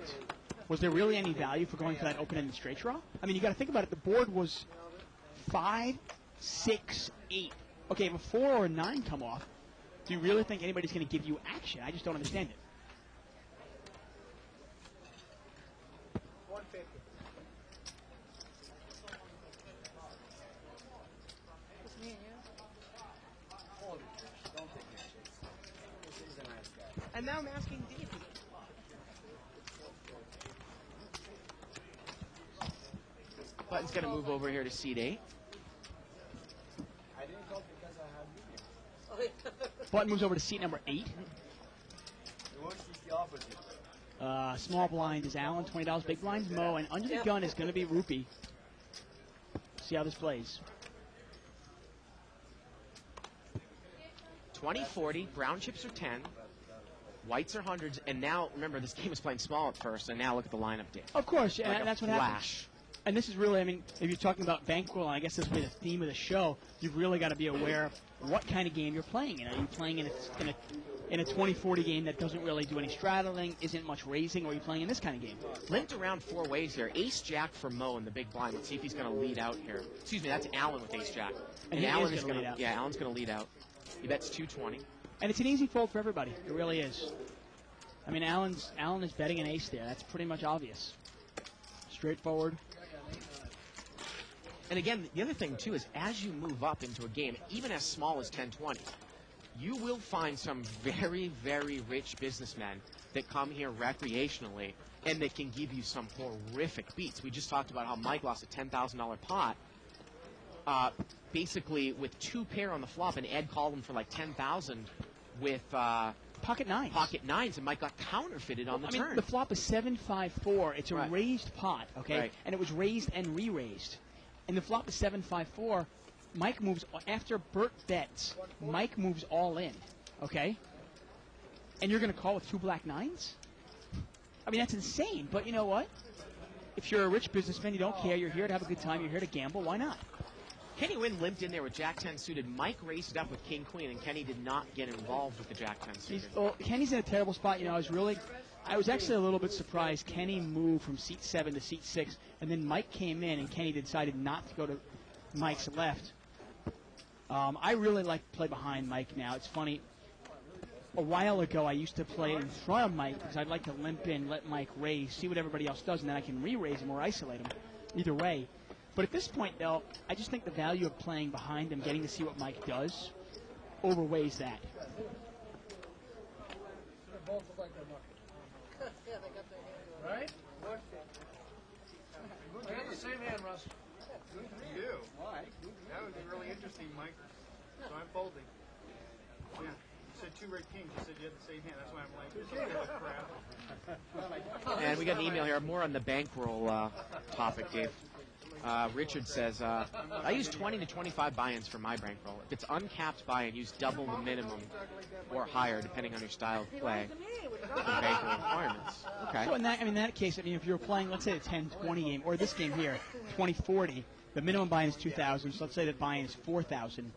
was there really any value for going for that open-ended straight draw? I mean, you got to think about it. The board was 5, 6, 8. Okay, if a 4 or a 9 come off, do you really think anybody's going to give you action? I just don't understand it. And now I'm asking Davey. Button's going to move over here to seat 8. Button moves over to seat number 8. Small blind is Allen, $20. Big blind's Mo, and under the gun is going to be Rupee. See how this plays. 20-40, brown chips are 10, whites are hundreds, and now, remember, this game was playing small at first, and now look at the lineup, Dave. Of course, like and that's what happens. And this is really, I mean, if you're talking about bankroll, and I guess this will be the theme of the show, you've really got to be aware of what kind of game you're playing in. Are you playing in a 20-40 game that doesn't really do any straddling, isn't much raising, or are you playing in this kind of game? Limped around 4 ways here. Ace-Jack for Mo in the big blind. Let's see if he's going to lead out here. Excuse me, that's Allen with Ace-Jack. And Allen is going to lead out. Yeah, Allen's going to lead out. He bets 220. And it's an easy fold for everybody. It really is. I mean, Allen is betting an ace there. That's pretty much obvious. Straightforward. And again, the other thing, too, is as you move up into a game, even as small as 10-20, you will find some very, very rich businessmen that come here recreationally and that can give you some horrific beats. We just talked about how Mike lost a $10,000 pot, basically with 2 pair on the flop, and Ed called him for like 10,000 with pocket nines. Pocket nines, and Mike got counterfeited on the turn. I mean, the flop is 7-5-4. It's a Right. raised pot, okay? Right. And it was raised and re-raised. And the flop is 7-5-4. Mike moves, after Bert bets, Mike moves all in, okay? And you're going to call with 2 black nines? I mean, that's insane. But you know what? If you're a rich businessman, you don't care. You're here to have a good time. You're here to gamble. Why not? Kenny Wynn limped in there with Jack-10 suited. Mike raised it up with King-Queen, and Kenny did not get involved with the Jack-10 suited. Well, Kenny's in a terrible spot. You know, I was actually a little bit surprised. Kenny moved from seat 7 to seat 6, and then Mike came in, and Kenny decided not to go to Mike's left. I really like to play behind Mike now. It's funny. A while ago, I used to play in front of Mike because I'd like to limp in, let Mike raise, see what everybody else does, and then I can re-raise him or isolate him. Either way. But at this point, though, I just think the value of playing behind him, getting to see what Mike does, overweighs that. Right? I got the same hand, Russ. Good for you. Why? That was really interesting, Mike. So I'm folding. Yeah. said two red kings. You said you had the same hand. That's why I'm like, this is crap. And we got an email here, more on the bankroll topic, Dave. Richard says, I use 20 to 25 buy-ins for my bankroll. If it's uncapped buy-in, use double the minimum or higher, depending on your style of play, for bankroll requirements. Okay. So in that case, if you're playing, let's say a 10-20 game, or this game here, 20-40, the minimum buy-in is 2,000. So let's say the buy-in is 4,000.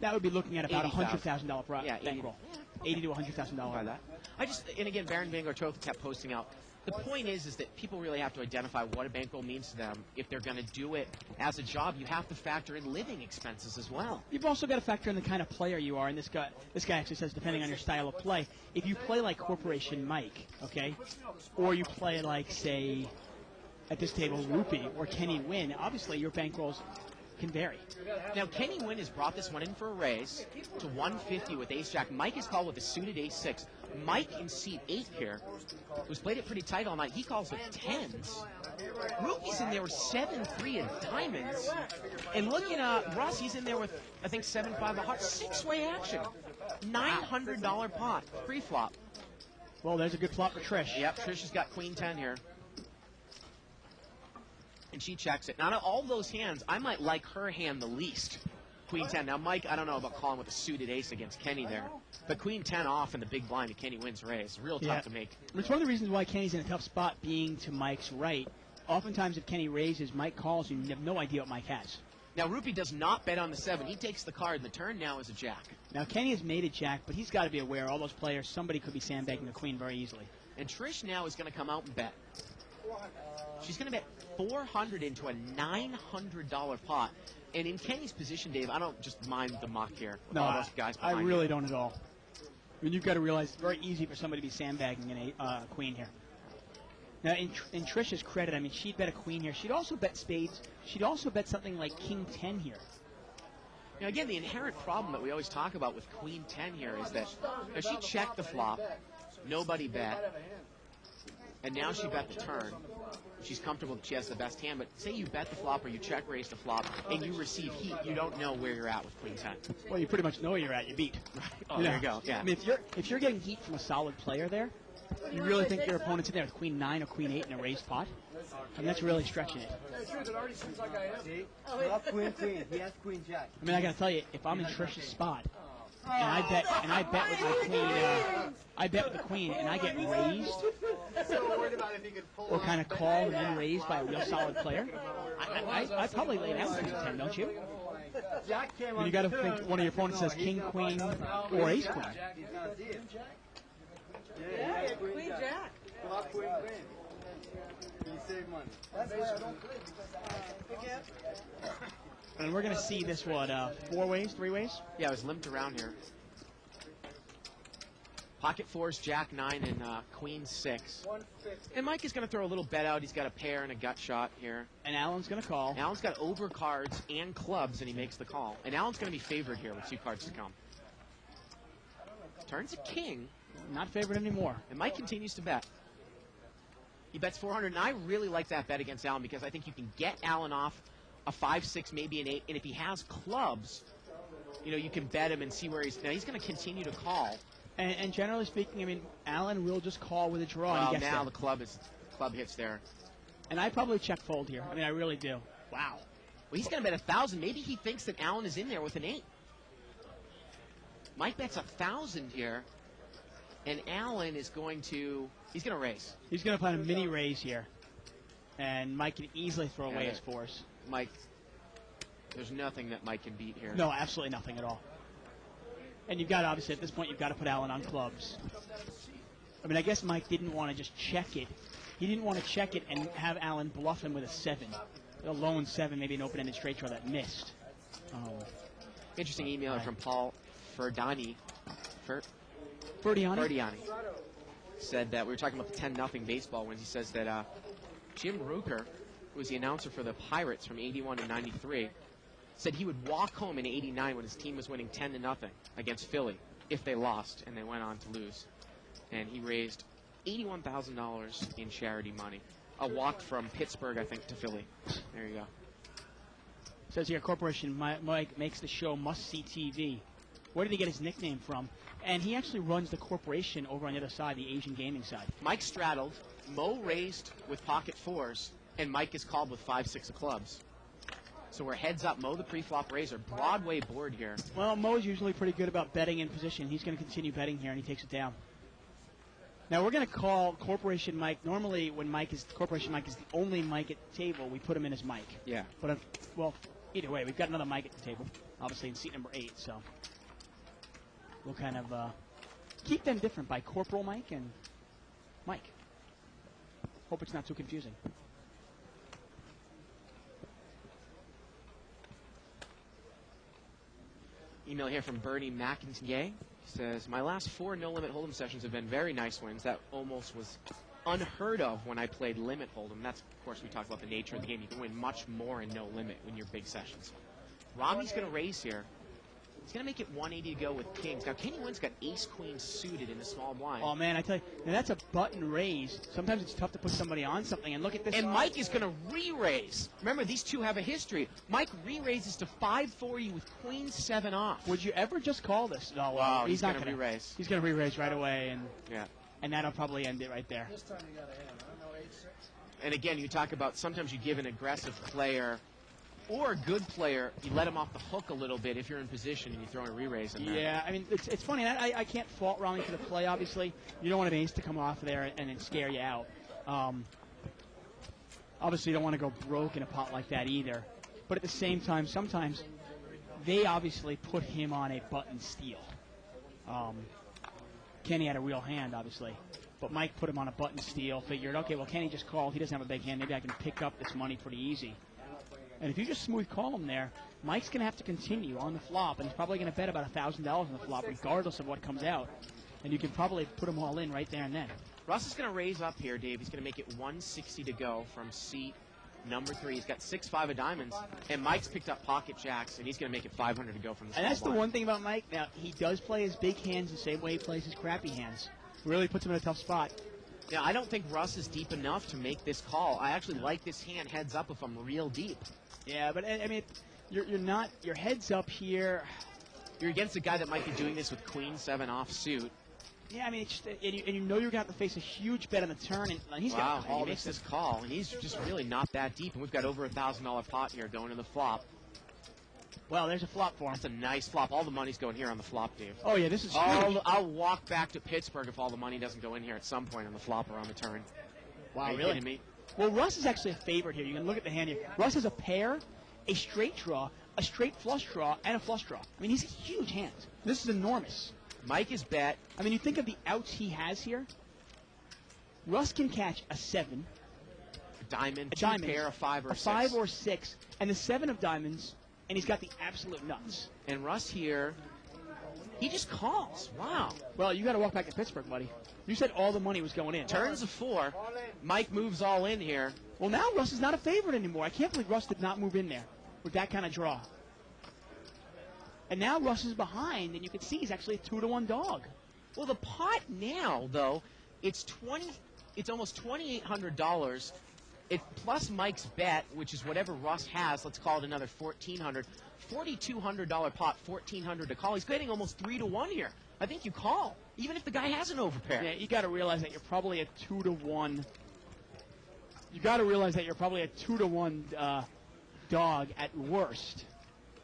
That would be looking at about $100,000 bankroll. 80 to $100,000. By that. And again, Baron Vanguard Toth kept posting out. The point is that people really have to identify what a bankroll means to them. If they're going to do it as a job, you have to factor in living expenses as well. You've also got to factor in the kind of player you are. And this guy actually says, depending on your style of play, if you play like Corporation Mike, okay, or you play like, say, at this table, Rupee or Kenny Wynn, obviously your bankrolls can vary. Now, Kenny Wynn has brought this one in for a raise to 150 with ace-jack. Mike is called with a suited ace-6. Mike in seat 8 here, who's played it pretty tight all night, he calls with 10s. Rupee's in there with 7-3 and diamonds. And looking at Russ, he's in there with, I think, 7-5 of hearts. 6-way action. $900 pot, pre-flop. Well, there's a good flop for Trish. Yep, Trish has got queen 10 here. And she checks it. Now, out of all those hands, I might like her hand the least. Queen 10. Now, Mike, I don't know about calling with a suited ace against Kenny there. But Queen 10 off in the big blind, and Kenny Wynn's raise. Real tough to make. It's one of the reasons why Kenny's in a tough spot, being to Mike's right. Oftentimes, if Kenny raises, Mike calls, and you have no idea what Mike has. Now, Rupee does not bet on the 7. He takes the card, and the turn now is a jack. Now, Kenny has made a jack, but he's got to be aware, all those players, somebody could be sandbagging the queen very easily. And Trish now is going to come out and bet. She's going to bet $400 into a $900 pot. And in Kenny's position, Dave, I don't just mind the muck here. No, all those guys I really don't at all. I mean, you've got to realize it's very easy for somebody to be sandbagging in a queen here. Now, in Trish's credit, I mean, she'd bet a queen here. She'd also bet spades. She'd also bet something like King 10 here. Now, again, the inherent problem that we always talk about with Queen 10 here is that she checked the flop, nobody bet, and now she bet the turn. She's comfortable that she has the best hand, but say you bet the flop or you check raise the flop and you receive heat, you don't know where you're at with Queen 10. Well, you pretty much know where you're at. You beat. Right. Oh, there you go. Yeah. I mean, if you're getting heat from a solid player there, you really think your opponent's in there with Queen 9 or Queen 8 in a raised pot? I mean, that's really stretching it. It already seems like I am. See? Not queen, queen. He has queen jack. I mean, I got to tell you, if I'm in Trish's spot, and I bet with my queen, I bet with the queen, and I get raised, or kind of called and then raised by a real solid player, I probably lay down Queen 10, don't you? I mean, you got to think one of your opponents says King, Queen, or Ace, Queen. Yeah, queen jack. Not queen, queen. You save money. That's why I don't play, because And we're going to see this, what, 4 ways, 3 ways? Yeah, it was limped around here. Pocket 4s, Jack 9, and Queen 6. And Mike is going to throw a little bet out. He's got a pair and a gut shot here. And Alan's going to call. Alan's got over cards and clubs, and he makes the call. And Alan's going to be favored here with 2 cards to come. Turns a king. Not favored anymore. And Mike continues to bet. He bets 400, and I really like that bet against Alan because I think you can get Alan off a 5, 6, maybe an 8, and if he has clubs, you know, you can bet him and see where he's. Now he's going to continue to call. And generally speaking, I mean, Alan will just call with a draw. Well, and he gets now there. the club hits there. And I probably check fold here. I mean, I really do. Wow. Well, he's going to bet 1,000. Maybe he thinks that Alan is in there with an 8. Mike bets 1,000 here, and Alan is going to. He's going to raise. He's going to play a mini raise here, and Mike can easily throw away his 4s. Mike, there's nothing that Mike can beat here. No, absolutely nothing at all. And you've got, obviously, at this point, you've got to put Alan on clubs. I mean, I guess Mike didn't want to just check it. He didn't want to check it and have Alan bluff him with a 7. A lone 7, maybe an open-ended straight draw that missed. Interesting email from Paul Ferdiani. Ferdiani? Said that we were talking about the 10-0 baseball wins. He says that Jim Rooker, who was the announcer for the Pirates from 81 and 93, said he would walk home in 89 when his team was winning 10-0 against Philly if they lost and they went on to lose. And he raised $81,000 in charity money. A walk from Pittsburgh, I think, to Philly. There you go. Says here, Corporation Mike makes the show must-see TV. Where did he get his nickname from? And he actually runs the corporation over on the other side, the Asian gaming side. Mike straddled, Mo raised with pocket fours, and Mike is called with 5-6 of clubs. So we're heads up, Mo the pre-flop raiser. Broadway board here. Well, Mo's usually pretty good about betting in position. He's going to continue betting here, and he takes it down. Now we're going to call Corporation Mike. Normally, when Corporation Mike is the only mic at the table, we put him in as Mike. Yeah. But well, either way, we've got another mic at the table, obviously in seat number 8. So we'll kind of keep them different by Corporal Mike and Mike. Hope it's not too confusing. Email here from Bernie McIntyre. He says, my last 4 no-limit Hold'em sessions have been very nice wins. That almost was unheard of when I played limit Hold'em. That's, of course, we talk about the nature of the game. You can win much more in no limit when you're big sessions. Robbie's going to raise here. He's going to make it 180 to go with kings. Now, Kenny Wynn's got ace-queen suited in the small blind. Oh, man, I tell you, now that's a button raise. Sometimes it's tough to put somebody on something. And look at this. And Mike is going to re-raise. Remember, these two have a history. Mike re-raises to 540 with queen 7 off. Would you ever just call this? No, Wow, he's not going to re-raise. He's going to re-raise right away, and Yeah. and that'll probably end it right there. This time you got a hand. I don't know, 8-6. And again, you talk about sometimes you give an aggressive player or a good player, you let him off the hook a little bit if you're in position and you throw in a re-raise in there. Yeah, I mean, it's funny. I can't fault Ronnie for the play, obviously. You don't want an ace to come off there and then scare you out. Obviously, you don't want to go broke in a pot like that either. But at the same time, sometimes they obviously put him on a button steal. Kenny had a real hand, obviously. But Mike put him on a button steal, figured, okay, well, Kenny just called. He doesn't have a big hand. Maybe I can pick up this money pretty easy. And if you just smooth call him there, Mike's going to have to continue on the flop, and he's probably going to bet about $1,000 on the flop, regardless of what comes out. And you can probably put them all in right there and then. Russ is going to raise up here, Dave. He's going to make it 160 to go from seat number 3. He's got 6-5 of diamonds, and Mike's picked up pocket jacks, and he's going to make it 500 to go from the And that's the blind. one thing about Mike. Now, he does play his big hands the same way he plays his crappy hands. Really puts him in a tough spot. Now, I don't think Russ is deep enough to make this call. I actually like this hand heads up if I'm real deep. Yeah, but I mean, you're not. Your head's up here. You're against a guy that might be doing this with queen 7 off suit. Yeah, I mean, it's just, and you know you're going to have to face a huge bet on the turn, and he's Wow, going to call he makes this call, and he's just really not that deep, and we've got over $1,000 pot here going to the flop. Well, there's a flop for him. That's a nice flop. All the money's going here on the flop, Dave. Oh, yeah, this is huge. I'll walk back to Pittsburgh if all the money doesn't go in here at some point on the flop or on the turn. Wow, Are you really? kidding me? Well, Russ is actually a favorite here. You can look at the hand here. Russ has a pair, a straight draw, a straight flush draw, and a flush draw. I mean, he's a huge hand. This is enormous. Mike is bet. I mean, you think of the outs he has here. Russ can catch a 7, A diamond, a two diamond, pair, a 5 or a 6. 5 or 6, and the 7 of diamonds, and he's got the absolute nuts. And Russ here, he just calls. Wow. Well, you got to walk back to Pittsburgh, buddy. You said all the money was going in. Turns a 4. Mike moves all in here. Well, now Russ is not a favorite anymore. I can't believe Russ did not move in there with that kind of draw. And now Russ is behind, and you can see he's actually a 2-to-1 dog. Well, the pot now, though, it's almost $2,800. It plus Mike's bet, which is whatever Russ has. Let's call it another $1,400. $4,200 pot, $1,400 to call. He's getting almost 3-to-1 here. I think you call, even if the guy has an overpair. Yeah, you got to realize that you're probably a 2-to-1. You got to realize that you're probably a 2-to-1 dog at worst.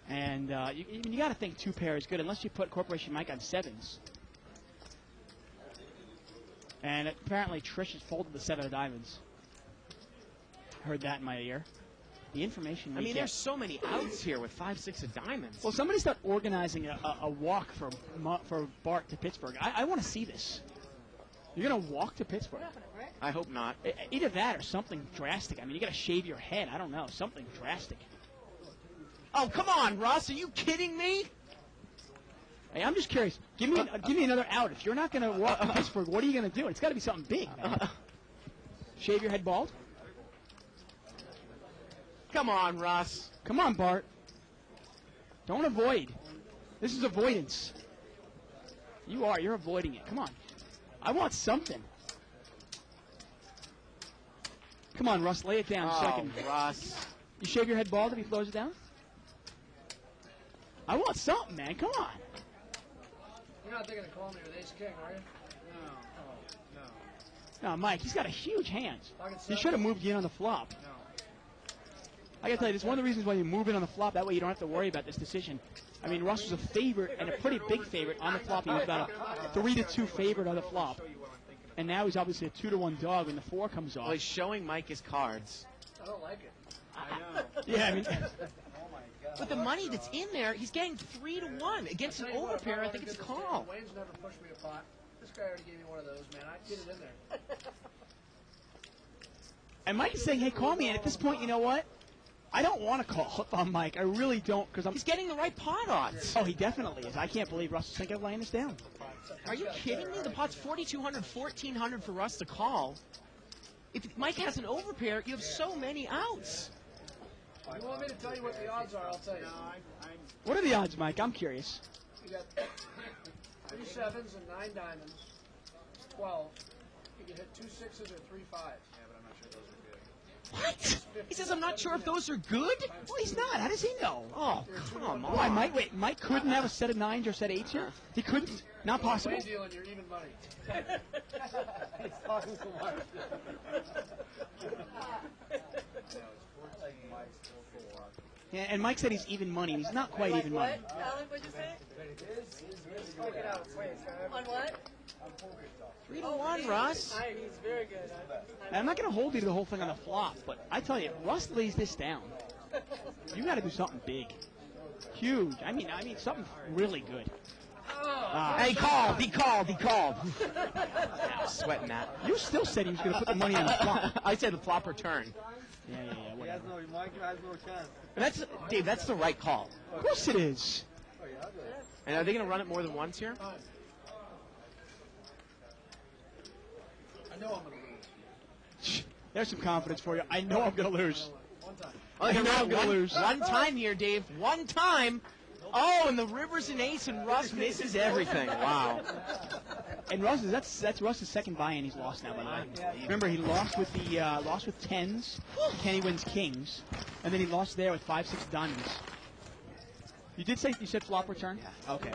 And you got to think 2 pair is good, unless you put Corporation Mike on 7s. And apparently Trish has folded the 7 of diamonds. Heard that in my ear. The information I we mean, get. there's so many outs here with 5-6 of diamonds. Well, somebody start organizing a walk for Bart to Pittsburgh. I want to see this. You're going to walk to Pittsburgh. I hope not. Either that or something drastic. I mean, you got to shave your head. I don't know. Something drastic. Oh, come on, Russ. Are you kidding me? Hey, I'm just curious. Give me another out. If you're not going to walk to Pittsburgh, what are you going to do? It's got to be something big, man. Shave your head bald? Come on, Russ. Come on, Bart. Don't avoid. This is avoidance. You're avoiding it. Come on. I want something. Come on, Russ. Lay it down Oh, second. Russ. You shave your head bald if he throws it down? I want something, man. Come on. not thinking of calling me with ace king, are you? No, Mike, he's got a huge hand. Pocket He seven? should have moved in on the flop. I gotta tell you, this is one of the reasons why you move in on the flop. That way you don't have to worry about this decision. I mean, Russ was a favorite and a pretty big favorite on the flop. He was about a 3-2 favorite on the flop. And now he's obviously a 2-1 dog when the 4 comes off. Well, he's showing Mike his cards. I don't like it. Yeah, I mean, With the money that's in there, he's getting 3-1 against an Tell you what, overpair. I wanna think it's a get this call. in, Wayne's never pushed me a pot. This guy already gave me one of those, man. I'd get it in there. and Mike is saying, hey, call me. And at this point, you know what? I don't want to call up on Mike. I really don't, because I'm. He's getting the right pot odds. Oh, he definitely is. I can't believe Russ is thinking of laying this down. Are you kidding me? The pot's 4,200, 1,400 for Russ to call. If Mike has an overpair, you have so many outs. You want me to tell you what the odds are? I'll tell you. What are the odds, Mike? I'm curious. You got 3 sevens and 9 diamonds. 12. You can hit 2 sixes or 3 fives. What? He says, I'm not sure if those are good? Well, he's not. How does he know? Oh, come Why, on. Mike? Wait, Mike couldn't have a set of 9s or set 8s here? He couldn't? Not possible? Way dealing, you're even money. He's talking too much. Yeah, and Mike said he's even money. He's not quite even money. What? Alec, what'd you say? On what? 3-1, Russ. He's very good. And I'm not going to hold you to the whole thing on the flop, but I tell you, Russ lays this down. You got to do something big. Huge. I mean, something really good. Hey, he called. He called. I was sweating that. You still said he was going to put the money on the flop. I said the flop return. Yeah, He has whatever. no, Mike has no chance. That's Dave. That's the right call. Of course it is. And are they going to run it more than once here? I know I'm going to lose. There's some confidence for you. I know I'm going to lose. One time. Oh, I know I'm going to lose. One time here, Dave. One time. Oh, and the river's an ace, and Russ misses everything. Wow. And Russ is that's Russ's second buy-in. He's lost now, by the way. Remember, he lost with the lost with 10s. Kenny wins kings, and then he lost there with 5, 6 diamonds. You did say you said flop return? Okay.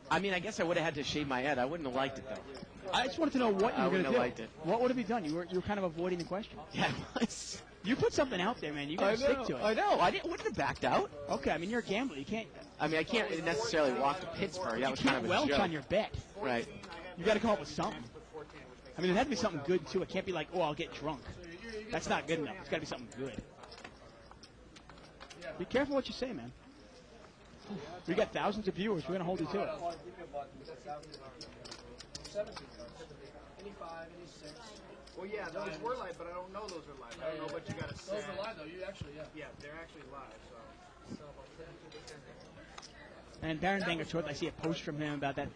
I mean, I guess I would have had to shave my head. I wouldn't have liked it, though. I just wanted to know what you I were going wouldn't to have do. liked it. What would have you done? You were kind of avoiding the question. Yeah, it was. You put something out there, man. You got to stick to it. I know. Wouldn't have backed out. Okay, I mean you're a gambler. You can't I mean, I can't necessarily walk to Pittsburgh. That was you kind can't of a welch joke. on your bet. Right. You got to come up with something. I mean, it had to be something good too. It can't be like, oh, I'll get drunk. That's not good enough. It's got to be something good. Be careful what you say, man. We got thousands of viewers. We're gonna hold you to it. 17 any 5, any 6. Well, yeah, those were live, but I don't know those are live. I don't know what you got to say. Those are live, though. You actually, yeah. Yeah, they're actually live, so. And Baron Dangertooth, I see a post from him about that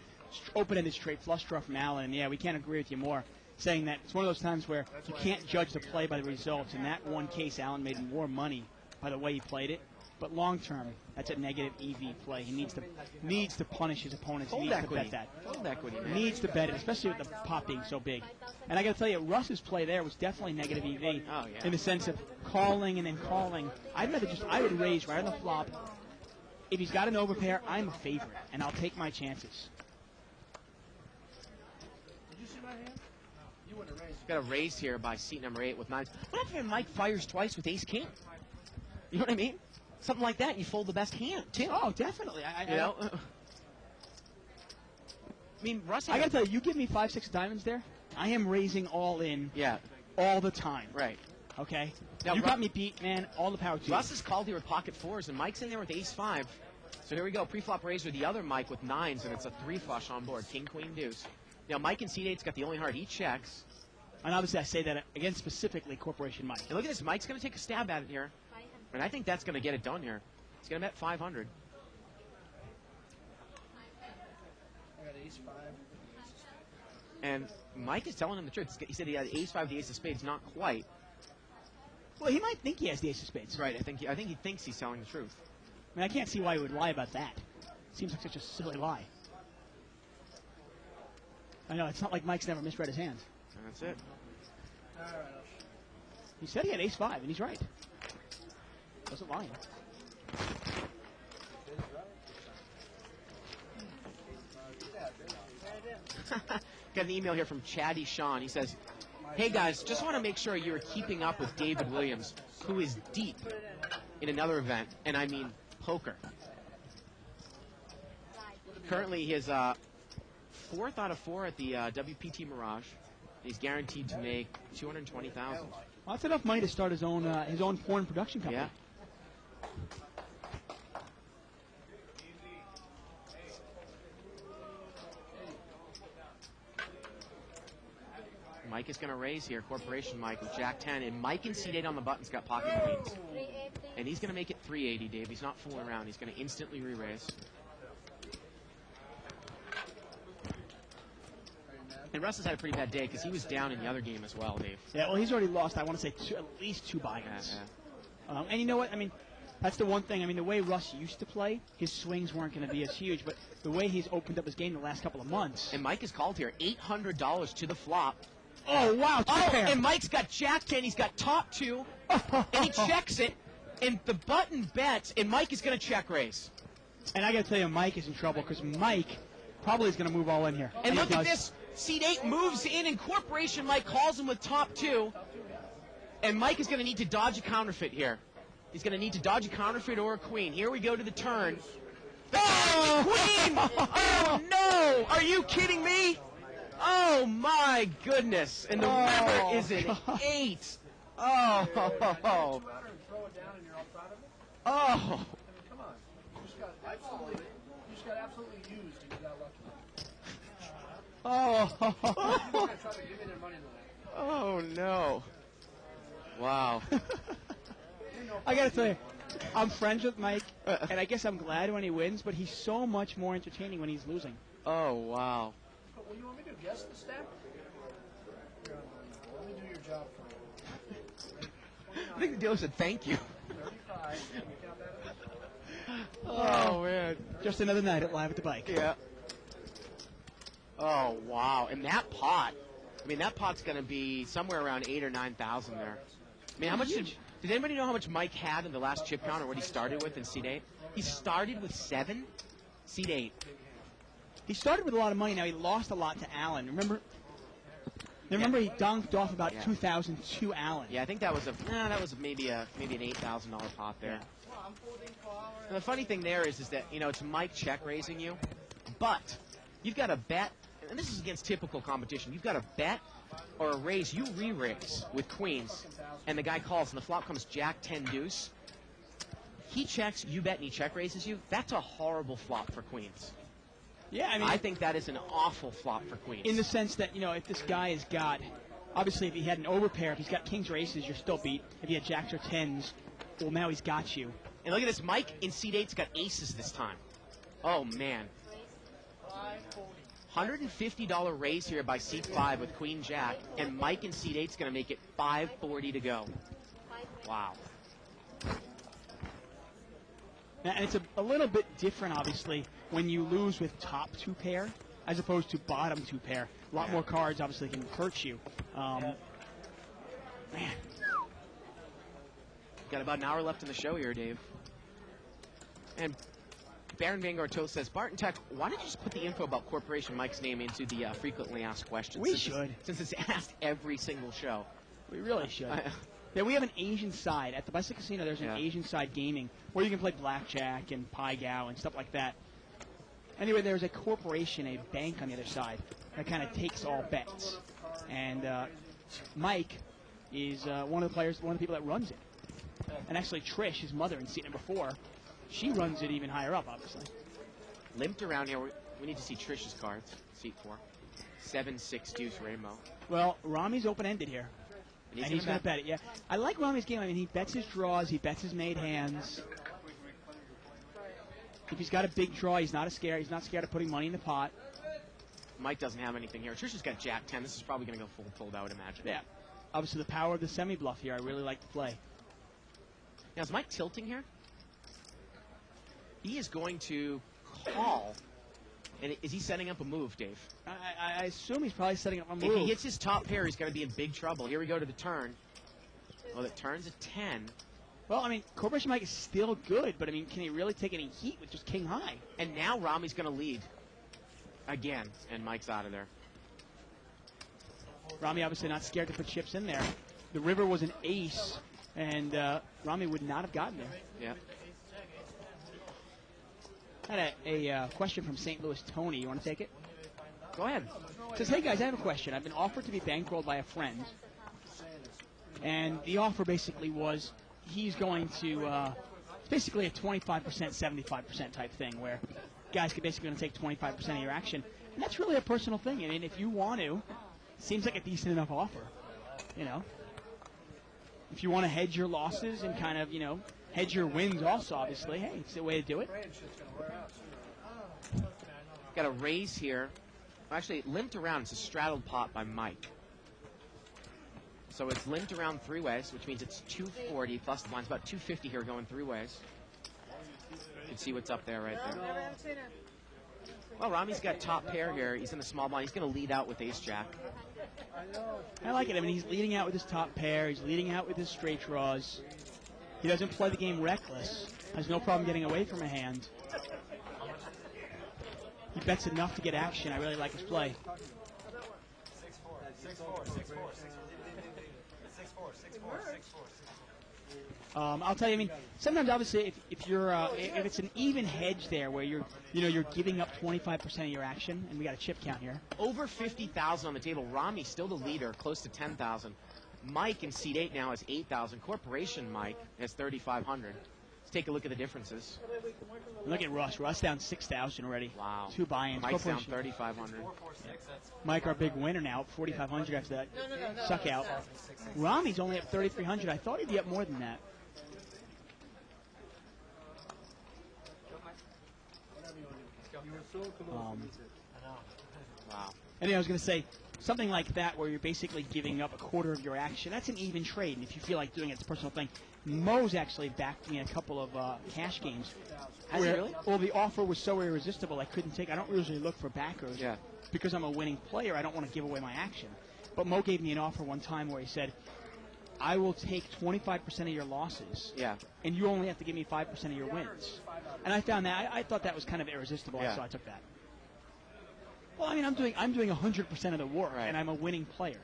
open-ended straight flush draw from Allen. And yeah, we can't agree with you more. Saying that it's one of those times where you can't judge the play by the results. In that one case, Allen made more money by the way he played it. But long term, that's a negative EV play. He needs to punish his opponents. He Hold needs equity. to bet that. Hold equity, man. Needs to bet it, especially with the pot being so big. And I got to tell you, Russ's play there was definitely negative EV Oh, yeah. in the sense of calling and then calling. I would raise right on the flop. If he's got an overpair, I'm a favorite, and I'll take my chances. Did you see my hand? You wouldn't have raised. Got a raise here by seat number 8 with 9. What happens if Mike fires twice with ace king? You know what I mean? Something like that, you fold the best hand, too. Oh, definitely. You know? I mean, Russ I got to tell you, you give me 5, 6 diamonds there, I am raising all in Yeah, all the time. right. Okay? Now, you Ru- got me beat, man. All the power to you. Russ is called here with pocket 4s, and Mike's in there with ace 5. So here we go. Pre-flop raise with the other Mike with 9s, and it's a 3 flush on board. King, queen, deuce. Now, Mike in seat 8's got the only heart. He checks. And obviously, I say that again specifically Corporation Mike. And look at this. Mike's going to take a stab at it here. And I think that's going to get it done here. He's going to bet 500. I got ace 5. And Mike is telling him the truth. He said he had ace 5, the ace of spades. Not quite. Well, he might think he has the ace of spades. Right. I think he thinks he's telling the truth. I mean, I can't see why he would lie about that. Seems like such a silly lie. I know, it's not like Mike's never misread his hand. And that's it. All right. He said he had ace 5, and he's right. Wasn't lying. Got an email here from Chatty Sean. He says, "Hey guys, just want to make sure you're keeping up with David Williams, who is deep in another event, and I mean poker. Currently, his 4th out of 4 at the WPT Mirage. He's guaranteed to make $220,000. Well, that's enough money to start his own porn production company. Yeah. Mike is going to raise here, Corporation Mike with Jack 10, and Mike and C8 on the button's got pocket queens. And he's going to make it 380, Dave. He's not fooling around. He's going to instantly re-raise. And Russ has had a pretty bad day because he was down in the other game as well, Dave. Yeah, well, he's already lost, I want to say, at least 2 buy-ins. Yeah. And you know what? I mean, that's the one thing. I mean, the way Russ used to play, his swings weren't going to be as huge, but the way he's opened up his game the last couple of months. And Mike is called here, $800 to the flop. Oh, wow. And Mike's got Jack 10, he's got top 2, and he checks it, and the button bets, and Mike is going to check raise. And I got to tell you, Mike is in trouble because Mike probably is going to move all in here. And look at this. Seat 8 moves in, and Corporation Mike calls him with top 2. And Mike is going to need to dodge a counterfeit here. He's going to need to dodge a counterfeit or a queen. Here we go to the turn. Oh, queen! Oh, no! Are you kidding me? Oh, my goodness. And the river is an 8. Oh. Throw it down and you're all proud of it? Oh. Come on. You just got absolutely used and you got lucky. Oh. You're going to try to give me their money tonight. Oh, no. Wow. I got to tell you, I'm friends with Mike, and I guess I'm glad when he wins, but he's so much more entertaining when he's losing. Oh, wow. Well, you want me to guess the stat? Let me do your job for you. I think the dealer said thank you. 35. Can you count that? Oh, man. Just another night at Live at the Bike. Yeah. Oh, wow. And that pot, I mean, that pot's going to be somewhere around 8,000 or 9,000 there. I mean, how much did anybody know how much Mike had in the last chip count or what he started with in seat 8? He started with 7, seat 8. He started with a lot of money. Now he lost a lot to Allen. Remember he dunked off about 2,000 to Allen. Yeah, I think that was maybe an $8,000 pot there. And the funny thing there is that, you know, it's Mike check raising you, but you've got to bet, and this is against typical competition, you've got to bet or a raise, you re-raise with queens, and the guy calls, and the flop comes Jack 10 deuce. He checks, you bet, and he check raises you. That's a horrible flop for queens. Yeah, I mean, I think that is an awful flop for queens. in the sense that, you know, if this guy has got, obviously if he had an overpair, if he's got kings or aces, you're still beat. If he had jacks or tens, well, now he's got you. And look at this, Mike in seat 8's got aces this time. Oh, man. $150 raise here by seat 5 with Queen Jack, and Mike in seat 8's going to make it $540 to go. Wow. And it's a little bit different, obviously, when you lose with top 2 pair as opposed to bottom 2 pair. A lot more cards, obviously, can hurt you. Man. Got about an hour left in the show here, Dave. And Baron Vanguard Toast says, Barton Tech, why don't you just put the info about Corporation Mike's name into the frequently asked questions? We should. Since it's asked every single show. We really should. Yeah, we have an Asian side. At the Bicycle Casino, there's an Asian side gaming where you can play blackjack and pai gow and stuff like that. Anyway, there's a corporation, a bank on the other side that kind of takes all bets. And Mike is one of the people that runs it. And actually, Trish, his mother in seat number 4, she runs it even higher up, obviously. Limped around here. We need to see Trish's cards. Seat 4. 7-6 deuce rainbow. Well, Rami's open-ended here. And he's going to bet it, yeah. I like Rami's game. I mean, he bets his draws. He bets his made hands. If he's got a big draw, he's not scared. He's not scared of putting money in the pot. Mike doesn't have anything here. Trisha's got Jack 10. This is probably going to go full fold, I would imagine. Yeah. Obviously, the power of the semi-bluff here, I really like to play. Now, is Mike tilting here? He is going to call. And is he setting up a move, Dave? I assume he's probably setting up a move. If he hits his top pair, he's going to be in big trouble. Here we go to the turn. Well, the turn's a 10. Well, I mean, Corporation Mike is still good, but, I mean, can he really take any heat with just king high? And now Rami's going to lead. again, and Mike's out of there. Rami obviously not scared to put chips in there. The river was an ace, and Rami would not have gotten there. Yeah. I had a question from St. Louis Tony. You want to take it? Go ahead. Says, hey guys, I have a question. I've been offered to be bankrolled by a friend, and the offer basically was he's going to, it's basically a 25%, 75% type thing where guys could basically going to take 25% of your action. And that's really a personal thing. I mean, if you want to, it seems like a decent enough offer, you know. If you want to hedge your losses and kind of, you know, hedge your wins also, obviously, hey, it's the way to do it. Got a raise here. Actually, limped around. It's a straddled pot by Mike. So it's limped around 3 ways, which means it's 240 plus the blinds. About 250 here going 3 ways. You can see what's up there right there. Well, Rami's got top pair here. He's in the small blind. He's going to lead out with ace-jack. I like it. I mean, he's leading out with his top pair. He's leading out with his straight draws. He doesn't play the game reckless. Has no problem getting away from a hand. He bets enough to get action. I really like his play. 6-4. I'll tell you. I mean, sometimes obviously, if you're if it's an even hedge there, where you're giving up 25% of your action, and we got a chip count here. Over 50,000 on the table. Rami still the leader, close to 10,000. Mike in seat 8 now has 8,000. Corporation Mike has 3,500. Let's take a look at the differences. Look at Russ. Russ down 6,000 already. Wow. 2 buy-ins. Mike's down 3,500. Mike, our big winner now, 4,500 after that suck out. Rami's only up 3,300. I thought he'd be up more than that. Wow. Anyway, I was going to say, something like that where you're basically giving up a quarter of your action, that's an even trade. And if you feel like doing it, it's a personal thing. Mo's actually backed me in a couple of cash games. Has he really? Well, the offer was so irresistible, I couldn't take. I don't usually look for backers. Yeah. Because I'm a winning player, I don't want to give away my action. But Mo gave me an offer one time where he said, I will take 25% of your losses. Yeah. And you only have to give me 5% of your wins. And I found that, I thought that was kind of irresistible, Yeah. so I took that. Well, I mean, I'm doing 100% of the work, Right. and I'm a winning player.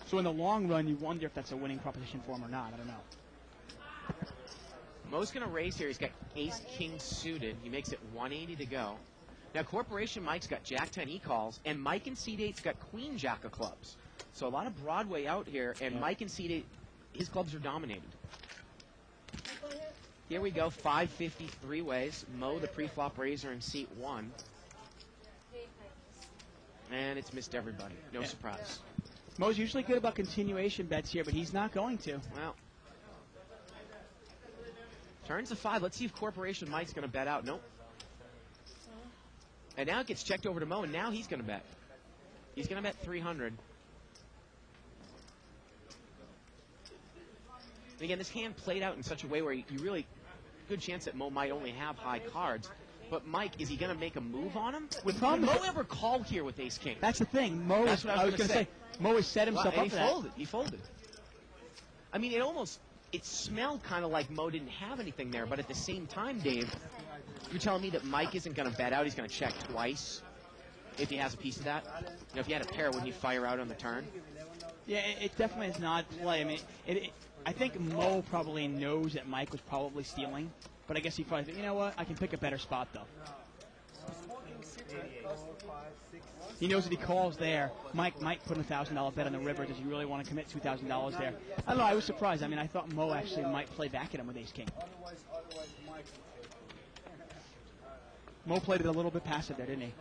So in the long run, you wonder if that's a winning proposition for him or not. I don't know. Mo's going to raise here. He's got ace-king suited. He makes it 180 to go. Now, Corporation Mike's got Jack-10 E-calls, and Mike in seat 8's got Queen-Jack of clubs. So a lot of Broadway out here, and Yeah. Mike in seat 8, his clubs are dominated. Here we go, 550 3 ways. Mo, the pre-flop raiser in seat 1. And it's missed everybody. No surprise. Mo's usually good about continuation bets here, but he's not going to. Well, turns to 5. Let's see if Corporation Mike's going to bet out. Nope. And now it gets checked over to Mo, and now he's going to bet. He's going to bet 300. And again, this hand played out in such a way where you really, good chance that Mo might only have high cards. But Mike, is he going to make a move on him? Would Mo ever call here with ace-king? That's the thing. Mo, That's what I was going to gonna say. Mo has set himself Well, up and for he that. folded. He folded. I mean, it smelled kind of like Mo didn't have anything there. But at the same time, Dave, you're telling me that Mike isn't going to bet out. He's going to check twice if he has a piece of that. You know, if he had a pair, wouldn't he fire out on the turn? Yeah, it definitely is not play. I mean, I think Mo probably knows that Mike was probably stealing. But I guess he probably think, you know what, I can pick a better spot, though. He knows that he calls there. Mike might put a $1,000 bet on the river. Does he really want to commit $2,000 there? I don't know. I was surprised. I mean, I thought Mo actually might play back at him with ace-king. Mo played it a little bit passive there, didn't he?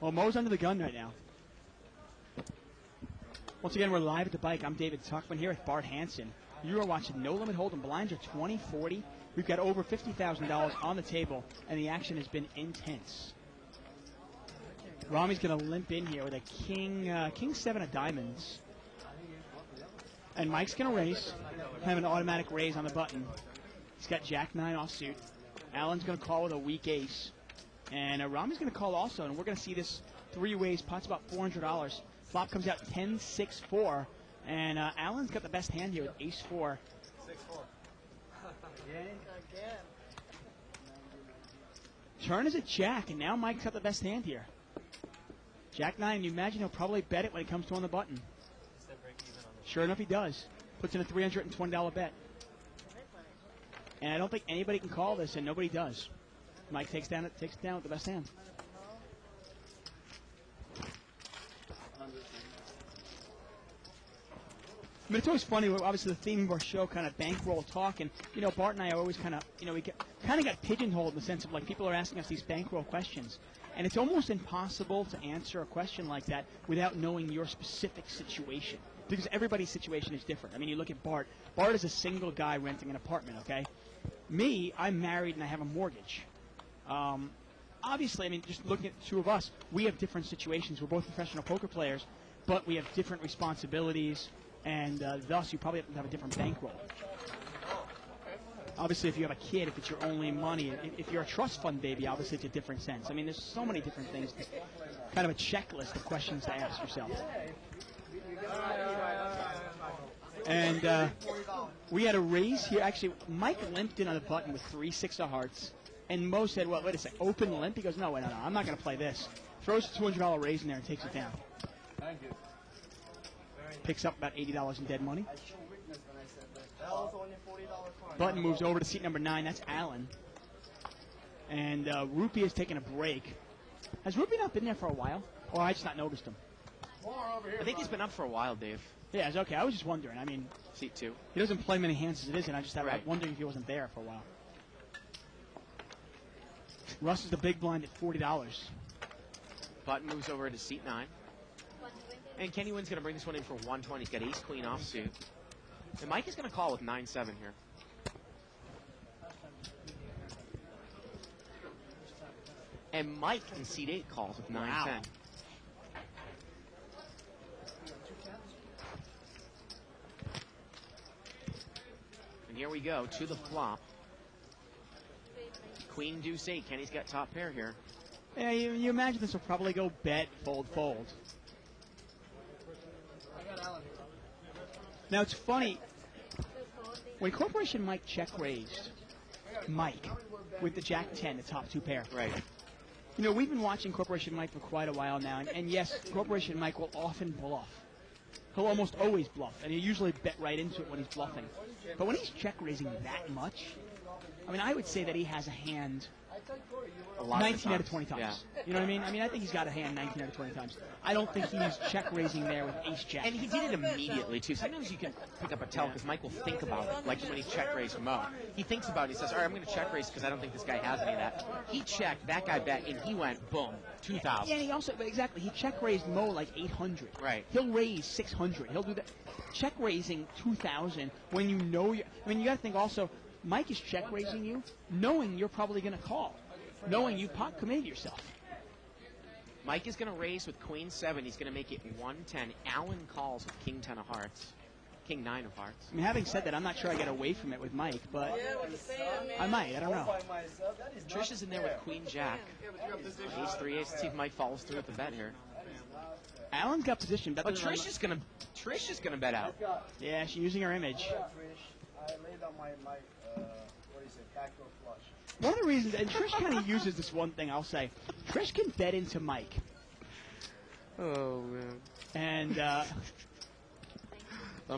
Well, Mo's under the gun right now. Once again, we're live at the bike. I'm David Tuckman here with Bart Hansen. You are watching No Limit Hold'em. Blinds are 20-40. We've got over $50,000 on the table, and the action has been intense. Rami's going to limp in here with a king 7 of diamonds. And Mike's going to raise, have an automatic raise on the button. He's got Jack 9 offsuit. Alan's going to call with a weak ace. And Rami's going to call also, and we're going to see this 3 ways. Pot's about $400. Flop comes out 10-6-4, and Alan's got the best hand here with ace-4. 6-4. Again. Turn is a jack, and now Mike's got the best hand here. Jack 9, you imagine he'll probably bet it when it comes to on the button. Sure enough, he does. Puts in a $320 bet. And I don't think anybody can call this, and nobody does. Mike takes it down with the best hand. I mean, it's always funny. Obviously, the theme of our show, kind of bankroll talk, and Bart and I are always kind of, we kind of got pigeonholed in the sense of like people are asking us these bankroll questions, and it's almost impossible to answer a question like that without knowing your specific situation, because everybody's situation is different. I mean, you look at Bart. Bart is a single guy renting an apartment. Okay, me, I'm married and I have a mortgage. Obviously, I mean, just looking at the two of us, we have different situations. We're both professional poker players, but we have different responsibilities. And thus, you probably have a different bankroll. Obviously, if you have a kid, if it's your only money, if you're a trust fund baby, obviously it's a different sense. I mean, there's so many different things, kind of a checklist of questions to ask yourself. And we had a raise here. Actually, Mike limped in on the button with 3-6 of hearts. And Mo said, well, wait a second, open limp? He goes, no, I'm not going to play this. Throws a $200 raise in there and takes it down. Thank you. Picks up about $80 in dead money. Button moves over to seat number 9. That's Alan. And Rupee is taking a break. Has Rupee not been there for a while? Or I just not noticed him? I think he's been up for a while, Dave. Yeah, it's okay. I was just wondering. I mean, seat 2. He doesn't play many hands as it is, and I just was wondering if he wasn't there for a while. Russ is the big blind at $40. Button moves over to seat 9. And Kenny Wynn's going to bring this one in for 120. He's got ace-queen offsuit. And Mike is going to call with 9-7 here. And Mike in seat 8 calls with 9-10. Wow. And here we go to the flop. Queen, deuce, 8. Kenny's got top pair here. Yeah, you imagine this will probably go bet, fold, fold. Now, it's funny. When Corporation Mike check raised Mike with the Jack 10, the top 2 pair. Right. We've been watching Corporation Mike for quite a while now, and yes, Corporation Mike will often bluff. He'll almost always bluff, and he'll usually bet right into it when he's bluffing. But when he's check raising that much, I mean, I would say that he has a hand 19 out of 20 times. Yeah. You know what I mean? I mean, I think he's got a hand 19 out of 20 times. I don't think he's check raising there with ace-jack. And he did it immediately, too. Sometimes you can pick up a tell because Mike will think about it, like when he check raised Mo. He thinks about it. He says, all right, I'm going to check raise because I don't think this guy has any of that. He checked, that guy bet, and he went, boom, 2,000. Yeah, and he also, exactly, he check raised Mo like 800. Right. He'll raise 600. He'll do that. Check raising 2,000 when you know you got to think also, Mike is check raising you knowing you're probably going to call. Knowing you pot committed yourself. Mike is going to raise with Queen 7. He's going to make it 110. Allen calls with King 10 of hearts. King 9 of hearts. I mean, having said that, I'm not sure I get away from it with Mike, but I might. I don't know. Trish is in there with Queen Jack. Ace 3, ace. See if Mike follows through with the bet here. Allen's got position. But Trish is gonna bet out. Yeah, she's using her image. I laid on my backdoor flush. One of the reasons, and Trish kind of uses this one thing, I'll say. Trish can bet into Mike. Oh, man. And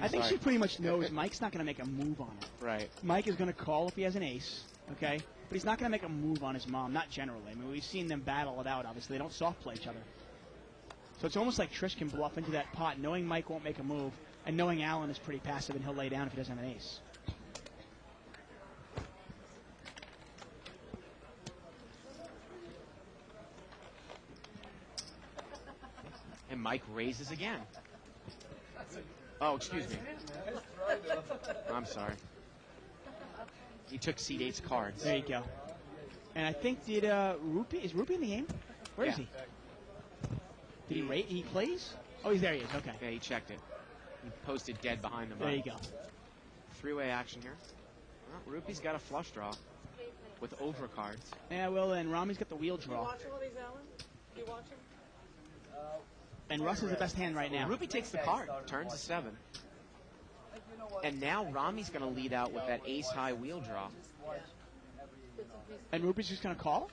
I think she pretty much knows Mike's not going to make a move on it. Right. Mike is going to call if he has an ace, okay? But he's not going to make a move on his mom, not generally. I mean, we've seen them battle it out, obviously. They don't soft play each other. So it's almost like Trish can bluff into that pot, knowing Mike won't make a move, and knowing Allen is pretty passive and he'll lay down if he doesn't have an ace. And Mike raises again. Oh, excuse me. I'm sorry. He took seat 8's cards. There you go. And I think is Rupee in the game? Where is he? Did he rate? He plays? Oh, he's there. He is. Okay. Yeah, he checked it. He posted dead behind the There you go. Three-way action here. Well, Rupee's got a flush draw with overcards. Yeah, well, and Rami's got the wheel draw. You watching all these, Alan? You watching? And Russ is the best hand right now. Rupee takes the card, turns to 7. And now Rami's going to lead out with that ace-high wheel draw. And Rupee's just going to call?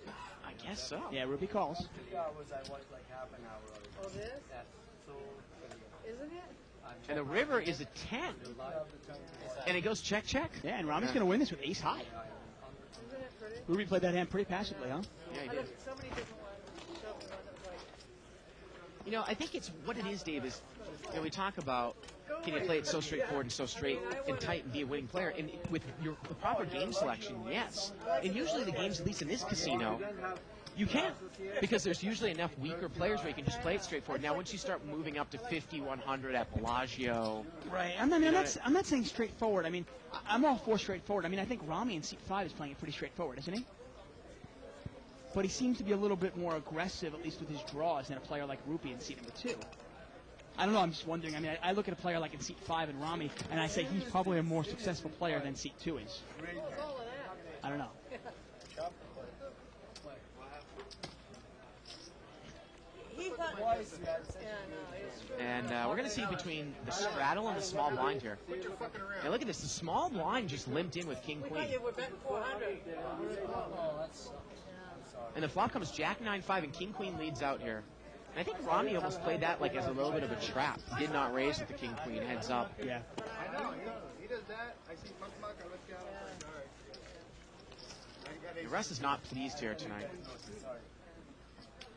I guess so. Yeah, Ruby calls. 2 hours I watched like half an hour. Oh, this? Yes. So Isn't it? And the river is a 10. And it goes check, check. Yeah, and Rami's going to win this with ace high. Isn't it pretty? Ruby played that hand pretty passively, huh? Yeah, he I did. looked at somebody different one. Showed me one that was like, You know, I think it's what it is, Dave, is we talk about can you play it so straightforward and so straight and tight and be a winning player? And with the proper game selection, yes. And usually the games, at least in this casino, you can. Because there's usually enough weaker players where you can just play it straightforward. Now, once you start moving up to 5,100 at Bellagio. Right. I'm not saying straightforward. I mean, I'm all for straightforward. I mean, I think Rami in seat 5 is playing it pretty straightforward, isn't he? But he seems to be a little bit more aggressive, at least with his draws, than a player like Rupi in seat number 2. I don't know, I'm just wondering. I mean, I look at a player like in seat 5 and Rami, and I say he's probably a more successful player than seat 2 is. what's all of that? I don't know. He thought. Yeah, no, it's true. And we're going to see between the straddle and the small blind here. Now, look at this. The small blind just limped in with We king-queen. thought you were betting 400. And the flop comes jack 9-5, and king-queen leads out here. And I think Rami almost played that like as a little bit of a trap. He did not raise with the king-queen, heads up. Yeah. I know, he does that. I see Mark, I look at him. All right. Russ is not pleased here tonight.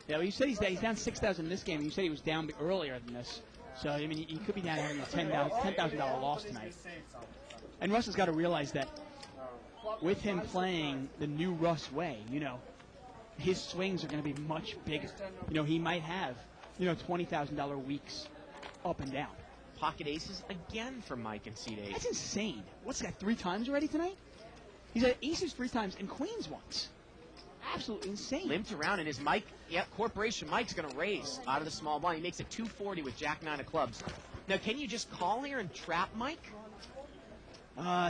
Yeah, well, you said he's down 6,000 in this game. You said he was down earlier than this. So, I mean, he could be down having a $10,000 loss tonight. And Russ has got to realize that with him playing the new Russ way, you know, his swings are going to be much bigger. You know, he might have, you know, $20,000 weeks up and down. Pocket aces again for Mike in seat 8. That's insane. What's that, 3 times already tonight? He's had aces 3 times and queens once. Absolutely insane. Limped around, and his Mike, Corporation Mike's going to raise out of the small blind. He makes it 240 with jack 9 of clubs. Now, can you just call here and trap Mike?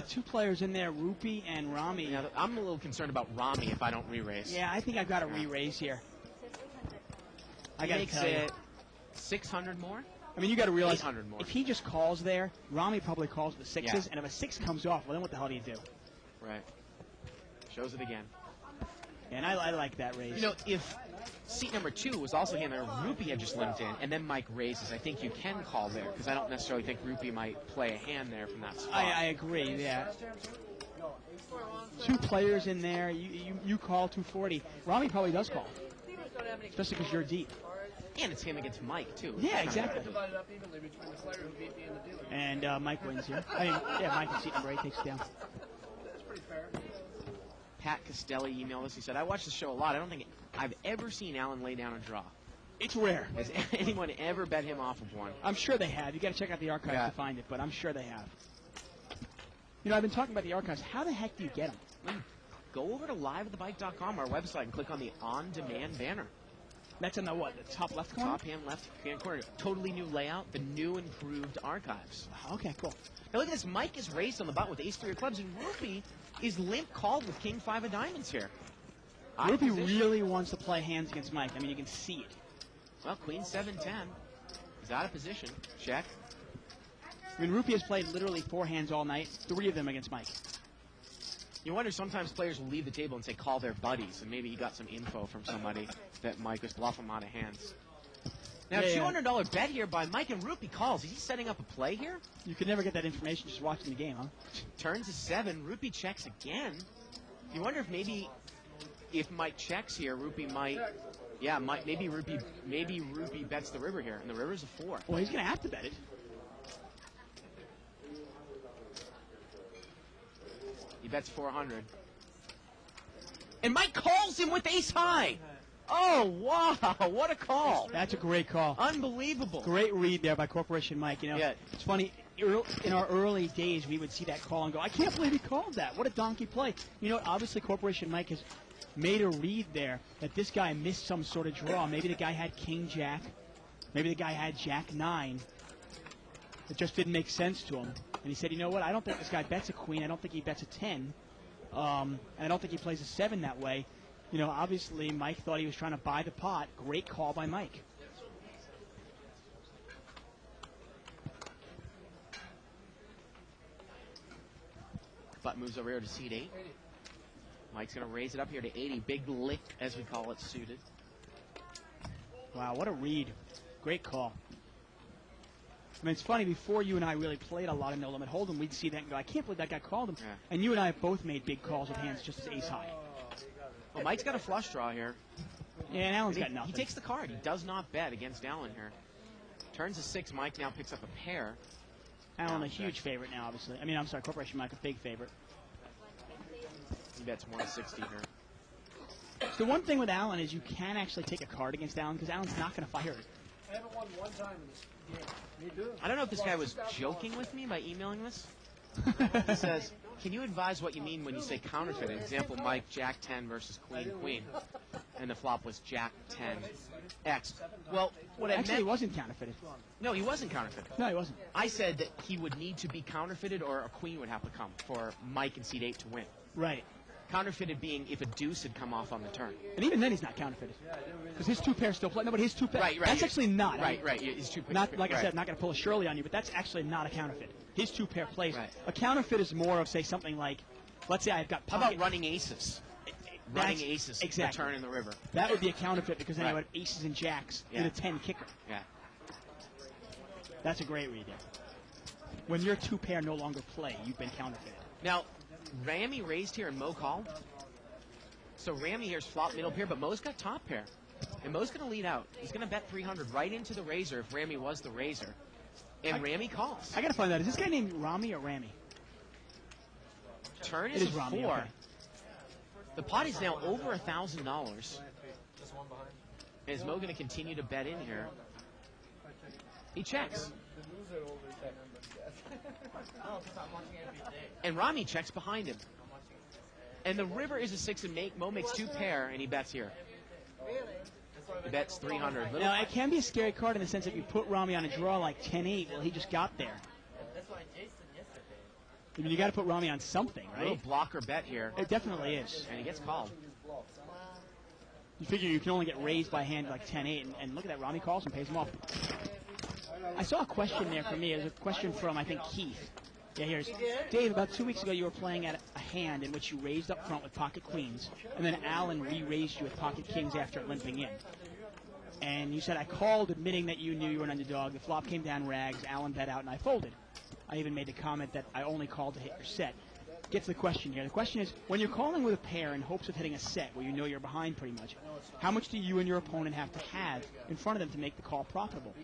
2 players in there, Rupi and Rami. Yeah, I'm a little concerned about Rami if I don't re-raise. Yeah, I think I've got to re-raise here. I He got to makes tell you. it 600 more? I mean, you got to realize 800 more. if he just calls there, Rami probably calls the 6s, Yeah. and if a 6 comes off, well, then what the hell do you do? Right. Shows it again. And I like that raise. You know, if seat number 2 was also here, and Rupi had just limped in, and then Mike raises, I think you can call there, because I don't necessarily think Rupi might play a hand there from that spot. I agree, yeah. 2 players in there, you call 240. Rami probably does call, especially because you're deep. And it's him against Mike, too. Yeah, exactly. Divided up evenly between the player who beat me and the dealer. And Mike wins here. I mean, yeah, Mike in seat number 8 takes it down. That's pretty fair. Pat Castelli emailed us. He said, I watch the show a lot. I don't think I've ever seen Alan lay down a draw. It's rare. Has anyone ever bet him off of one? I'm sure they have. You got to check out the archives Yeah. to find it, but I'm sure they have. You know, I've been talking about the archives. How the heck do you get them? Go over to liveatthebike.com, our website, and click on the on-demand banner. That's in the what? The top left corner? Top hand, left hand corner. Totally new layout, the new improved archives. Okay, cool. Now look at this. Mike is raised on the button with ace-3 of clubs, and Rupi is limp called with king-5 of diamonds here. High Rupi position. really wants to play hands against Mike. I mean, you can see it. Well, queen 7-10. He's out of position. Check. I mean, Rupi has played literally 4 hands all night, 3 of them against Mike. You wonder sometimes players will leave the table and say call their buddies, and maybe he got some info from somebody that Mike was bluffing him out of hands. Now, Yeah, $200 bet here by Mike, and Rupi calls. Is he setting up a play here? You could never get that information just watching the game, huh? Turns to 7. Rupi checks again. You wonder if maybe if Mike checks here, Rupi might. Yeah, maybe Rupi bets the river here, and the river's a 4. Well, he's going to have to bet it. He bets 400. And Mike calls him with ace high. Oh, wow. What a call. That's a great call. Unbelievable. Great read there by Corporation Mike. You know, Yeah. It's funny. In our early days, we would see that call and go, I can't believe he called that. What a donkey play. You know, obviously Corporation Mike has made a read there that this guy missed some sort of draw. Maybe the guy had king-jack. Maybe the guy had jack-9. It just didn't make sense to him. And he said, you know what, I don't think this guy bets a queen. I don't think he bets a 10. And I don't think he plays a 7 that way. You know, obviously Mike thought he was trying to buy the pot. Great call by Mike. Butt moves over here to seat 8. Mike's going to raise it up here to 80. Big lick, as we call it, suited. Wow, what a read. Great call. I mean, it's funny, before you and I really played a lot of no-limit hold'em, we'd see that and go, I can't believe that guy called him. Yeah. And you and I have both made big calls with hands just as ace-high. Well, Mike's got a flush draw here. Yeah, and Allen's got nothing. He takes the card. He does not bet against Allen here. Turns a 6. Mike now picks up a pair. Allen, a huge favorite now, obviously. I mean, I'm sorry, Corporation Mike, a big favorite. He bets 160 here. So the one thing with Allen is you can actually take a card against Allen because Allen's not going to fire it. I haven't won one time in this game. Me too. I don't know if this guy was joking with me by emailing this. He says, can you advise what you mean when you say counterfeit? Example, Mike, Jack 10 versus Queen, Queen. And the flop was Jack 10, X. Well, what I Actually, meant... he wasn't counterfeited. No, he wasn't counterfeited. No, he wasn't. I said that he would need to be counterfeited or a queen would have to come for Mike and seat 8 to win. Right. Counterfeited being if a deuce had come off on the turn. And even then, he's not counterfeited. Because his 2 pairs still play. No, but his 2 pairs. Right. That's actually not. Right. His 2 pairs. Not, like I said, not going to pull a Shirley on you, but that's actually not a counterfeit. His 2 pair plays. Right. A counterfeit is more of, say, something like, let's say I've got How pocket. about running aces? Running aces. Exactly. The turn in the river. That would be a counterfeit because then I Right. would have aces and jacks Yeah. with a 10 kicker. Yeah. That's a great read there. When your 2 pair no longer play, you've been counterfeited. Now, Ramy raised here and Mo called. So Ramy here's flop middle pair, but Mo's got top pair. And Mo's going to lead out. He's going to bet 300 right into the razor if Ramy was the razor. And Ramy calls. I got to find out. Is this guy named Rami or Ramy? Turn It is is a Rami, 4. okay. The pot is now over $1,000. Is Mo going to continue to bet in here? He checks. And Rami checks behind him. And the river is a 6 and Mo makes 2 pair and he bets here. He bets 300. Now, it can be a scary card in the sense that you put Rami on a draw like 10-8. Well, he just got there. I mean, you got to put Rami on something, A little right? blocker bet here. It definitely is. And he gets called. You figure you can only get raised by hand like 10-8, and look at that. Rami calls and pays him off. I saw a question there for me. It was a question from, I think, Keith. Yeah, here's Dave. About 2 weeks ago, you were playing at a hand in which you raised up front with pocket queens, and then Alan re-raised you with pocket kings after limping in. And you said, I called admitting that you knew you were an underdog. The flop came down rags. Alan bet out, and I folded. I even made the comment that I only called to hit your set. Get to the question here. The question is, when you're calling with a pair in hopes of hitting a set where you know you're behind pretty much, how much do you and your opponent have to have in front of them to make the call profitable?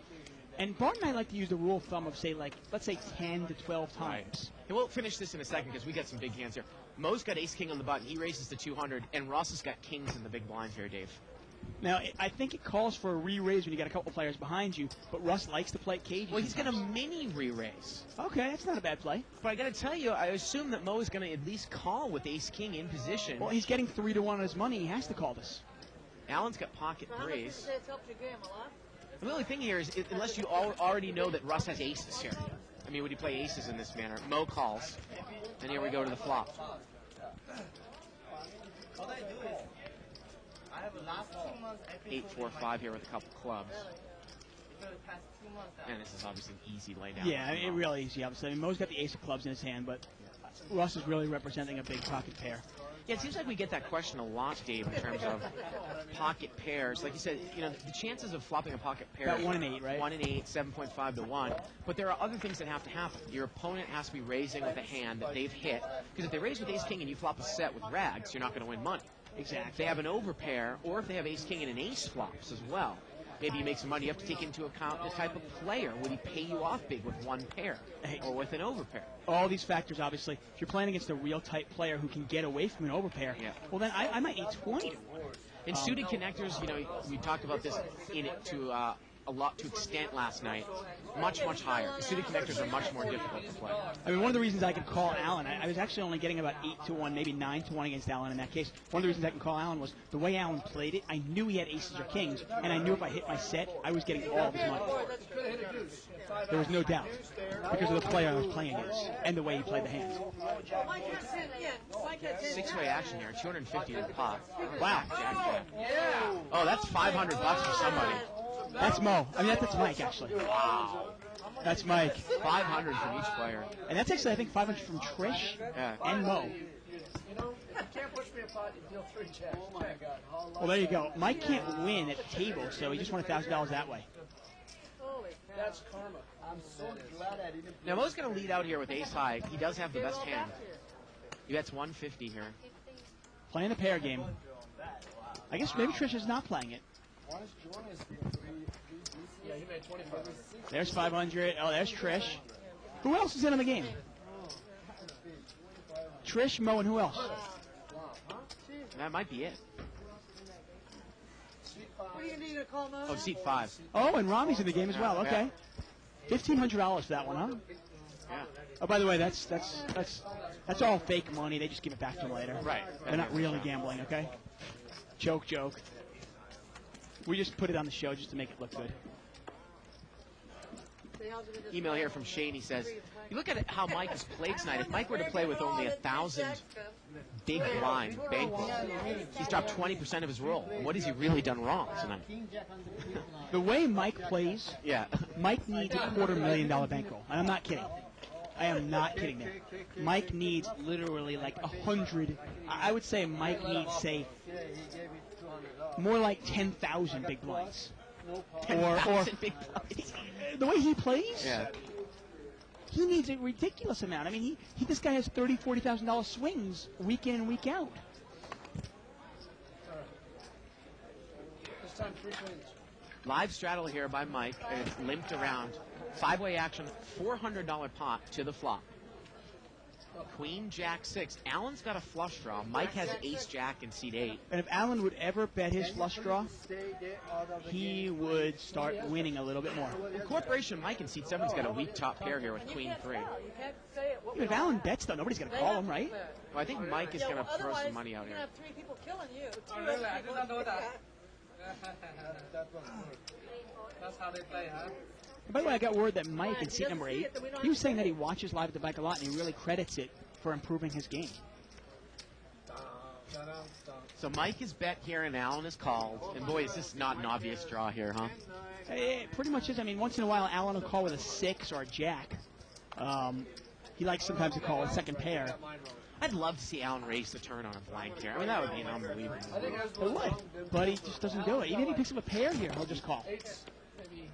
And Bart and I like to use the rule of thumb of, say, like, let's say 10 to 12 times. And we'll finish this in a second because we got some big hands here. Mo's got ace-king on the button. He raises to 200, and Ross has got kings in the big blind here, Dave. Now, I think it calls for a re-raise when you got a couple players behind you, but Russ likes to play cagey. Well, he's got a sometimes. mini re-raise. Okay, that's not a bad play. But I got to tell you, I assume that Mo is going to at least call with ace-king in position. Well, he's getting 3-1 on his money. He has to call this. Allen's got pocket threes. It's helped your game a lot. The only thing here is, unless you already know that Russ has aces here. I mean, would he play aces in this manner? Mo calls. And here we go to the flop. I have the last 2 months. 8-4-5 here with a couple clubs. And this is obviously an easy laydown. Yeah, it really is. Obviously, I mean, Mo's got the ace of clubs in his hand, but Russ is really representing a big pocket pair. Yeah, it seems like we get that question a lot, Dave, in terms of pocket pairs. Like you said, you know, the chances of flopping a pocket pair... About 1 in 8, right? 1 in 8, 7.5 to 1. But there are other things that have to happen. Your opponent has to be raising with a hand that they've hit. Because if they raise with ace-king and you flop a set with rags, you're not going to win money. Exactly. If they have an overpair, or if they have ace-king and an ace flops as well, maybe you make some money. You have to take into account the type of player. Would he pay you off big with one pair or with an overpair? All these factors, obviously. If you're playing against a real type player who can get away from an overpair, well, then I might need 20 to win. In suited connectors, you know, we talked about this in it to a lot to extent last night. Much, much higher. The suited connectors are much more difficult to play. I mean, one of the reasons I could call Allen, I was actually only getting about 8-1, maybe 9-1 against Allen in that case. One of the reasons I can call Allen was the way Allen played it. I knew he had aces or kings, and I knew if I hit my set, I was getting all of his money. There was no doubt because of the player I was playing against and the way he played the hands. Six-way action here, 250 in the pot. Wow. Jack. Oh, that's $500 for somebody. That's Mo. I mean, that's Mike, actually. Wow. That's Mike. 500 from each player. And that's actually, I think, 500 from Trish and Mo. You know, you can't push me me a pot, you deal 3 jacks. Oh my God. How Well, there you go. Mike can't win at the table, so he just won $1,000 that way. Holy cow. That's karma. I'm so glad I didn't. Now, Mo's going to lead out here with ace high. He does have the best hand. He bets 150 here. Playing the pair game. I guess maybe Trish is not playing it. One is Yeah, he made 25. There's 500. Oh, there's Trish. Who else is in on the game? Trish, Mo, and who else? That might be it. What are you going to do? You going to call Mo? Oh, seat 5. Oh, and Rami's in the game as well. Okay. $1,500 for that one, huh? Yeah. Oh, by the way, that's all fake money. They just give it back to him later. Right. They're not really gambling, okay? Joke. We just put it on the show just to make it look good. Email here from Shane. He says, you look at how Mike has played tonight. If Mike were to play with only 1,000 big blind bankroll, he's dropped 20% of his roll. What has he really done wrong tonight? The way Mike plays, Yeah. Mike needs a $250,000 bankroll. And I'm not kidding. I am not kidding there. Mike needs literally like 100. I would say Mike needs, say, more like 10,000 big blinds. Or big blinds. The way he plays, Yeah. he needs a ridiculous amount. I mean, this guy has $30,000, $40,000 swings week in and week out. This time, 3 queens. Live straddle here by Mike, and it's limped around. 5-way action, $400 pot to the flop. Queen, Jack 6. Allen's got a flush draw. Mike has ace, Jack in seat 8. And if Allen would ever bet his flush draw, he would start winning a little bit more. In Corporation, Mike in seat 7's got a weak top pair here with Queen 3. You can't say it. Even if Allen bets, though, nobody's going to call him, right? Well, I think Mike is going to throw some money out You're here. going to have 3 people killing you. Oh, really? I did not know that. That's how they play, huh? By the way, I got word that Mike in seat number 8, he was saying that he watches Live at the Bike a lot, and he really credits it for improving his game. So Mike is bet here and Allen is called. And boy, is this not an obvious draw here, huh? It pretty much is. I mean, once in a while, Allen will call with a 6 or a Jack. He likes sometimes to call a second pair. I'd love to see Allen race the turn on a blank here. I mean, that would be an unbelievable. It would, but he just doesn't do it. Even if he picks up a pair here, he'll just call. 8s, maybe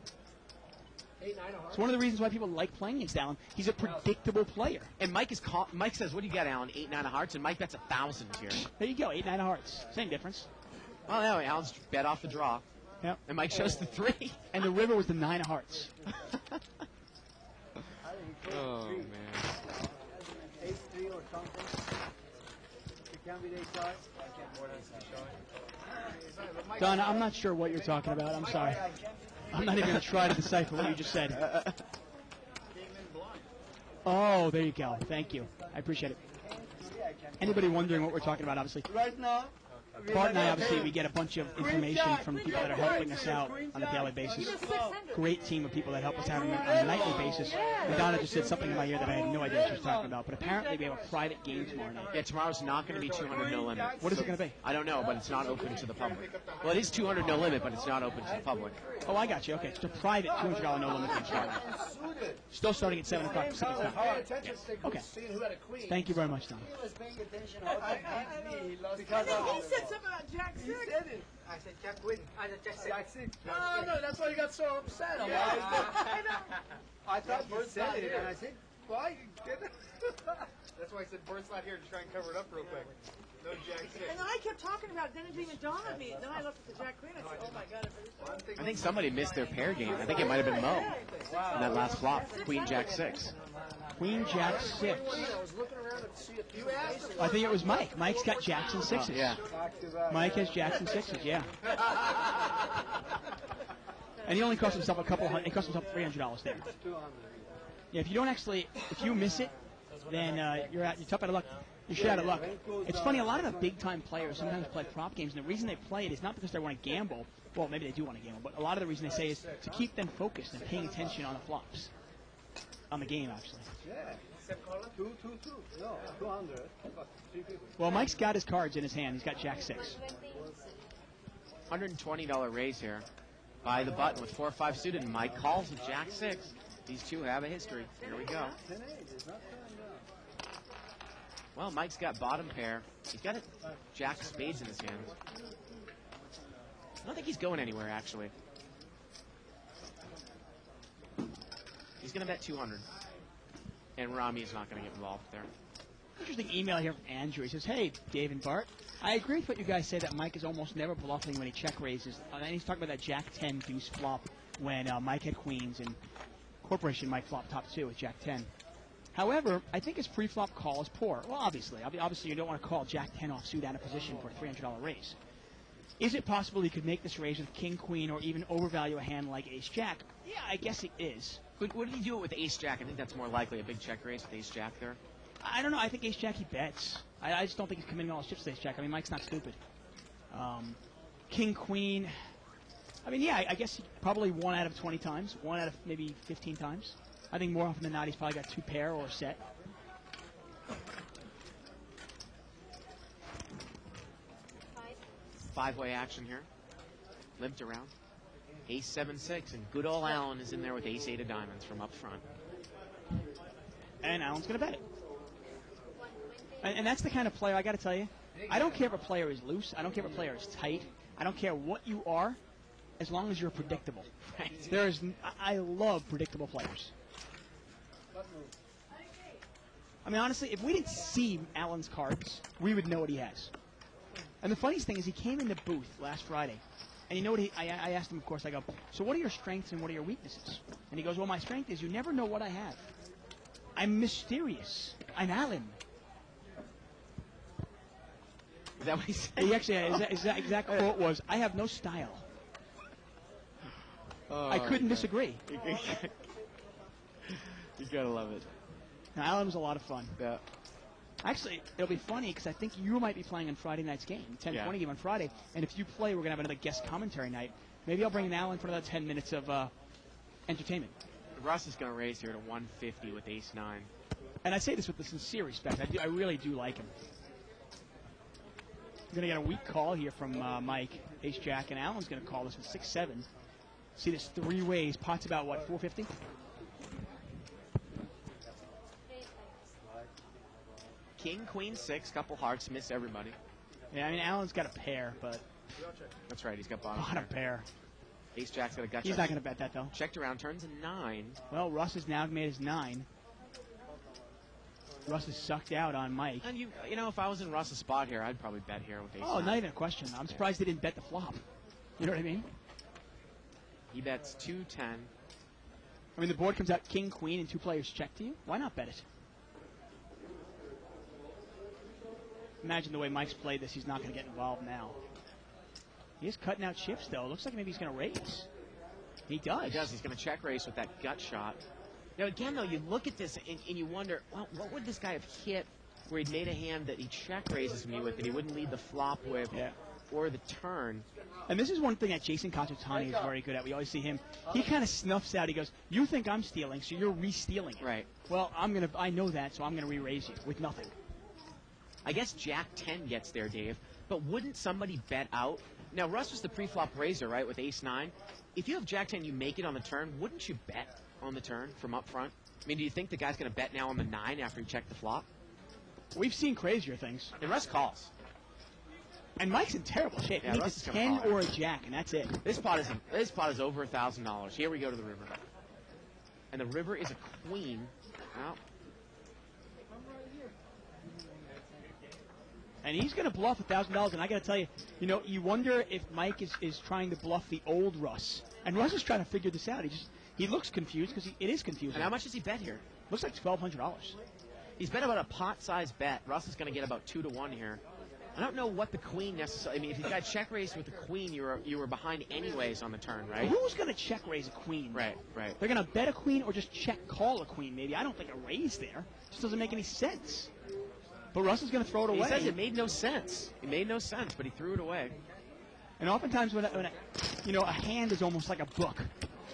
8, 9 It's one of the reasons why people like playing against Allen. He's a predictable player. And Mike says, what do you got, Allen? 8, 9 of hearts, and Mike bets 1,000 here. There you go, 8, 9 of hearts. Same difference. Well, anyway, Allen's bet off the draw. Yep. And Mike shows the 3. And the river was the 9 of hearts. Oh, man. 8-3 or something. It can be the side. Don, I'm not sure what you're talking about. I'm sorry. I'm not even going to try to decipher what you just said. Oh, there you go. Thank you. I appreciate it. Anybody wondering what we're talking about, obviously, Right now, Bart and I, obviously, we get a bunch of information from people that are helping us out on a daily basis. Great team of people that help us out on a nightly basis. Madonna just said something in my ear that I had no idea what she was talking about. But apparently we have a private game tomorrow night. Yeah, tomorrow's not going to be 200 no limit. What is it going to be? I don't know, but it's not open to the public. Well, it is 200 no limit, but it's not open to the public. Oh, I got you. Okay, it's a private $200 no limit game tomorrow night. Still starting at 7 o'clock Pacific time. Pay attention to Okay. seeing who had a queen. Thank you very much, Don. he was paying attention how to beat me. He lost I think he said something about Jack 6. He said it. I said Jack Queen. I said Jack 6. Jack 6. Oh, no, that's why you got so upset. I thought you said it, and I said, why? That's why I said Bert's not here to try and cover it up real quick. No Jack 6. And then I kept talking about it, then it didn't even dawn on me. And then I looked at the Jack Queen, I said, oh my God. I think somebody missed their pair game. I think it might have been Mo in that last flop. Queen, Jack 6. Queen, Jack 6. I was looking around to see if you asked him. I think it was Mike. Mike's got Jacks and 6s. Yeah. Mike has Jacks and 6s, yeah. And he only cost himself a couple hundred. It cost himself $300 there. Yeah, if you don't actually, if you miss it, then you're tough out of luck. You're shit out of luck. It's funny. A lot of the big time players sometimes play prop games, and the reason they play it is not because they want to gamble. Well, maybe they do want to gamble, but a lot of the reason they say is to keep them focused and paying attention on the flops, on the game actually. Yeah. 2, 2, 2. No, 200. But 350. Well, Mike's got his cards in his hand. He's got Jack 6. $120 raise here by the button with 4 or 5 suited. And Mike calls with Jack 6. These two have a history. Here we go. 10-8 is not Well, Mike's got bottom pair. He's got a jack of spades in his hand. I don't think he's going anywhere, actually. He's going to bet 200. And Rami is not going to get involved there. Interesting email here from Andrew. He says, hey, Dave and Bart, I agree with what you guys say that Mike is almost never bluffing when he check raises. And he's talking about that Jack 10 deuce flop when Mike had queens and Corporation Mike flop top 2 with Jack 10. However, I think his pre-flop call is poor. Well, obviously you don't want to call Jack 10 offsuit out of position for a $300 raise. Is it possible he could make this raise with King Queen or even overvalue a hand like Ace Jack? Yeah, I guess it is. Would he do it with Ace Jack? I think that's more likely, a big check raise with Ace Jack there. I don't know. I think Ace Jack he bets. I just don't think he's committing all his chips to Ace Jack. I mean, Mike's not stupid. King Queen. I mean, yeah, I guess probably 1 out of 20 times, 1 out of maybe 15 times. I think more often than not he's probably got 2 pair or a set. Five-way action here. Lived around. Ace 7-6, and good old Allen is in there with Ace 8 of diamonds from up front. And Allen's going to bet it. And that's the kind of player, I got to tell you, I don't care if a player is loose. I don't care if a player is tight. I don't care what you are, as long as you're predictable. Right. I love predictable players. I mean, honestly, if we didn't see Allen's cards, we would know what he has. And the funniest thing is he came in the booth last Friday, and you know what I asked him, of course, I go, so what are your strengths and what are your weaknesses? And he goes, well, my strength is you never know what I have. I'm mysterious. I'm Allen. Is that what he said? He actually, his exact quote was, I have no style. I couldn't disagree. You gotta love it. Now, Allen was a lot of fun. Yeah. Actually, it'll be funny because I think you might be playing on Friday night's game, 10-20 game on Friday. And if you play, we're going to have another guest commentary night. Maybe I'll bring in Allen for another 10 minutes of entertainment. Russ is going to raise here to 150 with Ace 9. And I say this with the sincere respect. I really do like him. We're going to get a weak call here from Mike, Ace Jack, and Allen's going to call this with 6-7. See this 3 ways. Pot's about, what, 450? King, Queen, 6, couple hearts, miss everybody. Yeah, I mean, Allen's got a pair, but... That's right, he's got bottom Not a pair. Ace Jack's got a gut He's shot. not going to bet that, though. Checked around, turns a 9. Well, Russ has now made his 9. Russ is sucked out on Mike. And you know, if I was in Russ's spot here, I'd probably bet here with Ace 9. Not even a question. I'm surprised they didn't bet the flop. You know what I mean? He bets 2-10. I mean, the board comes out King, Queen, and 2 players check to you. Why not bet it? Imagine the way Mike's played this. He's not going to get involved now. He is cutting out chips, though. Looks like maybe he's going to raise. He does. He does. He's going to check raise with that gut shot. Now, again, though, you look at this and you wonder, well, what would this guy have hit where he'd made a hand that he check raises me with that he wouldn't lead the flop with or the turn? And this is one thing that Jason Concertani is very good at. We always see him. He kind of snuffs out. He goes, you think I'm stealing, so you're re-stealing it. Right. Well, I know that, so I'm going to re-raise you with nothing. I guess Jack 10 gets there, Dave. But wouldn't somebody bet out? Now, Russ was the pre-flop raiser, right, with Ace 9. If you have Jack 10, you make it on the turn, wouldn't you bet on the turn from up front? I mean, do you think the guy's going to bet now on the 9 after he checked the flop? We've seen crazier things. And Russ calls. And Mike's in terrible shape. Yeah, he Russ needs is a gonna 10 call or a jack, and that's it. This pot is over $1,000. Here we go to the river. And the river is a queen. Well, and he's going to bluff $1,000. And I got to tell you, you wonder if Mike is trying to bluff the old Russ. And Russ is trying to figure this out. He looks confused because it is confusing. And how much does he bet here? Looks like $1,200. He's bet about a pot-sized bet. Russ is going to get about 2-1 here. I don't know what the queen necessarily. I mean, if you got check raised with the queen, you were behind anyways on the turn, right? Who's going to check raise a queen? Right. They're going to bet a queen or just check call a queen, maybe. I don't think a raise there. It just doesn't make any sense. But Russ is going to throw it away. He says it made no sense. It made no sense, but he threw it away. And oftentimes when a hand is almost like a book.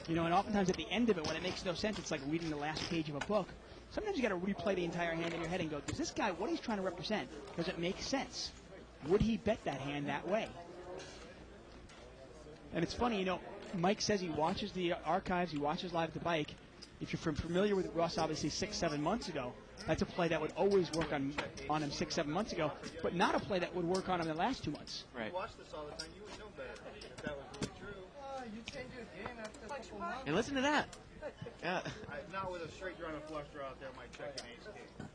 And oftentimes at the end of it, when it makes no sense, it's like reading the last page of a book. Sometimes you got to replay the entire hand in your head and go, does this guy, what he's trying to represent, does it make sense? Would he bet that hand that way? And it's funny, Mike says he watches the archives, he watches Live at the Bike. If you're familiar with Russ, obviously 6-7 months ago, That's a play that would always work on him 6-7 months ago, but not a play that would work on him the last 2 months. If you watch this all the time, you would know better if that was really true. You change your game after a couple months. And listen to that. Yeah. Not with a straight draw and a flush draw out there, might check an ace king.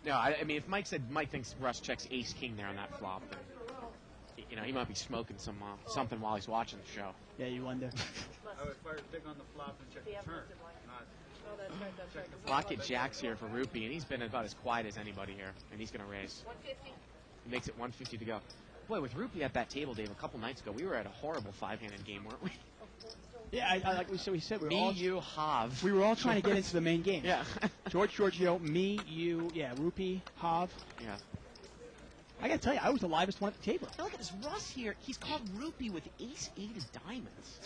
No, I mean, if Mike thinks Russ checks ace king there on that flop, then he might be smoking something while he's watching the show. Yeah, you wonder. I would fire big on the flop and check the turn. Not check the flop. Pocket jacks here for Rupee, and he's been about as quiet as anybody here, and he's going to raise. 150. He makes it 150 to go. Boy, with Rupee at that table, Dave, a couple nights ago, we were at a horrible five-handed game, weren't we? Yeah, like we said, we were all trying to get into the main game. Yeah. George Giorgio, me, you, Rupee, Hav. Yeah. I got to tell you, I was the livest one at the table. Now look at this Russ here. He's called Rupee with ace-8 of diamonds.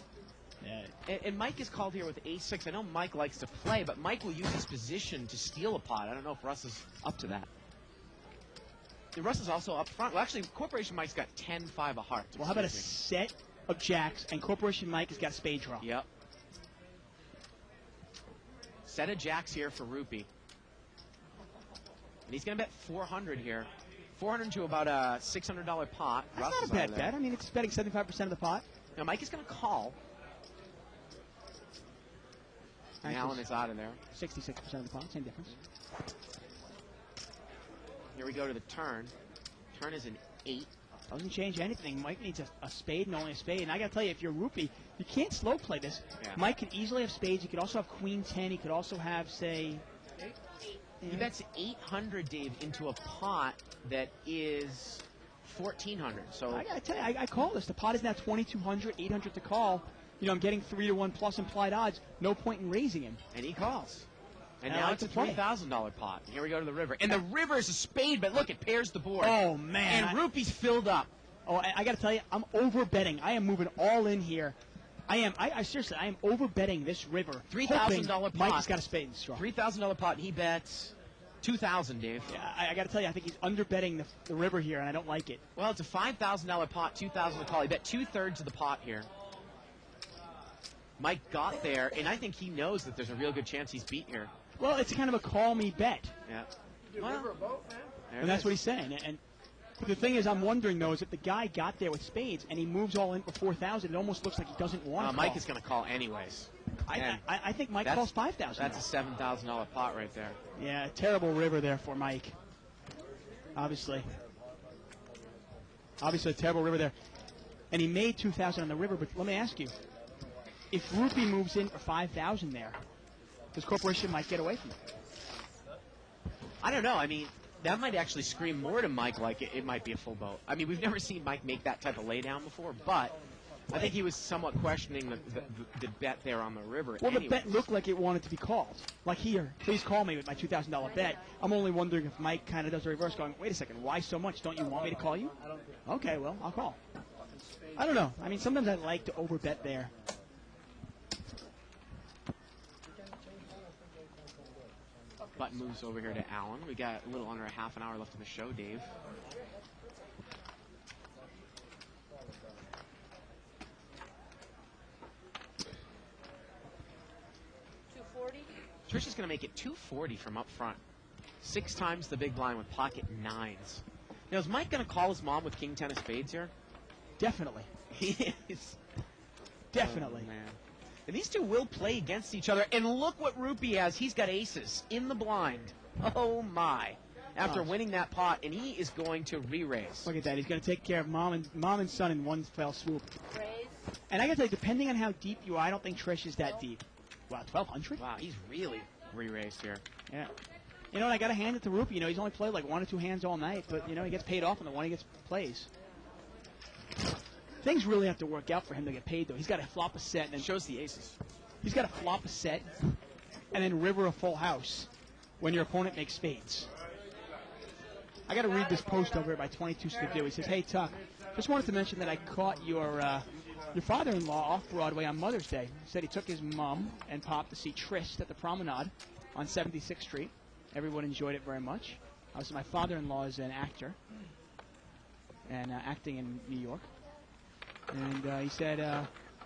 Yeah. And Mike is called here with ace-6. I know Mike likes to play, but Mike will use his position to steal a pot. I don't know if Russ is up to that. Russ is also up front. Well, actually, Corporation Mike's got 10-5 of hearts. Well, how about a set of jacks, and Corporation Mike has got a spade draw? Yep. Set of jacks here for Rupee. And he's going to bet 400 here. 400 to about a $600 pot. That's Russ not a bad bet. I mean, it's betting 75% of the pot. Now, Mike is going to call. And Allen is out of there. 66% of the pot, same difference. Here we go to the turn. Turn is an 8. Doesn't change anything. Mike needs a spade and only a spade. And I got to tell you, if you're Rupee, you can't slow play this. Yeah. Mike can easily have spades. He could also have queen 10. He could also have, say... He bets 800, Dave, into a pot that is 1,400. So I got to tell you, I call this. The pot is now 2,200, 800 to call. I'm getting 3-1 plus implied odds. No point in raising him. And he calls. And I now like it's a to play. $3,000 pot. Here we go to the river. And the river is a spade, but look, it pairs the board. Oh, man. And Rupee's filled up. Oh, I got to tell you, I'm over betting. I am moving all in here. I seriously, I am over betting this river. $3,000 pot. Mike's got a spade and straw. $3,000 pot, and he bets $2,000, Dave. Yeah, I got to tell you, I think he's under betting the river here, and I don't like it. Well, it's a $5,000 pot, $2,000 to call. He bet 2/3 of the pot here. Mike got there, and I think he knows that there's a real good chance he's beat here. Well, it's kind of a call me bet. Yeah. River a boat, man. And that's what he's saying. And the thing is, I'm wondering, though, is if the guy got there with spades and he moves all in for 4,000, it almost looks like he doesn't want to Mike is going to call anyways. I think Mike calls 5,000. That's a $7,000 pot right there. Yeah, terrible river there for Mike. Obviously, a terrible river there. And he made 2,000 on the river, but let me ask you, if Rupee moves in for 5,000 there, this corporation might get away from it. I don't know. I mean, that might actually scream more to Mike like it might be a full boat. I mean, we've never seen Mike make that type of laydown before, but I think he was somewhat questioning the bet there on the river. Well, the bet looked like it wanted to be called. Like, here, please call me with my $2,000 bet. I'm only wondering if Mike kind of does the reverse, going, wait a second, why so much? Don't you want me to call you? Okay, well, I'll call. I don't know. I mean, sometimes I like to overbet there. Button moves over here to Allen. We got a little under a half an hour left in the show, Dave. Trish is going to make it 240 from up front. 6 times the big blind with pocket 9s. Now, is Mike going to call his mom with king 10 of spades here? Definitely. He is. Definitely. Oh, man. And these two will play against each other. And look what Rupee has. He's got aces in the blind. Oh, my. After winning that pot, and he is going to re-raise. Look at that. He's going to take care of mom and son in one fell swoop. Raise. And I got to tell you, depending on how deep you are, I don't think Trish is that deep. Wow, 1,200? Wow, he's really re-raised here. Yeah. You know, and I got to hand it to Rupee. You know, he's only played like 1 or 2 hands all night, but, you know, he gets paid off on the one he gets plays. Things really have to work out for him to get paid, though. He's got to flop a set. And shows the aces. He's got to flop a set and then river a full house when your opponent makes spades. I got to read this post over here by 22 Skidoo. He says, hey, Tuck, just wanted to mention that I caught your father-in-law off Broadway on Mother's Day. He said he took his mom and pop to see Trist at the Promenade on 76th Street. Everyone enjoyed it very much. So my father-in-law is an actor and acting in New York. And he said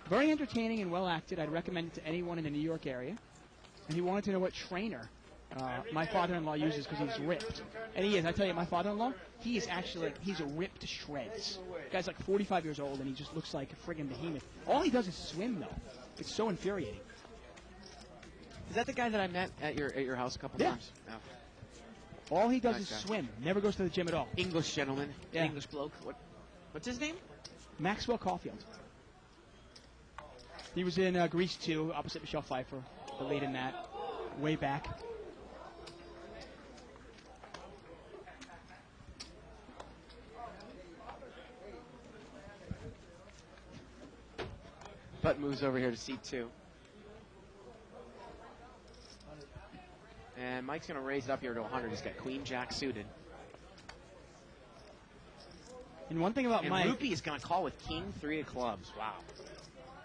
Very entertaining and well acted. I'd recommend it to anyone in the New York area. And he wanted to know what trainer my father-in-law uses because he's ripped. And he is. I tell you, my father-in-law, he is actually, he's a ripped to shreds. The guy's like 45 years old, and he just looks like a friggin' behemoth. All he does is swim, though. It's so infuriating. Is that the guy that I met at your house a couple times? Oh. All he does Nice is guy. swim. Never goes to the gym at all. English gentleman. Yeah. English bloke. What's his name? Maxwell Caulfield. He was in Grease 2, opposite Michelle Pfeiffer, the lead in that, way back. Butt moves over here to seat 2. And Mike's going to raise it up here to 100. He's got Queen Jack suited. And one thing about And Mike, Rupee is going to call with King 3 of clubs. Wow.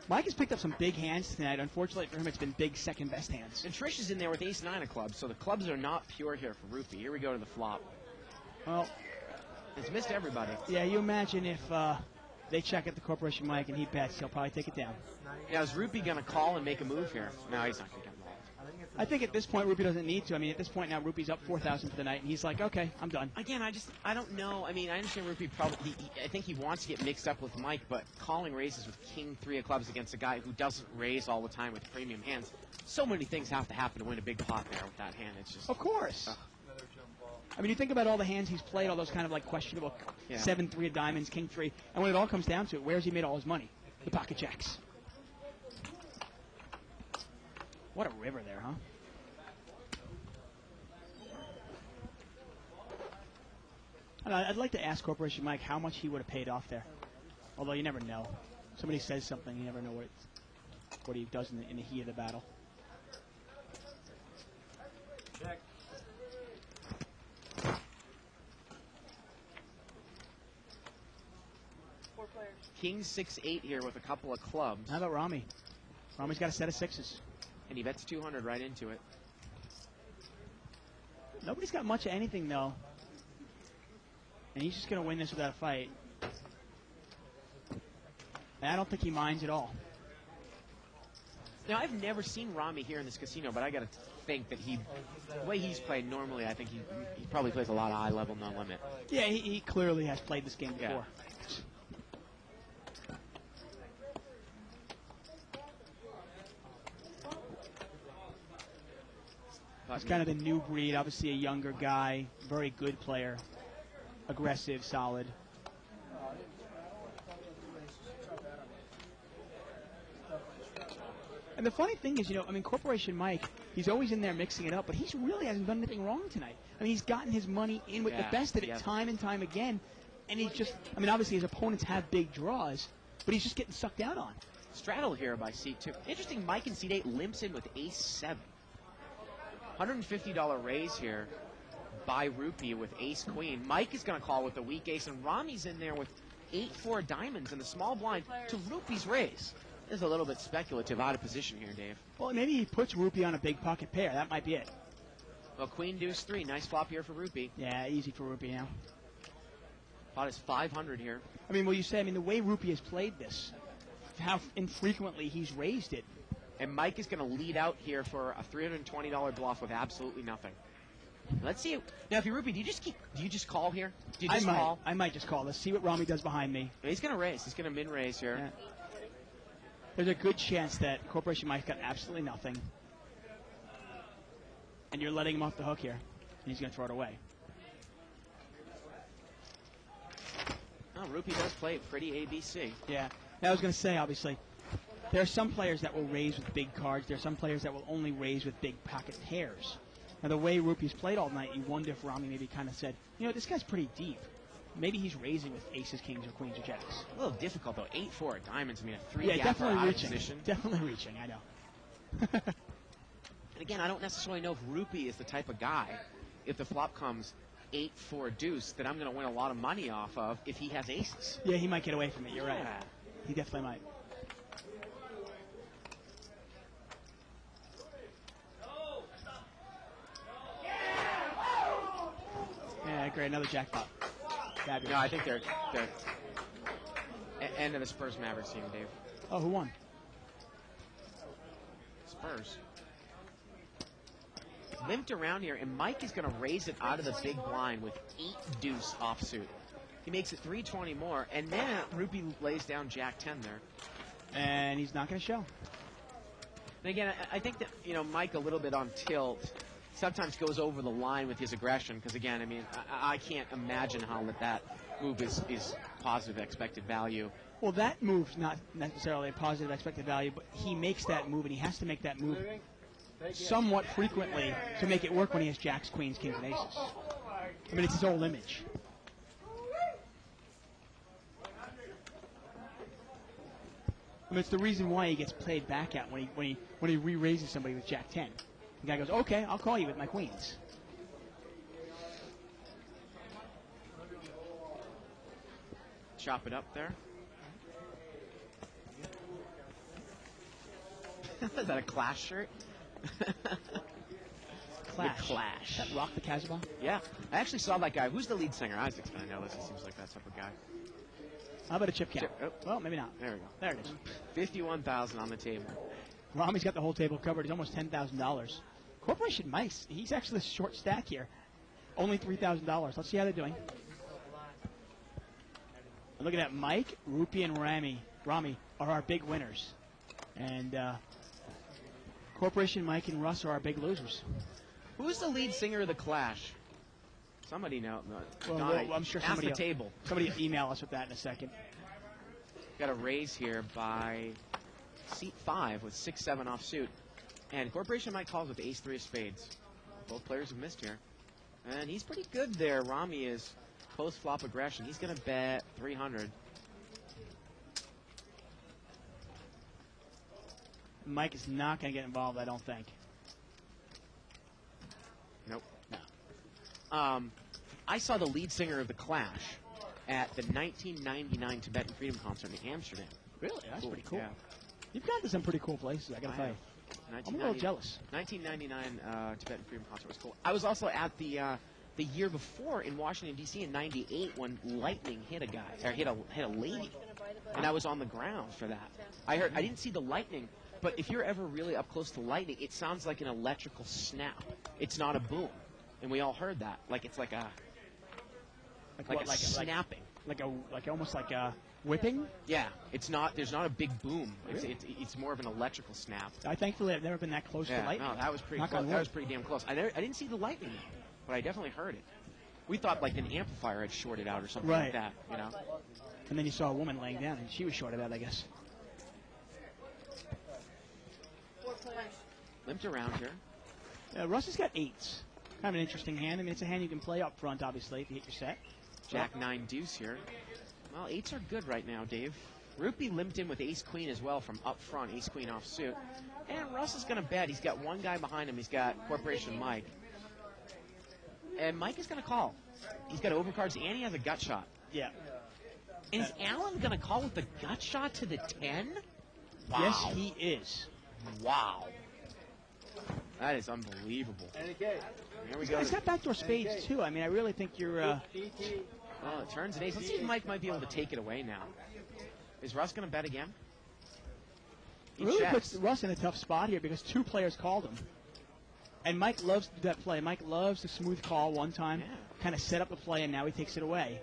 Mike has picked up some big hands tonight. Unfortunately for him, it's been big second best hands. And Trish is in there with Ace 9 of clubs, so the clubs are not pure here for Rupee. Here we go to the flop. Well, It's missed everybody. yeah, you imagine if they check at the Corporation Mike and he bets, he'll probably take it down. Now, is Rupee going to call and make a move here? No, he's not going to get involved. I think at this point, Rupee doesn't need to. I mean, at this point now, Rupee's up 4,000 for the night, and he's like, okay, I'm done. Again, I don't know. I mean, I understand Rupee probably, I think he wants to get mixed up with Mike, but calling raises with King 3 of clubs against a guy who doesn't raise all the time with premium hands. So many things have to happen to win a big pot there with that hand. It's just. Of course. I mean, you think about all the hands he's played, all those kind of like questionable 7-3 of diamonds, King 3, and when it all comes down to it, where's he made all his money? The pocket jacks. What a river there, huh? And I'd like to ask Corporation Mike how much he would have paid off there. Although you never know. Somebody says something, you never know what he does in the heat of the battle. Check. King 6-8 here with a couple of clubs. How about Rami? Rami's got a set of sixes. And he bets 200 right into it. Nobody's got much of anything, though. And he's just going to win this without a fight. And I don't think he minds at all. Now, I've never seen Rami here in this casino, but I got to think that the way he's played normally, I think he probably plays a lot of high level, no limit. Yeah, he clearly has played this game before. Yeah. He's kind of the new breed, obviously a younger guy, very good player, aggressive, solid. And the funny thing is, I mean, Corporation Mike, he's always in there mixing it up, but he really hasn't done anything wrong tonight. I mean, he's gotten his money in with the best of it time and time again, and he's just, I mean, obviously his opponents have big draws, but he's just getting sucked out on. Straddle here by seat 2. Interesting, Mike in seat 8 limps in with ace 7. $150 raise here by Rupee with ace queen. Mike is going to call with the weak ace, and Rami's in there with 8-4 diamonds in the small blind to Rupee's raise. This is a little bit speculative, out of position here, Dave. Well, maybe he puts Rupee on a big pocket pair. That might be it. Well, queen deuce 3. Nice flop here for Rupee. Yeah, easy for Rupee now. Pot is 500 here. I mean, well, you say, I mean, the way Rupee has played this, how infrequently he's raised it. And Mike is going to lead out here for a $320 bluff with absolutely nothing. Let's see. Now, if you're Rupee, do you just call here? Do you just call? I might just call. Let's see what Rami does behind me. He's going to raise. He's going to min raise here. Yeah. There's a good chance that Corporation Mike's got absolutely nothing. And you're letting him off the hook here. And he's going to throw it away. Oh, Rupee does play it pretty ABC. Yeah. Now, I was going to say, obviously, there are some players that will raise with big cards. There are some players that will only raise with big pocket pairs. Now, the way Rupee's played all night, you wonder if Rami maybe kind of said, this guy's pretty deep. Maybe he's raising with aces, kings, or queens, or jacks. A little difficult, though. 8-4 diamonds. I mean, a 3 yeah, gap definitely out reaching. of position. Definitely reaching, I know. And again, I don't necessarily know if Rupee is the type of guy, if the flop comes 8-4 deuce, that I'm going to win a lot of money off of if he has aces. Yeah, he might get away from it. You're right. Yeah. He definitely might. Yeah, great. Another jackpot. Fabulous. No, I think they're end of the Spurs Mavericks team, Dave. Oh, who won? first. Limped around here, and Mike is going to raise it out of the big blind with 8 deuce offsuit. He makes it 320 more, and then Rupee lays down Jack 10 there. And he's not going to show. And again, I think that, you know, Mike a little bit on tilt sometimes goes over the line with his aggression because, again, I mean, I can't imagine how that move is positive expected value. Well, that move's not necessarily a positive expected value, but he makes that move, and he has to make that move somewhat frequently to make it work when he has jacks, queens, kings, and aces. I mean, it's his whole image. I mean, it's the reason why he gets played back at when he re-raises somebody with Jack 10. The guy goes, "Okay, I'll call you with my queens." Chop it up there. Is that a Clash shirt? Clash. The Clash. That Rock the Casbah? Yeah. I actually saw that guy. Who's the lead singer? Isaac's going to know this. He seems like that type of guy. How about a chip count? Oh. Well, maybe not. There we go. There it is. 51,000 on the table. Rami's got the whole table covered. He's almost $10,000. Corporation Mice, he's actually a short stack here. Only $3,000. Let's see how they're doing. And looking at Mike, Rupee, and Rami are our big winners. And Corporation Mike and Russ are our big losers. Who's the lead singer of the Clash? Somebody know. Well, Donna, I'm sure ask somebody the table. Somebody will email us with that in a second. Got a raise here by seat 5 with 6-7 offsuit. And Corporation Mike calls with ace-3 of spades. Both players have missed here. And he's pretty good there. Rami is post-flop aggression. He's going to bet 300. Mike is not going to get involved, I don't think. Nope. No. I saw the lead singer of the Clash at the 1999 Tibetan Freedom Concert in Amsterdam. Really? That's pretty cool. Yeah. You've gone to some pretty cool places, I got to tell you. I'm a little jealous. 1999 Tibetan Freedom Concert was cool. I was also at the year before in Washington, D.C. in '98 when lightning hit a guy, or hit a lady. And I was on the ground for that. I didn't see the lightning, but if you're ever really up close to lightning, it sounds like an electrical snap. It's not a boom. And we all heard that. Like it's like a snapping. Like almost like a whipping? Yeah, it's not. There's not a big boom. Really? It's more of an electrical snap. Thankfully, I've never been that close to lightning. No, that was pretty close. That was pretty damn close. I didn't see the lightning, but I definitely heard it. We thought like an amplifier had shorted out or something like that, you know. And then you saw a woman laying down, and she was shorted out, I guess. Limped around here. Russ has got 8s. Kind of an interesting hand. I mean, it's a hand you can play up front, obviously, if you hit your set. Jack 9 deuce here. Well, 8s are good right now, Dave. Rupee limped in with ace-queen as well from up front, ace-queen offsuit. And Russ is going to bet. He's got one guy behind him. He's got Corporation Mike. And Mike is going to call. He's got overcards, and he has a gut shot. Yeah. And is Allen going to call with the gut shot to the 10? Wow. Yes, he is. Wow. That is unbelievable. Here we go. He's got backdoor spades, too. I mean, I really think you're... Well, it turns an ace. Let's see if Mike might be able to take it away now. Is Russ going to bet again? It really puts Russ in a tough spot here because 2 players called him. And Mike loves to do that play. Mike loves to smooth call one time, kind of set up the play, and now he takes it away.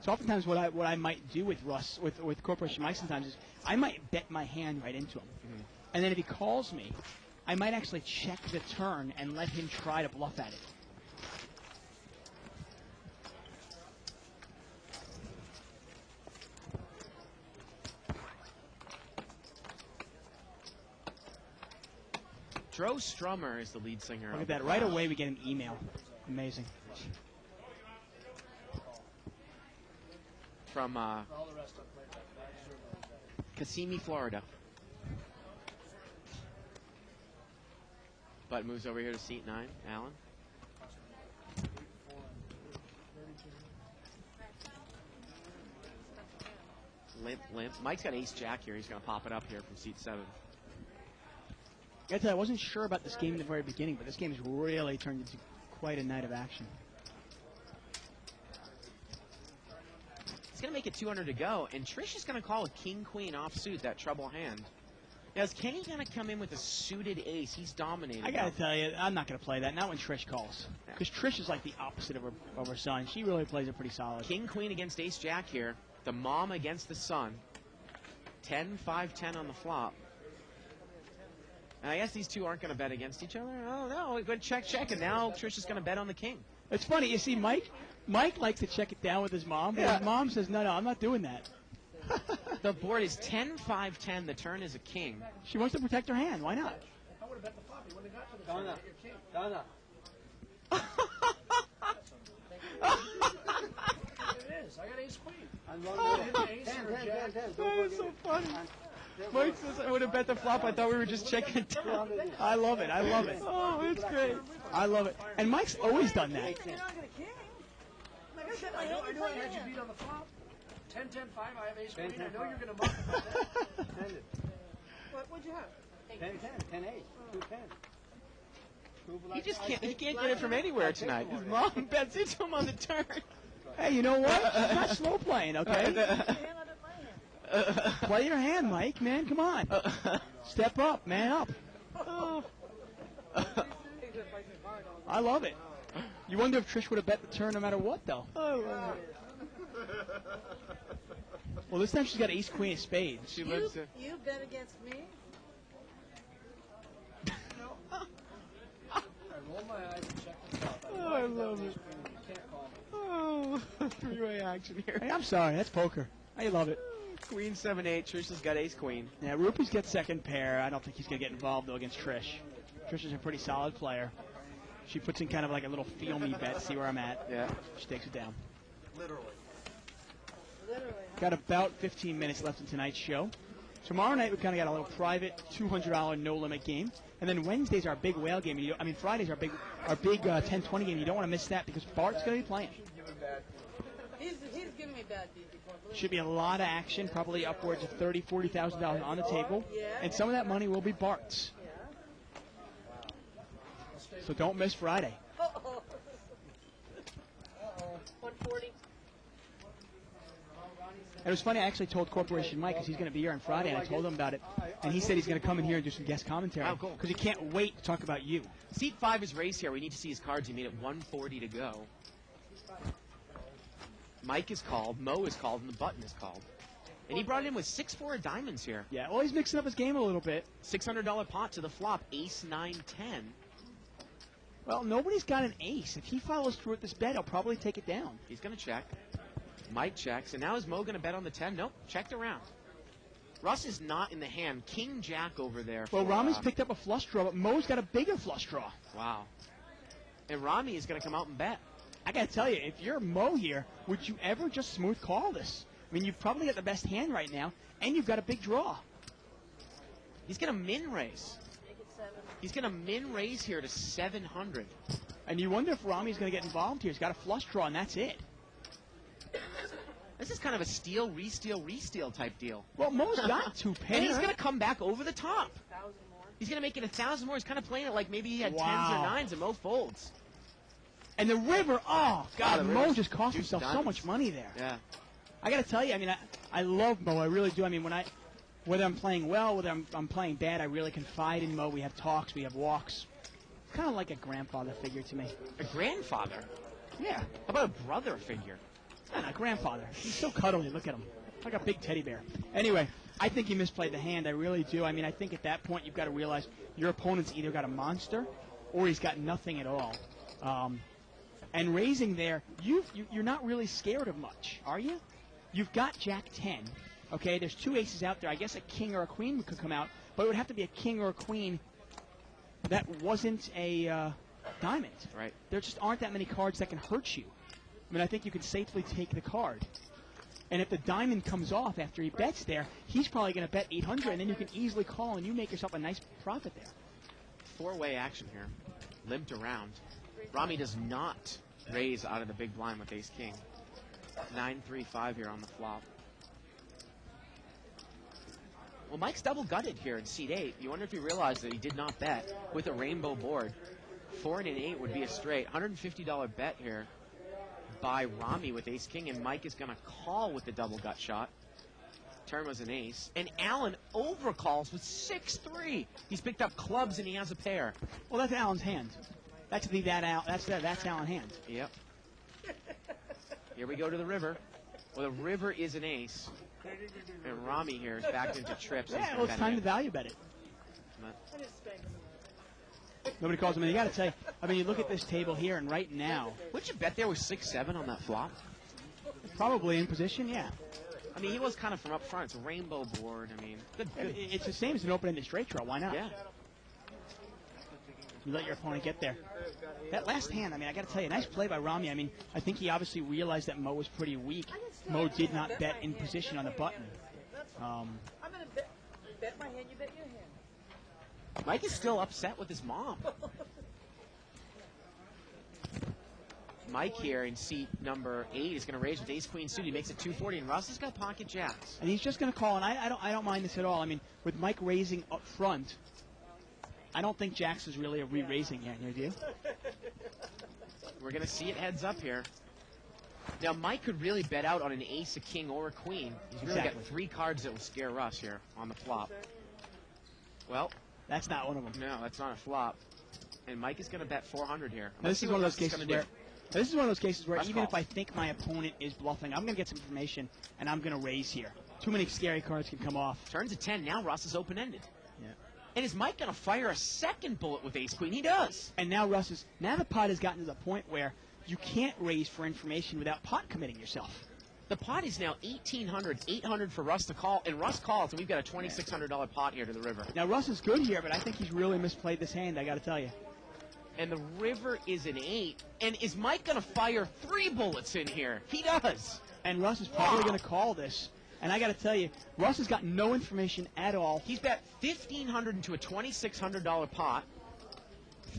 So oftentimes what I might do with Russ, with Corporation Mike sometimes is I might bet my hand right into him. Mm-hmm. And then if he calls me, I might actually check the turn and let him try to bluff at it. Dro Strummer is the lead singer. Look at that. Right away we get an email. Amazing. From Kissimmee, Florida. But moves over here to seat 9. Allen. Limp. Mike's got ace-jack here. He's going to pop it up here from seat 7. I wasn't sure about this game in the very beginning, but this game has really turned into quite a night of action. He's going to make it 200 to go, and Trish is going to call a king-queen offsuit, that trouble hand. Now, is Kenny going to come in with a suited ace? He's dominating. I gotta tell you, I'm not gonna play that. Not when Trish calls, because Trish is like the opposite of her son. She really plays it pretty solid. King Queen against Ace Jack here. The mom against the son. 10, 5, 10 on the flop. And I guess these two aren't going to bet against each other. Oh no, good check, check, and now Trish is going to bet on the king. It's funny, you see, Mike likes to check it down with his mom, but his mom says, no, I'm not doing that. The board is 10, 5, 10. The turn is a king. She wants to protect her hand. Why not? I would have bet the flop. He wouldn't have got to the turn. Donna. Your king. Donna. It is. I got ace queen. And one I more. hit the ace 10, or 10, jack. 10, 10. That Don't is forget so it. funny. And Mike says I would have bet the flop. I thought we were just checking it down. I love it. I love it. Oh, it's great. I love it. And Mike's always done that. You're not going to king. Like I said, I knew my I had you hand. beat on the flop. 10, 10, 5. I have ace 10, queen. I 10, know you're 5. going to muck about that. Send it. What'd you have? 10, 10, 10, 8, 2, 10. He just can't. He can't get it from anywhere tonight. His mom bets into him on the turn. Hey, you know what? She's not slow playing, okay? Play your hand, Mike, man. Come on. Step up, man up. I love it. You wonder if Trish would have bet the turn no matter what, though. Well, this time she's got ace, queen of spades. She lives. You bet against me? I roll my eyes and check the flop. I love it. You can't call me. Oh, three-way action here. Hey, I'm sorry. That's poker. I love it. Queen 7-8. Trish has got ace queen. Yeah, Rupee's got second pair. I don't think he's going to get involved, though, against Trish. Trish is a pretty solid player. She puts in kind of like a little feel-me bet, see where I'm at. Yeah. She takes it down. Literally. Got about 15 minutes left in tonight's show. Tomorrow night, we kind of got a little private $200 no-limit game. And then Wednesday's our big whale game. Friday's our big 10-20 game. You don't want to miss that because Bart's going to be playing. He's giving me bad beat before. Should be a lot of action, probably upwards of $30,000, $40,000 on the table. Yeah. And some of that money will be Bart's. So don't miss Friday. Uh-oh. 140. And it was funny, I actually told Corporation Mike, because he's going to be here on Friday, and I told him about it. And he said he's going to come in here and do some guest commentary. Oh, cool. Because he can't wait to talk about you. Seat 5 is raised here. We need to see his cards. He made it 140 to go. Mike is called, Mo is called, and the button is called. And he brought it in with 6-4 of diamonds here. Yeah, well, he's mixing up his game a little bit. $600 pot to the flop, ace 9-10. Well, nobody's got an ace. If he follows through with this bet, he'll probably take it down. He's going to check. Mike checks. And now is Mo going to bet on the 10? Nope, checked around. Russ is not in the hand. King Jack over there. Well, for, Rami's picked up a flush draw, but Mo's got a bigger flush draw. Wow. And Rami is going to come out and bet. I got to tell you, if you're Mo here, would you ever just smooth call this? I mean, you've probably got the best hand right now, and you've got a big draw. He's going to min raise. Make it 7. He's going to min raise here to 700. And you wonder if Rami's going to get involved here. He's got a flush draw, and that's it. This is kind of a steal, re-steal type deal. Well, Mo's got two pairs. And he's going to come back over the top. 1,000 more. He's going to make it 1,000 more. He's kind of playing it like maybe he had Wow. 10s or 9s and Mo folds. And the river, oh, God, the Mo river's just cost juice himself so diamonds. much money there. Yeah. I got to tell you, I mean, I love Mo. I really do. I mean, whether I'm playing well, whether I'm playing bad, I really confide in Mo. We have talks. We have walks. It's kind of like a grandfather figure to me. A grandfather? Yeah. How about a brother figure? A grandfather. He's so cuddly. Look at him. Like a big teddy bear. Anyway, I think he misplayed the hand. I really do. I mean, I think at that point you've got to realize your opponent's either got a monster or he's got nothing at all. And raising there, you're not really scared of much, are you? You've got Jack 10. Okay, there's two aces out there. I guess a king or a queen could come out, but it would have to be a king or a queen that wasn't a diamond. Right. There just aren't that many cards that can hurt you. I mean, I think you can safely take the card. And if the diamond comes off after he bets there, he's probably going to bet 800, and then you can easily call, and you make yourself a nice profit there. Four-way action here. Limped around. Rami does not raise out of the big blind with ace-king. 9-3-5 here on the flop. Well, Mike's double-gutted here in seat 8. You wonder if he realized that he did not bet with a rainbow board. 4 and an 8 would be a straight. $150 bet here by Rami with ace-king, and Mike is going to call with the double gut shot. Turn was an ace. And Allen overcalls with 6-3. He's picked up clubs and he has a pair. Well, that's Allen's hand. That's Allen's hand. Yep. Here we go to the river. Well, the river is an ace. And Rami here is backed into trips. Yeah, well, it's time to value bet it. Nobody calls him in. You got to tell you, I mean, you look at this table here, and right now, Wouldn't you bet there was 6-7 on that flop? probably in position, yeah. I mean, he was kind of from up front. It's a rainbow board. I mean, good. It's the same as an open-ended straight draw. Why not? Yeah. You let your opponent get there. That last hand, I mean, I got to tell you, nice play by Rami. I mean, I think he obviously realized that Mo was pretty weak. Mo did not bet in position on the button. I'm going to bet my hand, you bet your hand. Mike is still upset with his mom. Mike here in seat number 8 is going to raise with ace-queen suited. He makes it 240, and Russ has got pocket jacks. And he's just going to call, and I don't mind this at all. I mean, with Mike raising up front, I don't think Jacks is really a re-raising hand here, do you? We're going to see it heads up here. Now, Mike could really bet out on an ace, a king, or a queen. He's really got 3 cards that will scare Russ here on the flop. Well, that's not one of them. No, that's not a flop. And Mike is going to bet 400 here. Now, this is one of those cases where... This is one of those cases where even call. if I think my opponent is bluffing, I'm going to get some information, and I'm going to raise here. Too many scary cards can come off. Turns to 10. Now Russ is open-ended. Yeah. And is Mike going to fire a second bullet with ace-queen? He does. And now now the pot has gotten to the point where you can't raise for information without pot committing yourself. The pot is now $1,800, $800 for Russ to call, and Russ calls, and we've got a $2,600 pot here to the river. Now Russ is good here, but I think he's really misplayed this hand, I got to tell you. And the river is an 8. And is Mike going to fire 3 bullets in here? He does. And Russ is probably going to call this. And I got to tell you, Russ has got no information at all. He's bet $1,500 into a $2,600 pot.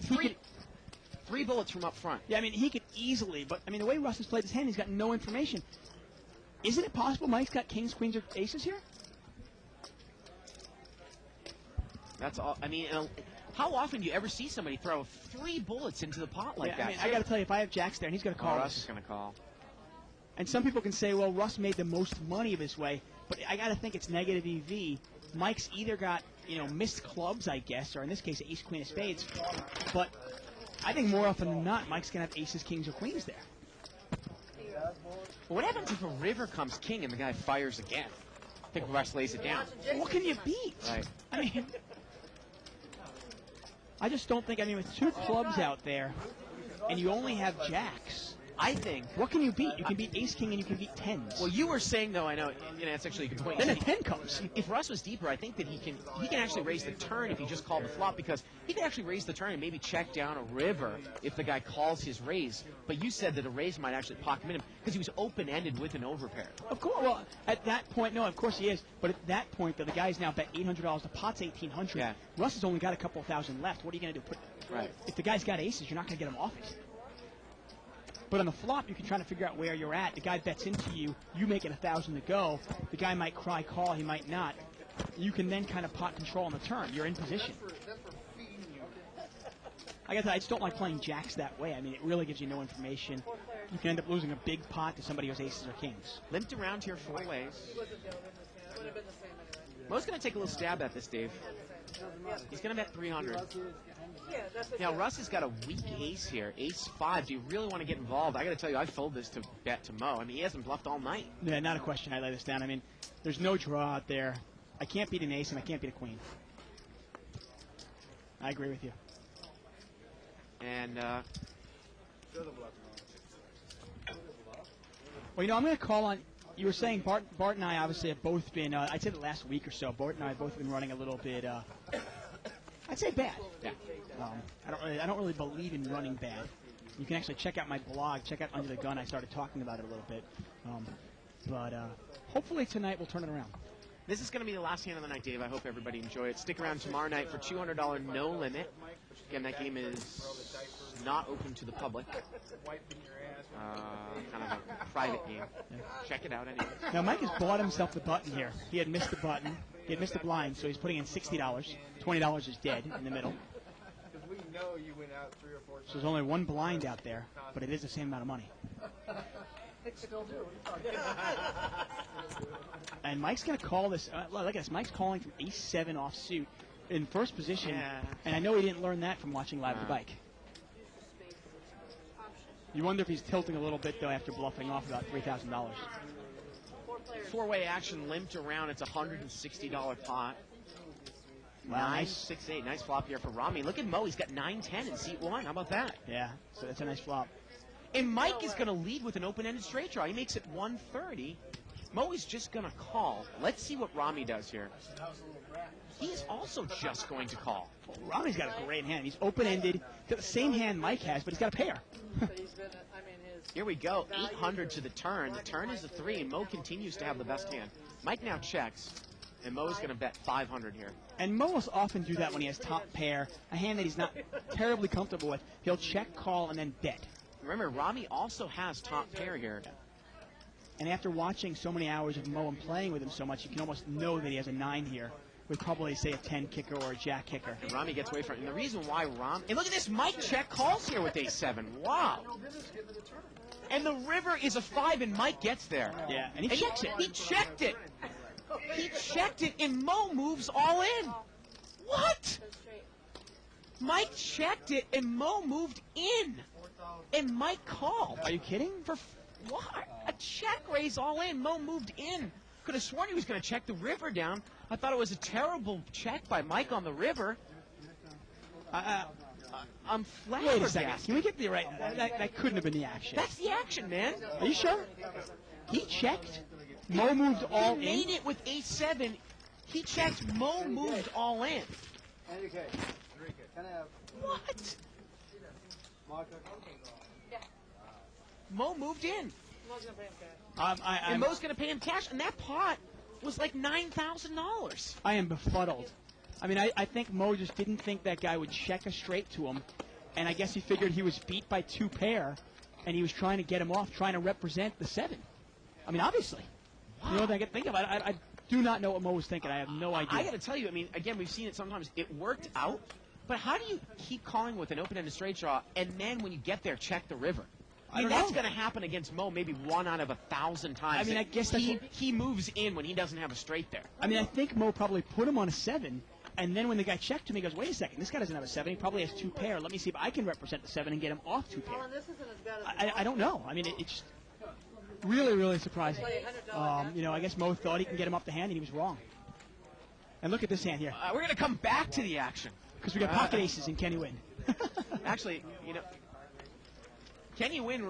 3 bullets from up front. Yeah, I mean, he could easily, but, I mean, the way Russ has played this hand, he's got no information. Isn't it possible Mike's got kings, queens, or aces here? That's all. I mean, how often do you ever see somebody throw 3 bullets into the pot like that? I mean, I got to tell you, if I have Jacks there, and he's going to call Russ is going to call. And some people can say, well, Russ made the most money this way, but I got to think it's negative EV. Mike's either got, missed clubs, I guess, or in this case, ace, queen of spades. But I think more often than not, Mike's going to have aces, kings, or queens there. What happens if a river comes king and the guy fires again? I think Russ lays it down. What can you beat? Right. I mean, I just don't think, with 2 clubs out there, and you only have Jacks, I think. What can you beat? You can beat ace, king, and you can beat 10s. Well, you were saying, though, I know, it's actually a good point. Then a 10 comes. If Russ was deeper, I think that he can actually raise the turn if he just called the flop, because he can actually raise the turn and maybe check down a river if the guy calls his raise. But you said that a raise might actually pocket him because he was open-ended with an overpair. Of course. Well, at that point, no, of course he is. But at that point, though, the guy's now bet $800. The pot's $1,800. Yeah. Russ has only got a couple thousand left. What are you going to do? Right. If the guy's got aces, you're not going to get him off it. But on the flop, you can try to figure out where you're at. The guy bets into you. You make it 1,000 to go. The guy might cry call. He might not. You can then kind of pot control on the turn. You're in position. I guess I just don't like playing Jacks that way. I mean, it really gives you no information. You can end up losing a big pot to somebody who has aces or kings. Limped around here 4 ways. Mo's going to take a little stab at this, Dave. He's going to bet 300. Now, Russ has got a weak ace here, ace-5. Do you really want to get involved? I got to tell you, I fold this to bet to Mo. I mean, he hasn't bluffed all night. Yeah, not a question. I lay this down. I mean, there's no draw out there. I can't beat an ace, and I can't beat a queen. I agree with you. And, well, I'm going to call on... You were saying Bart and I obviously have both been, I'd say the last week or so, Bart and I have both been running a little bit, I'd say bad. Yeah. I don't really believe in running bad. You can actually check out my blog, check out Under the Gun. I started talking about it a little bit. But hopefully tonight we'll turn it around. This is going to be the last hand of the night, Dave. I hope everybody enjoy it. Stick around tomorrow night for $200 No Limit. Again, that game is not open to the public. Kind of a private game. Yeah. Check it out anyway. Now, Mike has bought himself the button here. He had missed the button. He had missed the blind, so he's putting in $60. $20 is dead in the middle. Because we know you went out 3 or 4 times. So there's only 1 blind out there, but it is the same amount of money. Still do. And Mike's going to call this. Look at this. Mike's calling from ace-7 offsuit in first position. Yeah. And I know he didn't learn that from watching Live at the Bike. You wonder if he's tilting a little bit, though, after bluffing off about $3,000. Four-way action limped around. It's a $160 pot. Wow, 9-6-8. Nice flop here for Rami. Look at Mo. He's got 9-10 in seat 1. How about that? Yeah, so that's a nice flop. And Mike is going to lead with an open-ended straight draw. He makes it 130. Mo is just going to call. Let's see what Rami does here. He's also just going to call. Well, Rami's got a great hand. He's open-ended. Got the same hand Mike has, but he's got a pair. Here we go. 800 to the turn. The turn is a 3, and Mo continues to have the best hand. Mike now checks, and Mo is going to bet 500 here. And Mo will often do that when he has top pair, a hand that he's not terribly comfortable with. He'll check, call, and then bet. Remember, Rami also has top pair here. And after watching so many hours of Mo and playing with him so much, you can almost know that he has a 9 here, with probably, say, a 10 kicker or a jack kicker. And Rami gets away from it. And the reason why Rami... And look at this, Mike check calls here with ace-7. Wow. And the river is a 5, and Mike gets there. Yeah, and he checks it. He checked it. He checked it, and Mo moves all in. What? Mike checked it, and Mo moved in. And Mike called. Are you kidding? For what? A check raise all in. Mo moved in. Could have sworn he was going to check the river down. I thought it was a terrible check by Mike on the river. I'm flabbergasted. Wait a second. Can we get the right? That couldn't have been the action. That's the action, man. Are you sure? He checked. Mo moved all in. He made it with ace-7. He checked. Mo moved all in. What? Mo moved in. And Mo's going to pay him cash, and that pot was like $9,000. I am befuddled. I mean, I think Mo just didn't think that guy would check a straight to him, and I guess he figured he was beat by 2 pair, and he was trying to get him off, trying to represent the 7. I mean, obviously. Wow. You know what I can think of? I do not know what Mo was thinking. I have no idea. I got to tell you, I mean, again, we've seen it sometimes. It worked out, but how do you keep calling with an open-ended straight draw, and then when you get there, check the river? I mean, that's going to happen against Mo maybe 1 out of 1,000 times. I mean, I guess he moves in when he doesn't have a straight there. I mean, I think Mo probably put him on a 7, and then when the guy checked him, he goes, wait a second, this guy doesn't have a 7. He probably has 2 pair. Let me see if I can represent the 7 and get him off 2 pair. I don't know. I mean, it's really, really surprising. You know, I guess Mo thought he can get him up the hand, and he was wrong. And look at this hand here. We're going to come back to the action. Because we got pocket aces in Kenny Wynn. Actually, you know, Kenny Wynn,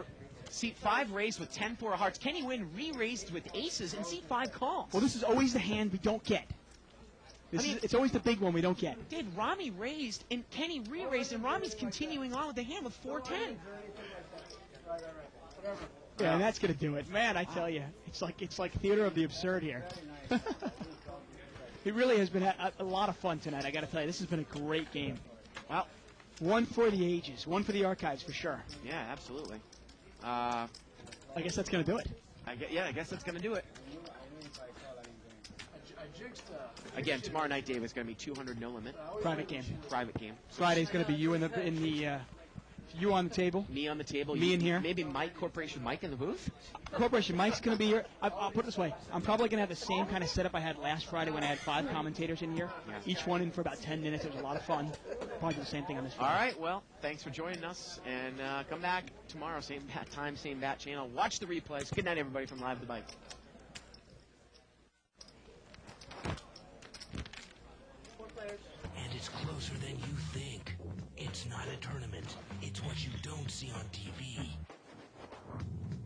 seat 5 raised with 10-4 of hearts. Kenny Wynn re-raised with aces, and seat 5 calls. Well, this is always the hand we don't get. It's always the big one we don't get. Did Rami raised, and Kenny re-raised, and Rami's continuing on with the hand with 4-10. Yeah, and that's going to do it. Man, I tell you, it's like theater of the absurd here. It really has been a lot of fun tonight, I got to tell you. This has been a great game. Well, one for the ages, one for the archives for sure. Yeah, absolutely. I guess that's going to do it. I guess that's going to do it. Again, tomorrow night, Dave, is going to be 200 no limit. Private game. Private game. Friday's going to be you you on the table. Me on the table. Me in here. Maybe Mike, Corporation Mike in the booth. Corporation Mike's going to be here. I'll put it this way. I'm probably going to have the same kind of setup I had last Friday when I had 5 commentators in here. Yeah. Each one in for about 10 minutes. It was a lot of fun. Probably do the same thing on this Friday. All right. Well, thanks for joining us. And come back tomorrow, same bat time, same bat channel. Watch the replays. Good night, everybody, from Live at the Bike. And it's closer than you think. It's not a tournament. It's what you don't see on TV.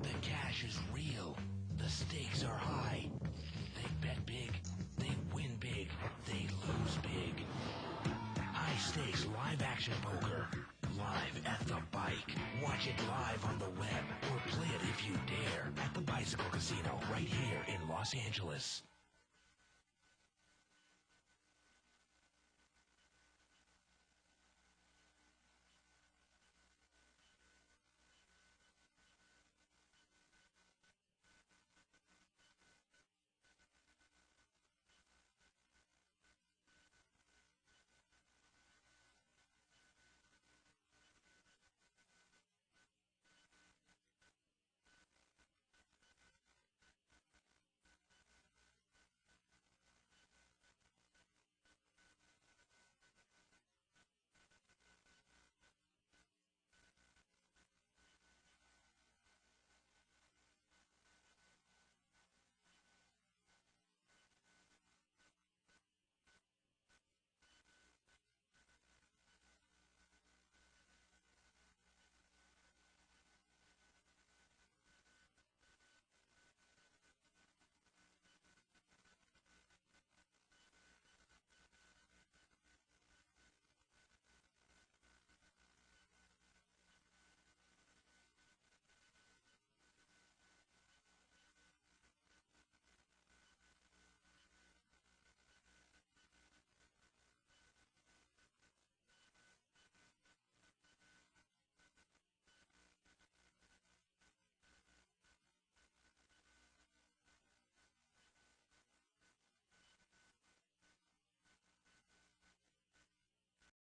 The cash is real. The stakes are high. They bet big. They win big. They lose big. High stakes live action poker. Live at the Bike. Watch it live on the web or play it if you dare at the Bicycle Casino right here in Los Angeles.